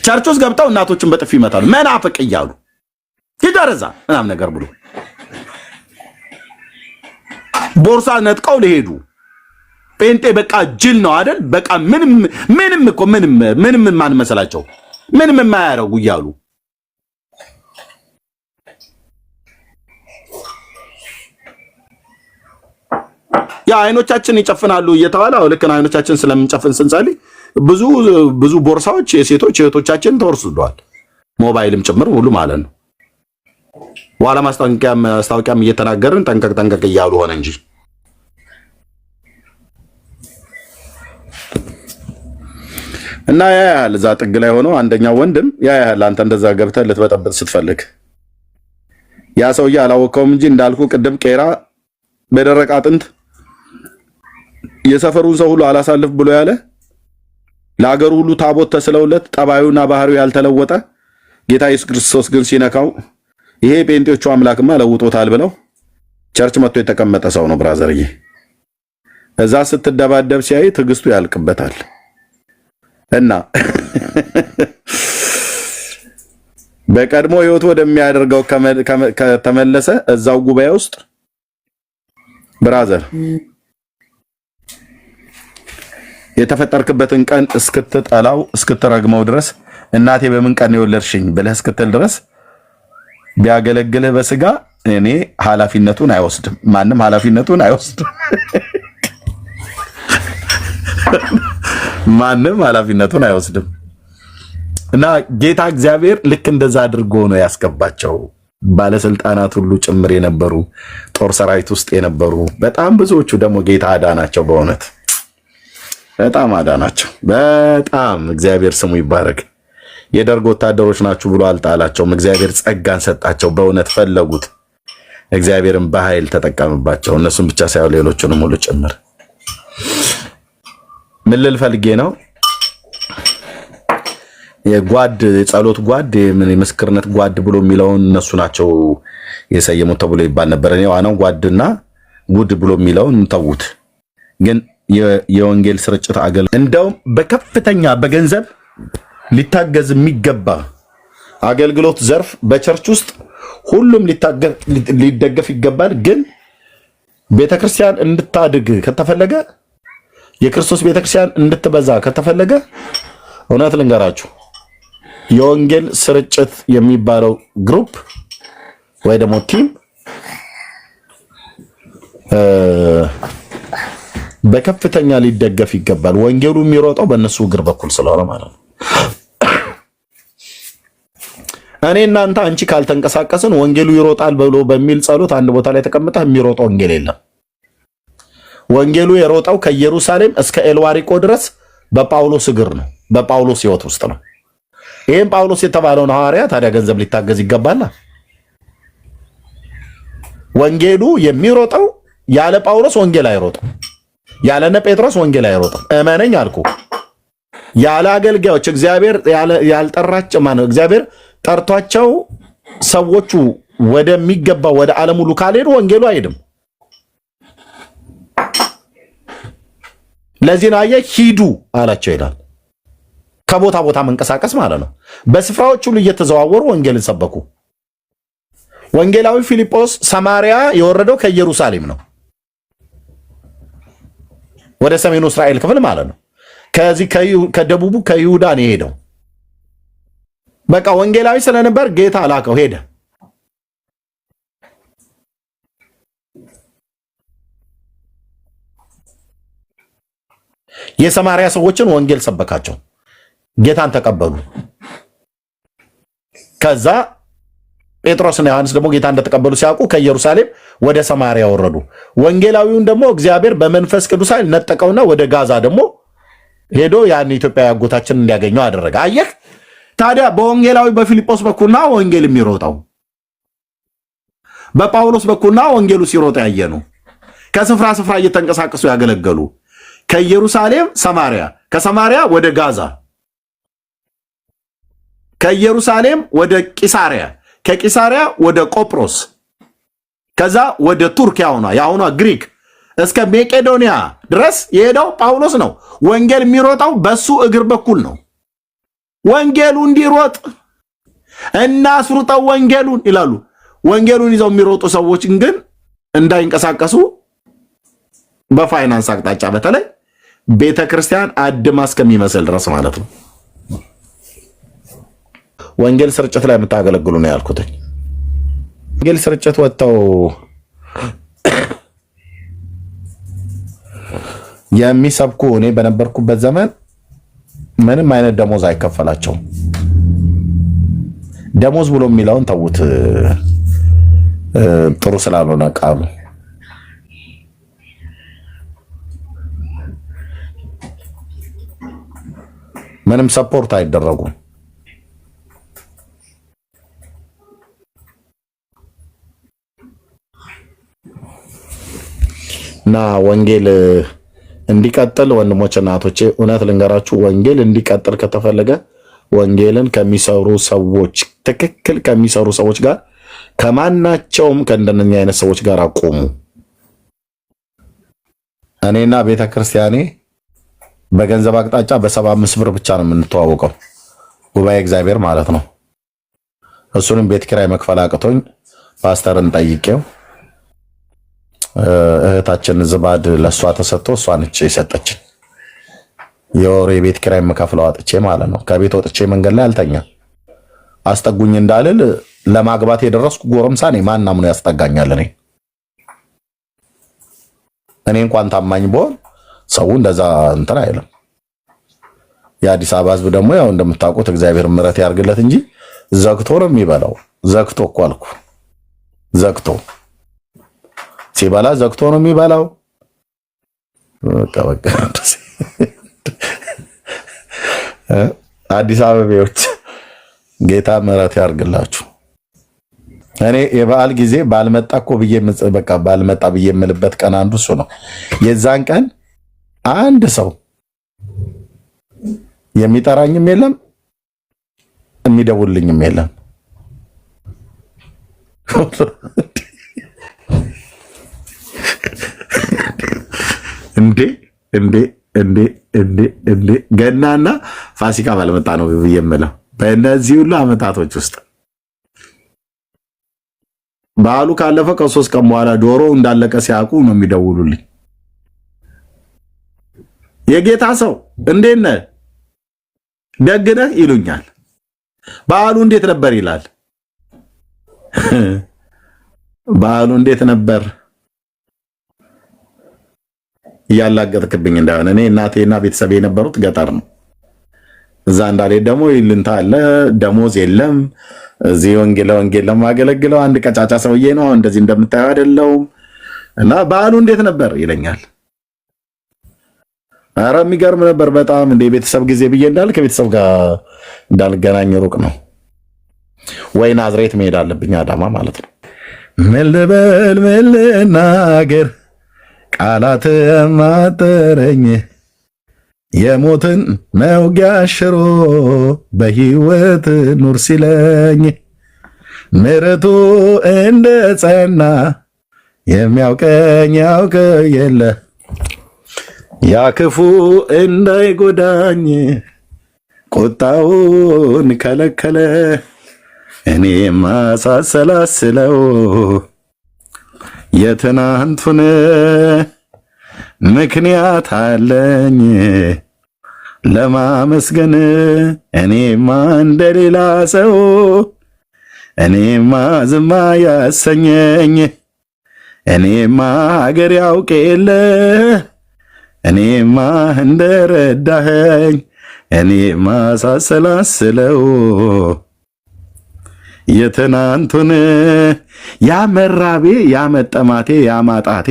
ቸርች ውስጥ ገብተው እናቶችን በጥፊ ይመታሉ መናፍቅ እያሉ ይደረዛ ምናምን ነገር ብሎ ቦርሳ ነጥቀው ሊሄዱ ጴንጤ በቃ ጅል ነው አይደል? በቃ ምንም ማን መሰላቸው ምንም የማያረጉ እያሉ ያ አይኖቻችን ይጨፍናሉ እየተባለ ልክ ነው። አይኖቻችን ስለምንጨፍን ስንጸልይ ብዙ ቦርሳዎች የሴቶች እህቶቻችን ተወርሱደዋል፣ ሞባይልም ጭምር ሁሉ ማለት ነው። በኋላ ማስታወቂያም እየተናገርን ጠንቀቅ እያሉ ሆነ እንጂ እና ያያል እዛ ጥግ ላይ ሆኖ አንደኛው ወንድም ያያል አንተ እንደዛ ገብተህ ልትበጠብጥ ስትፈልግ ያ ሰውዬ አላወቀውም እንጂ እንዳልኩ ቅድም ቄራ በደረቅ አጥንት የሰፈሩን ሰው ሁሉ አላሳልፍ ብሎ ያለ ለአገሩ ሁሉ ታቦት ተስለውለት ጠባዩና ባህሪው ያልተለወጠ ጌታ ኢየሱስ ክርስቶስ ግን ሲነካው ይሄ ጴንጤዎቹ አምላክማ ለውጦታል ብለው ቸርች መጥቶ የተቀመጠ ሰው ነው። ብራዘርዬ እዛ ስትደባደብ ሲያይ ትዕግስቱ ያልቅበታል እና በቀድሞ ህይወቱ ወደሚያደርገው ከተመለሰ እዛው ጉባኤ ውስጥ ብራዘር የተፈጠርክበትን ቀን እስክትጠላው እስክትረግመው ድረስ እናቴ በምን ቀን የወለድሽኝ ብለህ እስክትል ድረስ ቢያገለግልህ በስጋ እኔ ኃላፊነቱን አይወስድም። ማንም ኃላፊነቱን አይወስድም። ማንም ኃላፊነቱን አይወስድም። እና ጌታ እግዚአብሔር ልክ እንደዛ አድርጎ ነው ያስገባቸው። ባለስልጣናት ሁሉ ጭምር የነበሩ ጦር ሰራዊት ውስጥ የነበሩ በጣም ብዙዎቹ ደግሞ ጌታ አዳናቸው። በእውነት በጣም አዳናቸው። በጣም እግዚአብሔር ስሙ ይባረክ። የደርግ ወታደሮች ናችሁ ብሎ አልጣላቸውም። እግዚአብሔር ጸጋን ሰጣቸው። በእውነት ፈለጉት። እግዚአብሔርን በኃይል ተጠቀምባቸው። እነሱም ብቻ ሳይሆን ሌሎቹንም ሁሉ ጭምር። ምን ልል ፈልጌ ነው? የጓድ ጸሎት ጓድ ምን የምስክርነት ጓድ ብሎ የሚለውን እነሱ ናቸው የሰየሙት ተብሎ ይባል ነበር። እኔ ዋናው ጓድና ጉድ ብሎ የሚለውን ተዉት። ግን የወንጌል ስርጭት እንደውም በከፍተኛ በገንዘብ ሊታገዝ የሚገባ አገልግሎት ዘርፍ በቸርች ውስጥ ሁሉም ሊደገፍ ይገባል። ግን ቤተክርስቲያን እንድታድግ ከተፈለገ የክርስቶስ ቤተክርስቲያን እንድትበዛ ከተፈለገ እውነት ልንገራችሁ የወንጌል ስርጭት የሚባለው ግሩፕ ወይ ደግሞ ቲም በከፍተኛ ሊደገፍ ይገባል። ወንጌሉ የሚሮጠው በእነሱ እግር በኩል ስለሆነ ማለት ነው። እኔ እናንተ አንቺ ካልተንቀሳቀስን ወንጌሉ ይሮጣል ብሎ በሚል ጸሎት አንድ ቦታ ላይ ተቀምጠህ የሚሮጥ ወንጌል የለም። ወንጌሉ የሮጠው ከኢየሩሳሌም እስከ ኤልዋሪቆ ድረስ በጳውሎስ እግር ነው፣ በጳውሎስ ሕይወት ውስጥ ነው። ይህም ጳውሎስ የተባለውን ሐዋርያ ታዲያ ገንዘብ ሊታገዝ ይገባል። ወንጌሉ የሚሮጠው ያለ ጳውሎስ ወንጌል አይሮጥም፣ ያለነ ጴጥሮስ ወንጌል አይሮጥም። እመነኝ አልኩ። ያለ አገልጋዮች እግዚአብሔር ያልጠራቸው ማነው? እግዚአብሔር ጠርቷቸው ሰዎቹ ወደሚገባው ወደ ዓለም ሁሉ ካልሄዱ ወንጌሉ አይሄድም። ለዚህ ነው አየህ ሂዱ አላቸው ይላል። ከቦታ ቦታ መንቀሳቀስ ማለት ነው። በስፍራዎች ሁሉ እየተዘዋወሩ ወንጌልን ሰበኩ። ወንጌላዊ ፊልጶስ ሰማሪያ የወረደው ከኢየሩሳሌም ነው፣ ወደ ሰሜኑ እስራኤል ክፍል ማለት ነው። ከዚህ ከደቡቡ ከይሁዳ ነው የሄደው። በቃ ወንጌላዊ ስለነበር ጌታ ላከው፣ ሄደ። የሰማሪያ ሰዎችን ወንጌል ሰበካቸው፣ ጌታን ተቀበሉ። ከዛ ጴጥሮስና ዮሐንስ ደግሞ ጌታ እንደተቀበሉ ሲያውቁ ከኢየሩሳሌም ወደ ሰማሪያ ወረዱ። ወንጌላዊውን ደግሞ እግዚአብሔር በመንፈስ ቅዱስ ኃይል ነጠቀውና ወደ ጋዛ ደግሞ ሄዶ ያን ኢትዮጵያዊ አጎታችን እንዲያገኘው አደረገ። አየህ ታዲያ በወንጌላዊ በፊልጶስ በኩልና ወንጌል የሚሮጠው በጳውሎስ በኩልና ወንጌሉ ሲሮጥ ያየኑ ከስፍራ ስፍራ እየተንቀሳቀሱ ያገለገሉ ከኢየሩሳሌም ሰማሪያ፣ ከሰማሪያ ወደ ጋዛ፣ ከኢየሩሳሌም ወደ ቂሳሪያ፣ ከቂሳሪያ ወደ ቆጵሮስ፣ ከዛ ወደ ቱርክ ያሁኗ ግሪክ እስከ መቄዶንያ ድረስ የሄደው ጳውሎስ ነው። ወንጌል የሚሮጠው በሱ እግር በኩል ነው። ወንጌሉ እንዲሮጥ እናስሩጠው ወንጌሉን ይላሉ። ወንጌሉን ይዘው የሚሮጡ ሰዎች ግን እንዳይንቀሳቀሱ በፋይናንስ አቅጣጫ በተለይ ቤተክርስቲያን አድማ እስከሚመስል ድረስ ማለት ነው። ወንጌል ስርጭት ላይ የምታገለግሉ ነው ያልኩት። ወንጌል ስርጭት ወጥተው የሚሰብኩ እኔ በነበርኩበት ዘመን ምንም አይነት ደሞዝ አይከፈላቸውም። ደሞዝ ብሎ የሚለውን ተውት፣ ጥሩ ስላልሆነ ቃሉ። ምንም ሰፖርት አይደረጉም። እና ወንጌል እንዲቀጥል ወንድሞች እናቶቼ፣ እውነት ልንገራችሁ፣ ወንጌል እንዲቀጥል ከተፈለገ ወንጌልን ከሚሰሩ ሰዎች ትክክል ከሚሰሩ ሰዎች ጋር ከማናቸውም ከእንደነኛ አይነት ሰዎች ጋር አቆሙ። እኔና ቤተክርስቲያኔ በገንዘብ አቅጣጫ በ75 ብር ብቻ ነው የምንተዋወቀው፣ ጉባኤ እግዚአብሔር ማለት ነው። እሱንም ቤት ኪራይ መክፈል አቅቶኝ ፓስተርን ጠይቄው እህታችን ዝባድ ለሷ ተሰጥቶ እሷ ነች የሰጠችን። የወር የቤት ኪራይ መከፍለው አጥቼ ማለት ነው። ከቤት ወጥቼ መንገድ ላይ አልተኛ አስጠጉኝ እንዳልል ለማግባት የደረስኩ ጎረምሳ ነኝ። ማን አምኖ ያስጠጋኛል? እኔ እንኳን ታማኝ ብሆን ሰው እንደዛ እንትን አይልም። የአዲስ አበባ ህዝብ ደግሞ ያው እንደምታውቁት እግዚአብሔር ምሕረት ያርግለት እንጂ ዘግቶ ነው የሚበላው። ዘግቶ እኮ አልኩ፣ ዘግቶ ሲበላ ዘግቶ ነው የሚበላው። በቃ አዲስ አበባዎች ጌታ ምሕረት ያርግላችሁ። እኔ የበዓል ጊዜ ባልመጣ እኮ ብዬ በቃ ባልመጣ ብዬ የምልበት ቀን አንዱ እሱ ነው። የዛን ቀን አንድ ሰው የሚጠራኝም የለም የሚደውልልኝም የለም። እንዴ እንዴ እንዴ እንዴ እንዴ ገናና ፋሲካ ባልመጣ ነው ብዬ የምለው በእነዚህ ሁሉ አመታቶች ውስጥ በዓሉ ካለፈ ከ3 ቀን በኋላ ዶሮ እንዳለቀ ሲያውቁ ነው የሚደውሉልኝ። የጌታ ሰው እንዴት ነህ ደግ ነህ ይሉኛል። በዓሉ እንዴት ነበር ይላል። በዓሉ እንዴት ነበር እያላገጥክብኝ እንዳሆነ። እኔ እናቴና ቤተሰቤ የነበሩት ገጠር ነው። እዛ እንዳልሄድ ደግሞ ይልንታ አለ፣ ደሞዝ የለም። እዚህ ወንጌል ለማገለግለው አንድ ቀጫጫ ሰውዬ ነው፣ እንደዚህ እንደምታየው አይደለሁም። እና በዓሉ እንዴት ነበር ይለኛል። ኧረ የሚገርም ነበር በጣም። እንደ ቤተሰብ ጊዜ ብዬ ከቤተሰብ ጋር እንዳልገናኝ ሩቅ ነው ወይ ናዝሬት መሄድ አለብኝ፣ አዳማ ማለት ነው። ምን ልበል ምን ልናገር ቃላት ማጠረኝ የሞትን መውጊያ ሽሮ በሕይወት ኑር ሲለኝ ምሕረቱ እንደ ጸና የሚያውቀኝ ያውቅ የለ ያ ክፉ እንዳይጎዳኝ ቁጣውን ከለከለ። እኔማ ሳሰላስለው የትናንቱን ምክንያት አለኝ ለማመስገን። እኔማ እንደሌላ ሰው እኔማ ዝማ ያሰኘኝ እኔማ ሀገር ያውቅ የለ እኔማ እንደረዳኸኝ እኔማ ሳሰላስለው የትናንቱን ያ መራቤ ያ መጠማቴ ያ ማጣቴ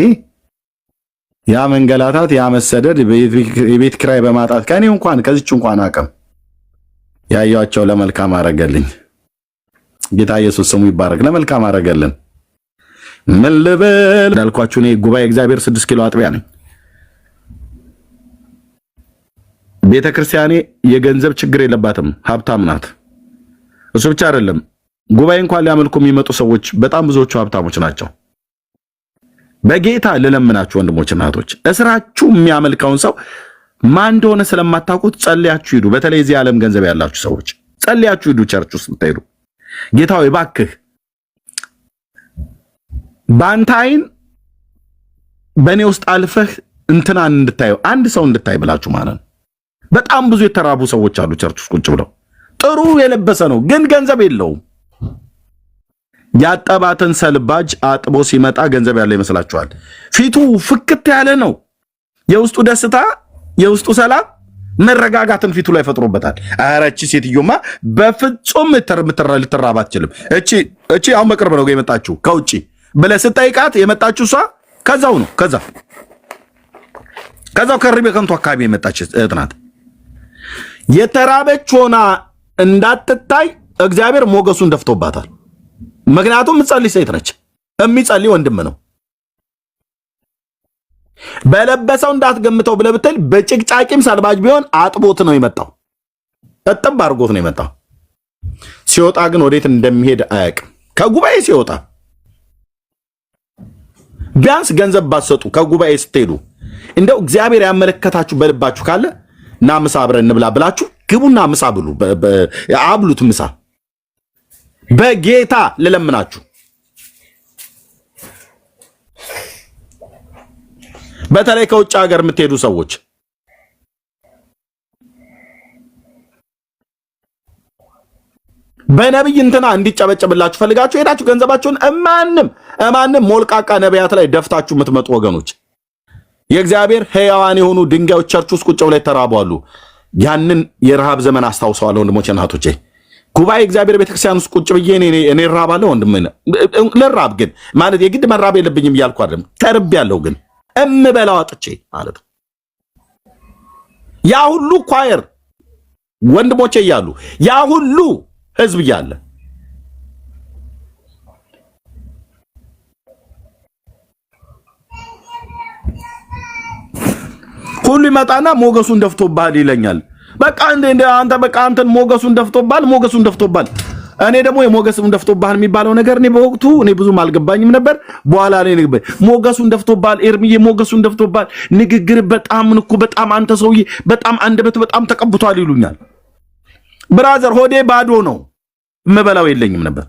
ያ መንገላታት ያ መሰደድ የቤት ኪራይ በማጣት ከኔ እንኳን ከዚች እንኳን አቅም ያያቸው ለመልካም አረገልኝ። ጌታ ኢየሱስ ስሙ ይባረክ። ለመልካም አረገልን። ምን ልበል እንዳልኳችሁ እኔ ጉባኤ እግዚአብሔር 6 ኪሎ አጥቢያ ነኝ። ቤተ ክርስቲያኔ የገንዘብ ችግር የለባትም፣ ሀብታም ናት። እሱ ብቻ አይደለም፣ ጉባኤ እንኳን ሊያመልኩ የሚመጡ ሰዎች በጣም ብዙዎቹ ሀብታሞች ናቸው። በጌታ ልለምናችሁ ወንድሞች እና እህቶች፣ እስራችሁ የሚያመልከውን ሰው ማን እንደሆነ ስለማታውቁት ጸልያችሁ ሂዱ። በተለይ እዚህ ዓለም ገንዘብ ያላችሁ ሰዎች ጸልያችሁ ሂዱ። ቸርች ውስጥ ብትሄዱ ጌታ ሆይ እባክህ በአንተ ዓይን በእኔ ውስጥ አልፈህ እንትናን እንድታየው አንድ ሰው እንድታይ ብላችሁ ማለት ነው። በጣም ብዙ የተራቡ ሰዎች አሉ ቸርች ውስጥ ቁጭ ብለው። ጥሩ የለበሰ ነው ግን ገንዘብ የለውም። ያጠባትን ሰልባጅ አጥቦ ሲመጣ ገንዘብ ያለው ይመስላችኋል? ፊቱ ፍክት ያለ ነው። የውስጡ ደስታ፣ የውስጡ ሰላም፣ መረጋጋትን ፊቱ ላይ ፈጥሮበታል። ኧረ እቺ ሴትዮማ በፍጹም ልትራባ አትችልም። እቺ አሁን በቅርብ ነው የመጣችው ከውጪ ብለህ ስጠይቃት የመጣችው እሷ ከዛው ነው ከዛው ከርቤ ከንቱ አካባቢ የመጣች እህት ናት። የተራበች ሆና እንዳትታይ እግዚአብሔር ሞገሱን ደፍቶባታል። ምክንያቱም የምትጸልይ ሴት ነች፣ የሚጸልይ ወንድም ነው። በለበሰው እንዳትገምተው ብለህ ብትል በጭቅጫቂም ሰልባጅ ቢሆን አጥቦት ነው የመጣው፣ እጥብ አድርጎት ነው የመጣው። ሲወጣ ግን ወዴት እንደሚሄድ አያውቅም። ከጉባኤ ሲወጣ ቢያንስ ገንዘብ ባትሰጡ ከጉባኤ ስትሄዱ እንደው እግዚአብሔር ያመለከታችሁ በልባችሁ ካለ እና ምሳ አብረን እንብላ ብላችሁ ግቡና ምሳ ብሉ፣ አብሉት ምሳ። በጌታ ልለምናችሁ በተለይ ከውጭ ሀገር የምትሄዱ ሰዎች በነብይ እንትና እንዲጨበጨብላችሁ ፈልጋችሁ ሄዳችሁ ገንዘባችሁን ማንም ሞልቃቃ ነቢያት ላይ ደፍታችሁ የምትመጡ ወገኖች የእግዚአብሔር ሕያዋን የሆኑ ድንጋዮች ቸርች ውስጥ ቁጭ ብለው ተራቧሉ። ያንን የረሃብ ዘመን አስታውሰዋለሁ ወንድሞቼ እናቶቼ። ጉባኤ እግዚአብሔር ቤተክርስቲያን ውስጥ ቁጭ ብዬ እኔ ራባለሁ ወንድም ለራብ ግን ማለት የግድ መራብ የለብኝም እያልኩ አይደለም። ተርቤያለሁ ግን እምበላው አጥቼ ማለት ነው። ያ ሁሉ ኳየር ወንድሞቼ እያሉ ያ ሁሉ ህዝብ እያለ ሁሉ ይመጣና ሞገሱን ደፍቶባል ይለኛል። በቃ አንተ በቃ አንተን ሞገሱን ደፍቶባል። እኔ ደግሞ የሞገሱን ደፍቶባል የሚባለው ነገር እኔ በወቅቱ እኔ ብዙም አልገባኝም ነበር። በኋላ ላይ ሞገሱን ደፍቶባል ኤርሚዬ ሞገሱን ደፍቶባል፣ ንግግር በጣም አንተ ሰውዬ በጣም አንደበት በጣም ተቀብቷል ይሉኛል። ብራዘር ሆዴ ባዶ ነው፣ መበላው የለኝም ነበር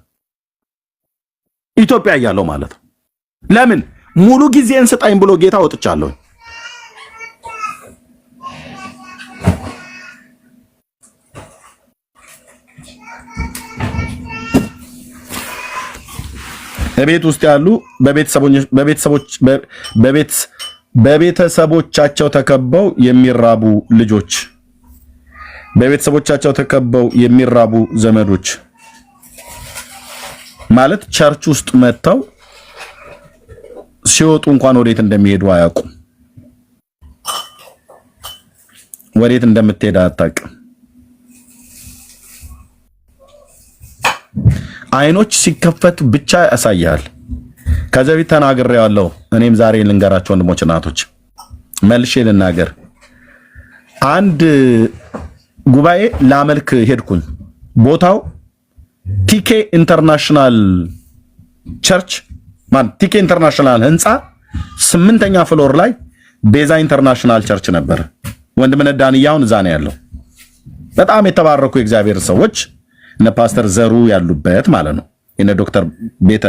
ኢትዮጵያ እያለሁ ማለት ነው። ለምን ሙሉ ጊዜን ስጣኝ ብሎ ጌታ ወጥቻለሁ። በቤት ውስጥ ያሉ በቤተሰቦቻቸው ተከበው የሚራቡ ልጆች፣ በቤተሰቦቻቸው ተከበው የሚራቡ ዘመዶች ማለት ቸርች ውስጥ መጥተው ሲወጡ እንኳን ወዴት እንደሚሄዱ አያውቁም። ወዴት እንደምትሄድ አታውቅም። አይኖች ሲከፈቱ ብቻ ያሳያል። ከዚህ በፊት ተናግሬያለሁ። እኔም ዛሬ ልንገራችሁ ወንድሞች እናቶች፣ መልሼ ልናገር። አንድ ጉባኤ ላመልክ ሄድኩኝ። ቦታው ቲኬ ኢንተርናሽናል ቸርች ቲኬ ኢንተርናሽናል ህንፃ 8ኛ ፍሎር ላይ ቤዛ ኢንተርናሽናል ቸርች ነበር። ወንድምነ ዳንያውን እዛ ነው ያለው። በጣም የተባረኩ የእግዚአብሔር ሰዎች እነ ፓስተር ዘሩ ያሉበት ማለት ነው። የነ ዶክተር ቤተ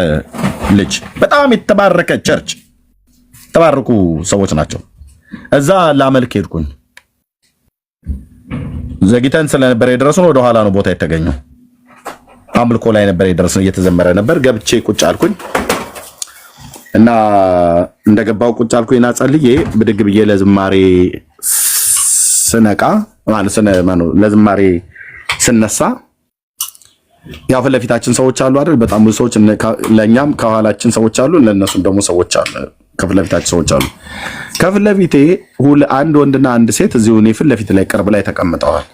ልጅ በጣም የተባረከ ቸርች፣ የተባረኩ ሰዎች ናቸው። እዛ ላመልክ ሄድኩኝ። ዘግይተን ስለነበረ የደረስነው ወደ ኋላ ነው ቦታ የተገኘው። አምልኮ ላይ ነበር የደረስነው፣ እየተዘመረ ነበር። ገብቼ ቁጭ አልኩኝ እና እንደገባው ቁጭ አልኩኝና ጸልዬ ብድግ ብዬ ለዝማሬ ስነቃ ለዝማሬ ስነሳ ያው ፊት ለፊታችን ሰዎች አሉ አይደል? በጣም ብዙ ሰዎች፣ ለኛም ከኋላችን ሰዎች አሉ፣ ለነሱም ደግሞ ሰዎች አሉ። ከፊት ለፊታችን ሰዎች አሉ። ከፊት ለፊቴ አንድ ወንድና አንድ ሴት እዚሁ እኔ ፊት ለፊት ላይ ቅርብ ላይ ተቀምጠዋል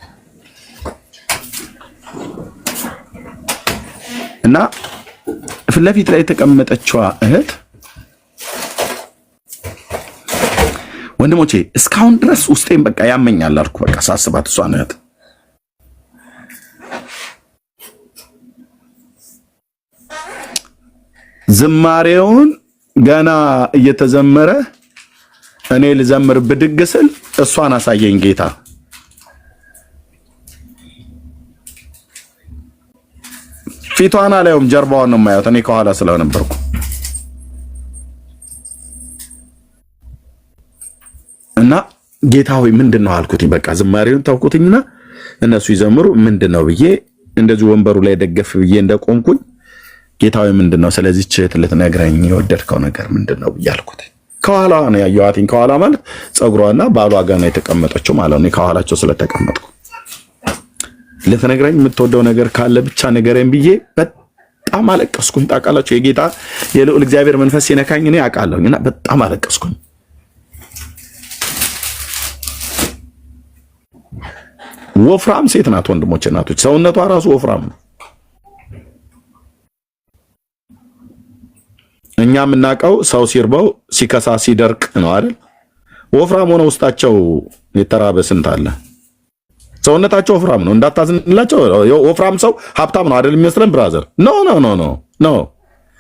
እና ፊት ለፊት ላይ የተቀመጠችዋ እህት ወንድሞቼ እስካሁን ድረስ ውስጤን በቃ ያመኛል አልኩ። በቃ ሳስባት እሷን እህት ዝማሬውን ገና እየተዘመረ እኔ ልዘምር ብድግ ስል እሷን አሳየኝ ጌታ። ፊቷን አላየውም፣ ጀርባዋን ነው የማየው እኔ ከኋላ ስለነበርኩ። እና ጌታ ሆይ ምንድነው አልኩት። በቃ ዝማሬውን ታውቁትኝና እነሱ ይዘምሩ ምንድነው ብዬ እንደዚህ ወንበሩ ላይ ደገፍ ብዬ እንደቆምኩኝ ጌታዊ ምንድነው ስለዚህ እህት ልትነግረኝ የወደድከው ነገር ምንድነው ብያልኩት። ከኋላ ነው ያየኋትኝ። ከኋላ ማለት ጸጉሯና ባሏ ጋር ነው የተቀመጠችው ማለት ነው። ከኋላቸው ስለተቀመጥኩ ልትነግረኝ የምትወደው ነገር ካለ ብቻ ንገረኝ ብዬ በጣም አለቀስኩኝ። ታውቃላችሁ የጌታ የልዑል እግዚአብሔር መንፈስ ሲነካኝ እኔ አውቃለሁና በጣም አለቀስኩኝ። ወፍራም ሴት ናት ወንድሞቼ እናቶች፣ ሰውነቷ ራሱ ወፍራም ነው። እኛ የምናውቀው ሰው ሲርበው ሲከሳ ሲደርቅ ነው አይደል? ወፍራም ሆነ ውስጣቸው የተራበ ስንት አለ። ሰውነታቸው ወፍራም ነው እንዳታዝንላቸው። ወፍራም ሰው ሀብታም ነው አይደል የሚመስለን ብራዘር? ኖ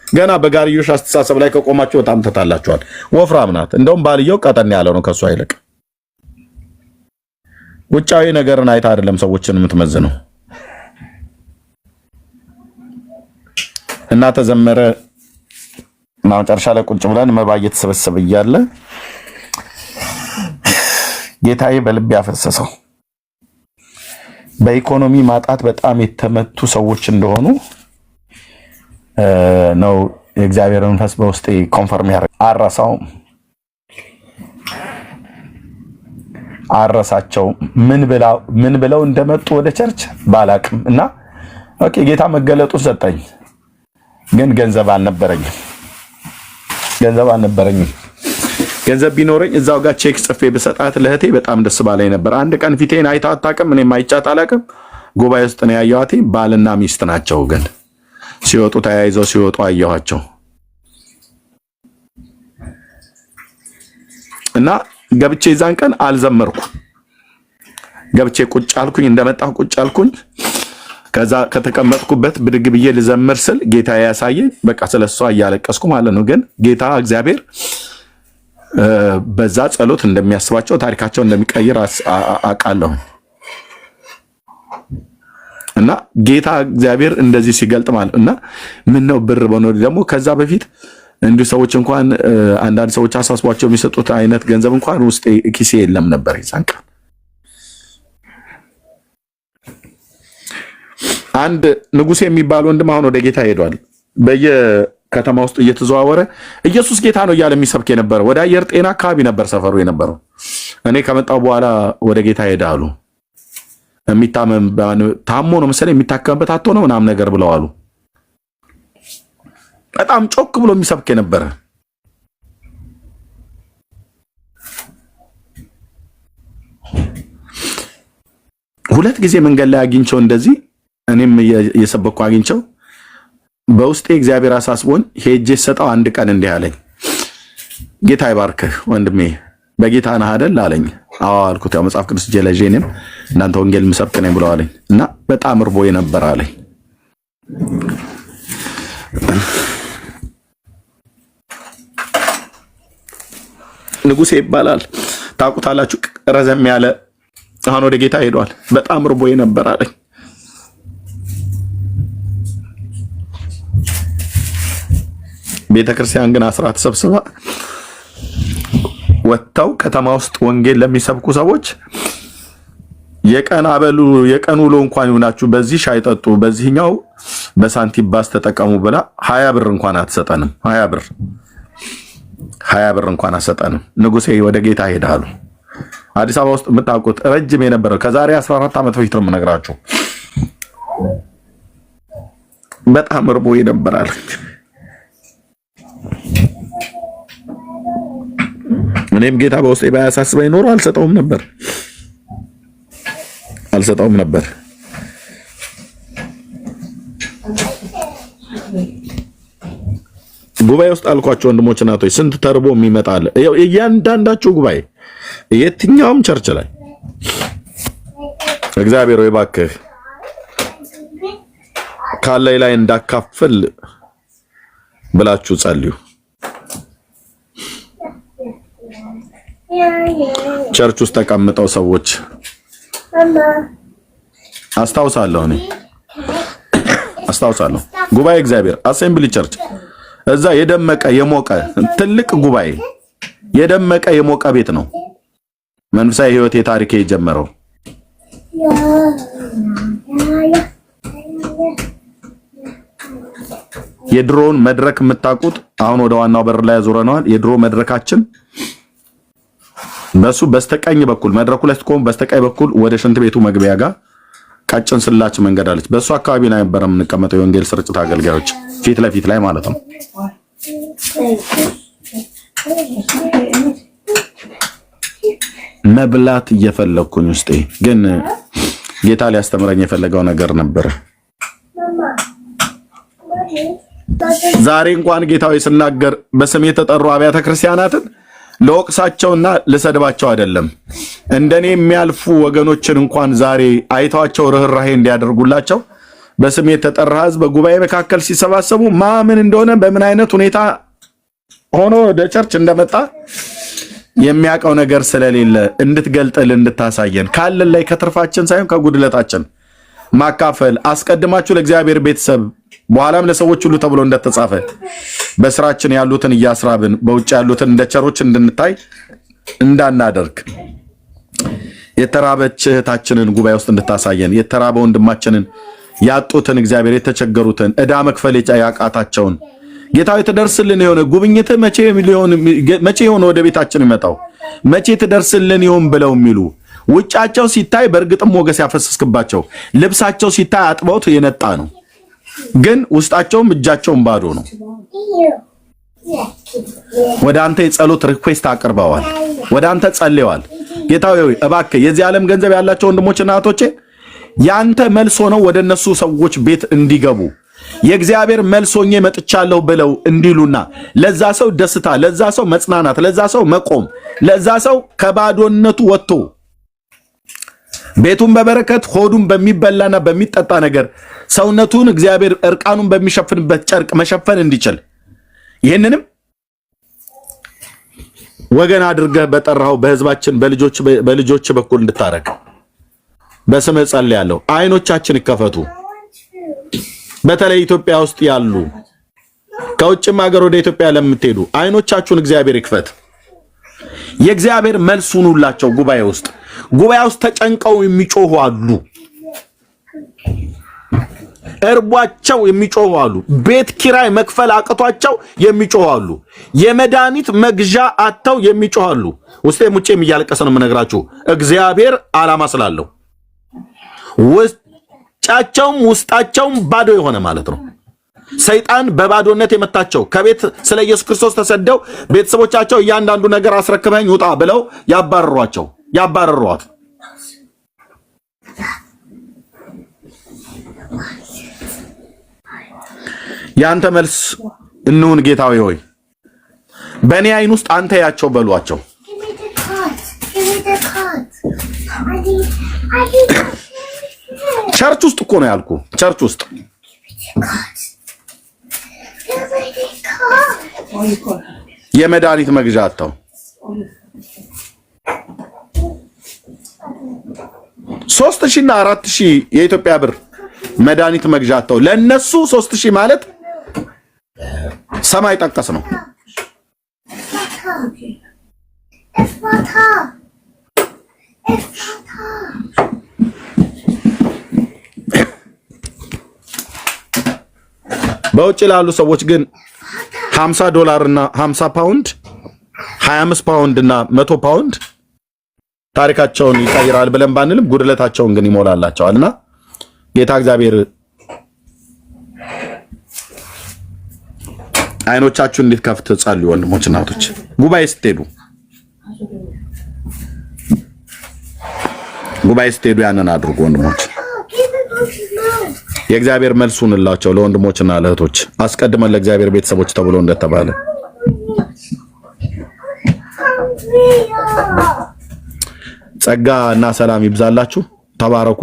ገና በጋርዮሽ አስተሳሰብ ላይ ከቆማችሁ በጣም ተታላችኋል። ወፍራም ናት። እንደውም ባልየው ቀጠን ያለው ነው ከሷ ይልቅ። ውጫዊ ነገርን አይታ አይደለም ሰዎችን የምትመዝነው። እና ተዘመረ መጨረሻ ላይ ቁጭ ብለን መባ እየተሰበሰበ እያለ ጌታዬ በልብ ያፈሰሰው በኢኮኖሚ ማጣት በጣም የተመቱ ሰዎች እንደሆኑ ነው የእግዚአብሔር መንፈስ በውስጤ ኮንፈርም ያደረገው። አረሳቸው ምን ብለው እንደመጡ ወደ ቸርች ባላቅም እና ኦኬ ጌታ መገለጡ ሰጠኝ፣ ግን ገንዘብ አልነበረኝም። ገንዘብ ቢኖረኝ እዛው ጋር ቼክ ጽፌ በሰጣት ለእህቴ በጣም ደስ ባለኝ ነበር። አንድ ቀን ፊቴን አይታ አታውቅም፣ እኔም አይቻት አላውቅም። ጉባኤ ውስጥ ነው ያየኋት። ባልና ሚስት ናቸው፣ ግን ሲወጡ ተያይዘው ሲወጡ አየኋቸው እና ገብቼ ዛን ቀን አልዘመርኩም። ገብቼ ቁጭ አልኩኝ፣ እንደመጣሁ ቁጭ አልኩኝ። ከዛ ከተቀመጥኩበት ብድግ ብዬ ልዘምር ስል ጌታ ያሳየኝ፣ በቃ ስለሷ እያለቀስኩ ማለት ነው። ግን ጌታ እግዚአብሔር በዛ ጸሎት እንደሚያስባቸው ታሪካቸው እንደሚቀይር አውቃለሁ። እና ጌታ እግዚአብሔር እንደዚህ ሲገልጥ ማለት እና ምን ነው ብር በኖር ደግሞ ከዛ በፊት እንዲሁ ሰዎች እንኳን አንዳንድ ሰዎች አሳስቧቸው የሚሰጡት አይነት ገንዘብ እንኳን ውስጥ ኪሴ የለም ነበር። ይዛንቀ አንድ ንጉሴ የሚባል ወንድም አሁን ወደ ጌታ ሄዷል። በየከተማ ውስጥ እየተዘዋወረ ኢየሱስ ጌታ ነው እያለ የሚሰብክ የነበረ ወደ አየር ጤና አካባቢ ነበር ሰፈሩ የነበረው። እኔ ከመጣው በኋላ ወደ ጌታ ሄዳሉ። የሚታመም ታሞ ነው መሰለኝ የሚታከምበት አጥቶ ነው ምናምን ነገር ብለዋሉ። በጣም ጮክ ብሎ የሚሰብክ የነበረ ሁለት ጊዜ መንገድ ላይ አግኝቸው እንደዚህ እኔም የሰበኩ አግኝቸው በውስጤ እግዚአብሔር አሳስቦኝ ሄጄ ሰጣው። አንድ ቀን እንዲህ አለኝ፣ ጌታ ይባርክህ ወንድሜ በጌታ ነህ አይደል አለኝ። አዎ አልኩት። ያው መጽሐፍ ቅዱስ ጀለጄንም እናንተ ወንጌል መስበክ ነኝ ብለው አለኝ እና በጣም እርቦዬ ነበር አለኝ። ንጉሴ ይባላል ታውቁታላችሁ። ረዘም ያለ አሁን ወደ ጌታ ሄዷል። በጣም እርቦዬ ነበር አለኝ። ቤተክርስቲያን ግን አስራት ሰብስባ ወጥተው ከተማ ውስጥ ወንጌል ለሚሰብኩ ሰዎች የቀን አበሉ የቀን ውሎ እንኳን ይሆናችሁ በዚህ ሻይ ጠጡ፣ በዚህኛው በሳንቲም ባስ ተጠቀሙ ብላ 20 ብር እንኳን አትሰጠንም። 20 ብር እንኳን አትሰጠንም። ንጉሴ ወደ ጌታ ሄዳሉ። አዲስ አበባ ውስጥ የምታውቁት ረጅም የነበረው ከዛሬ 14 ዓመት በፊት ነው የምነግራችሁ። በጣም እርቦ ይነበራል። እኔም ጌታ በውስጤ ባያሳስበኝ ኖሮ አልሰጠውም ነበር። ጉባኤ ውስጥ አልኳቸው ወንድሞች እናቶች፣ ስንት ተርቦ የሚመጣ አለ። እያንዳንዳቸው ጉባኤ የትኛውም ቸርች ላይ እግዚአብሔር ወይ እባክህ ካለይ ላይ እንዳካፍል ብላችሁ ጸልዩ። ቸርች ውስጥ ተቀምጠው ሰዎች አስታውሳለሁ ጉባኤ እግዚአብሔር አሴምብሊ ቸርች እዛ የደመቀ የሞቀ ትልቅ ጉባኤ የደመቀ የሞቀ ቤት ነው። መንፈሳዊ ህይወት የታሪክ የጀመረው የድሮውን መድረክ የምታውቁት አሁን ወደ ዋናው በር ላይ ያዞረናል። የድሮ መድረካችን በሱ በስተቀኝ በኩል መድረኩ ላይ ተቆም በስተቀኝ በኩል ወደ ሽንት ቤቱ መግቢያ ጋር ቀጭን ስላች መንገድ አለች። በሱ አካባቢ ላይ ነበር የምንቀመጠው የወንጌል ስርጭት አገልጋዮች ፊት ለፊት ላይ ማለት ነው። መብላት እየፈለኩኝ ውስጤ ግን ጌታ ሊያስተምረኝ የፈለገው ነገር ነበር። ዛሬ እንኳን ጌታው ሲናገር በስም የተጠሩ አብያተ ክርስቲያናትን ለወቅሳቸውና ለሰድባቸው አይደለም፣ እንደኔ የሚያልፉ ወገኖችን እንኳን ዛሬ አይተዋቸው ርህራሄ እንዲያደርጉላቸው በስም የተጠራ ሕዝብ በጉባኤ መካከል ሲሰባሰቡ ማምን እንደሆነ በምን አይነት ሁኔታ ሆኖ ወደ ቸርች እንደመጣ የሚያውቀው ነገር ስለሌለ እንድትገልጥልን እንድታሳየን ካለን ላይ ከትርፋችን ሳይሆን ከጉድለታችን ማካፈል አስቀድማችሁ ለእግዚአብሔር ቤተሰብ በኋላም ለሰዎች ሁሉ ተብሎ እንደተጻፈ በስራችን ያሉትን እያስራብን በውጭ ያሉትን እንደ ቸሮች እንድንታይ እንዳናደርግ የተራበች እህታችንን ጉባኤ ውስጥ እንድታሳየን፣ የተራበ ወንድማችንን ያጡትን እግዚአብሔር የተቸገሩትን ዕዳ መክፈል ያቃታቸውን ጌታዊ ትደርስልን የሆነ ጉብኝት መቼ የሆነ ወደ ቤታችን ይመጣው መቼ ትደርስልን ይሆን ብለው የሚሉ ውጫቸው ሲታይ በእርግጥም ሞገስ ያፈሰስክባቸው ልብሳቸው ሲታይ አጥበውት የነጣ ነው፣ ግን ውስጣቸውም እጃቸውም ባዶ ነው። ወደ አንተ የጸሎት ሪኩዌስት አቅርበዋል፣ ወደ አንተ ጸልየዋል። ጌታዊ ሆይ እባክህ የዚህ ዓለም ገንዘብ ያላቸው ወንድሞችና እህቶቼ ያንተ መልስ ሆነው ወደ እነሱ ሰዎች ቤት እንዲገቡ የእግዚአብሔር መልስ ሆኜ መጥቻለሁ ብለው እንዲሉና ለዛ ሰው ደስታ፣ ለዛ ሰው መጽናናት፣ ለዛ ሰው መቆም፣ ለዛ ሰው ከባዶነቱ ወጥቶ ቤቱን በበረከት ሆዱን በሚበላና በሚጠጣ ነገር ሰውነቱን እግዚአብሔር እርቃኑን በሚሸፍንበት ጨርቅ መሸፈን እንዲችል ይህንንም ወገን አድርገህ በጠራው በህዝባችን በልጆች በኩል እንድታረግ በስምህ ጸልያለሁ። አይኖቻችን ይከፈቱ። በተለይ ኢትዮጵያ ውስጥ ያሉ ከውጭም ሀገር ወደ ኢትዮጵያ ለምትሄዱ አይኖቻችሁን እግዚአብሔር ይክፈት። የእግዚአብሔር መልስ ሁኑላቸው። ጉባኤ ውስጥ ተጨንቀው የሚጮሁ አሉ። እርቧቸው የሚጮሁ አሉ። ቤት ኪራይ መክፈል አቅቷቸው የሚጮሁ አሉ። የመድኃኒት መግዣ አጥተው የሚጮሁ አሉ። ውስጤም ውጭም እያለቀሰ ነው የምነግራችሁ። እግዚአብሔር ዓላማ ስላለው ውስጣቸውም ባዶ የሆነ ማለት ነው። ሰይጣን በባዶነት የመታቸው ከቤት ስለ ኢየሱስ ክርስቶስ ተሰደው ቤተሰቦቻቸው እያንዳንዱ ነገር አስረክበኝ ውጣ ብለው ያባረሯት ያንተ መልስ እንሁን ጌታዊ ሆይ በእኔ አይን ውስጥ አንተ ያቸው በሏቸው። ቸርች ውስጥ እኮ ነው ያልኩ። ቸርች ውስጥ የመድኃኒት መግዣ አጥተው 3000 እና 4000 የኢትዮጵያ ብር መድኃኒት መግዣ አጥተው ለነሱ 3000 ማለት ሰማይ ጠቀስ ነው። በውጭ ላሉ ሰዎች ግን $50 እና 50 ፓውንድ 25 ፓውንድ እና 100 ፓውንድ ታሪካቸውን ይቀይራል ብለን ባንልም ጉድለታቸውን ግን ይሞላላቸዋልና ጌታ እግዚአብሔር አይኖቻችሁን እንድትከፍት ጸልዩ። ወንድሞች እናቶች ጉባኤ ስትሄዱ ያንን አድርጉ። ወንድሞች የእግዚአብሔር መልሱንላቸው ለወንድሞችና ለእህቶች አስቀድመን ለእግዚአብሔር ቤተሰቦች ተብሎ እንደተባለ ጸጋ እና ሰላም ይብዛላችሁ። ተባረኩ።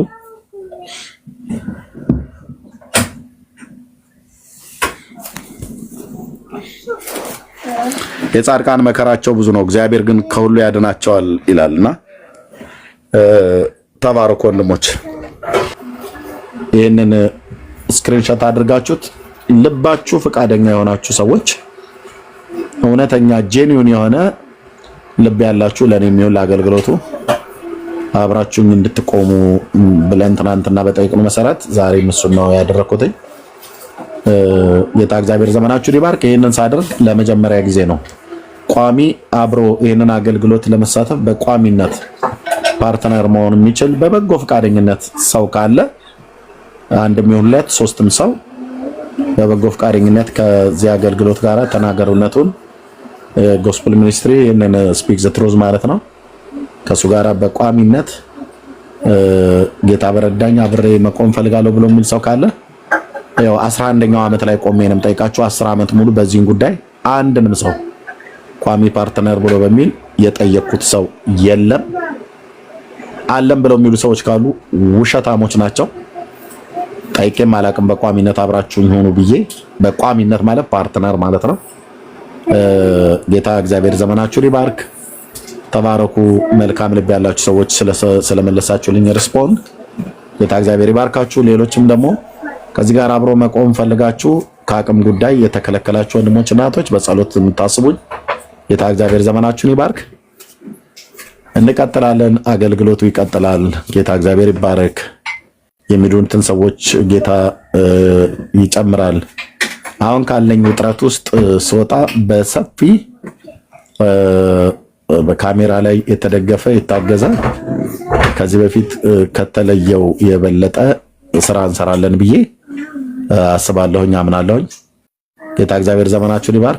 የጻድቃን መከራቸው ብዙ ነው፣ እግዚአብሔር ግን ከሁሉ ያድናቸዋል ይላልና ተባረኩ ወንድሞች። ይህንን ስክሪንሾት አድርጋችሁት ልባችሁ ፈቃደኛ የሆናችሁ ሰዎች እውነተኛ ጄኒዩን የሆነ ልብ ያላችሁ ለኔ የሚሆን ለአገልግሎቱ አብራችሁኝ እንድትቆሙ ብለን ትናንትና በጠየቅነው መሰረት ዛሬ እሱን ነው ያደረኩት። ጌታ እግዚአብሔር ዘመናችሁን ይባርክ። ይሄንን ሳደርግ ለመጀመሪያ ጊዜ ነው። ቋሚ አብሮ ይሄንን አገልግሎት ለመሳተፍ በቋሚነት ፓርትነር መሆን የሚችል በበጎ ፈቃደኝነት ሰው ካለ አንድም ይሁን ሁለት ሶስትም ሰው በበጎ ፈቃደኝነት ከዚህ አገልግሎት ጋር ተናገሩነቱን ጎስፔል ሚኒስትሪ ይሄንን ስፒክ ዘ ትሩዝ ማለት ነው ከሱ ጋር በቋሚነት ጌታ በረዳኝ አብሬ መቆም ፈልጋለሁ ብሎ የሚል ሰው ካለ ያው 11ኛው ዓመት ላይ ቆሜንም ጠይቃችሁ 10 ዓመት ሙሉ በዚህን ጉዳይ አንድንም ሰው ቋሚ ፓርትነር ብሎ በሚል የጠየቁት ሰው የለም። አለም ብለው የሚሉ ሰዎች ካሉ ውሸታሞች ናቸው። ጠይቄም አላቅም። በቋሚነት አብራችሁኝ ሆኑ ብዬ በቋሚነት ማለት ፓርትነር ማለት ነው። ጌታ እግዚአብሔር ዘመናችሁን ይባርክ። ተባረኩ። መልካም ልብ ያላችሁ ሰዎች ስለመለሳችሁልኝ ሪስፖንድ ጌታ እግዚአብሔር ይባርካችሁ። ሌሎችም ደግሞ ከዚህ ጋር አብሮ መቆም ፈልጋችሁ ከአቅም ጉዳይ የተከለከላችሁ ወንድሞች እናቶች በጸሎት የምታስቡኝ ጌታ እግዚአብሔር ዘመናችሁን ይባርክ። እንቀጥላለን። አገልግሎቱ ይቀጥላል። ጌታ እግዚአብሔር ይባረክ። የሚዱንትን ሰዎች ጌታ ይጨምራል። አሁን ካለኝ ውጥረት ውስጥ ስወጣ በሰፊ በካሜራ ላይ የተደገፈ የታገዘ ከዚህ በፊት ከተለየው የበለጠ ስራ እንሰራለን ብዬ አስባለሁኝ፣ አምናለሁኝ። ጌታ እግዚአብሔር ዘመናችሁን ይባርክ።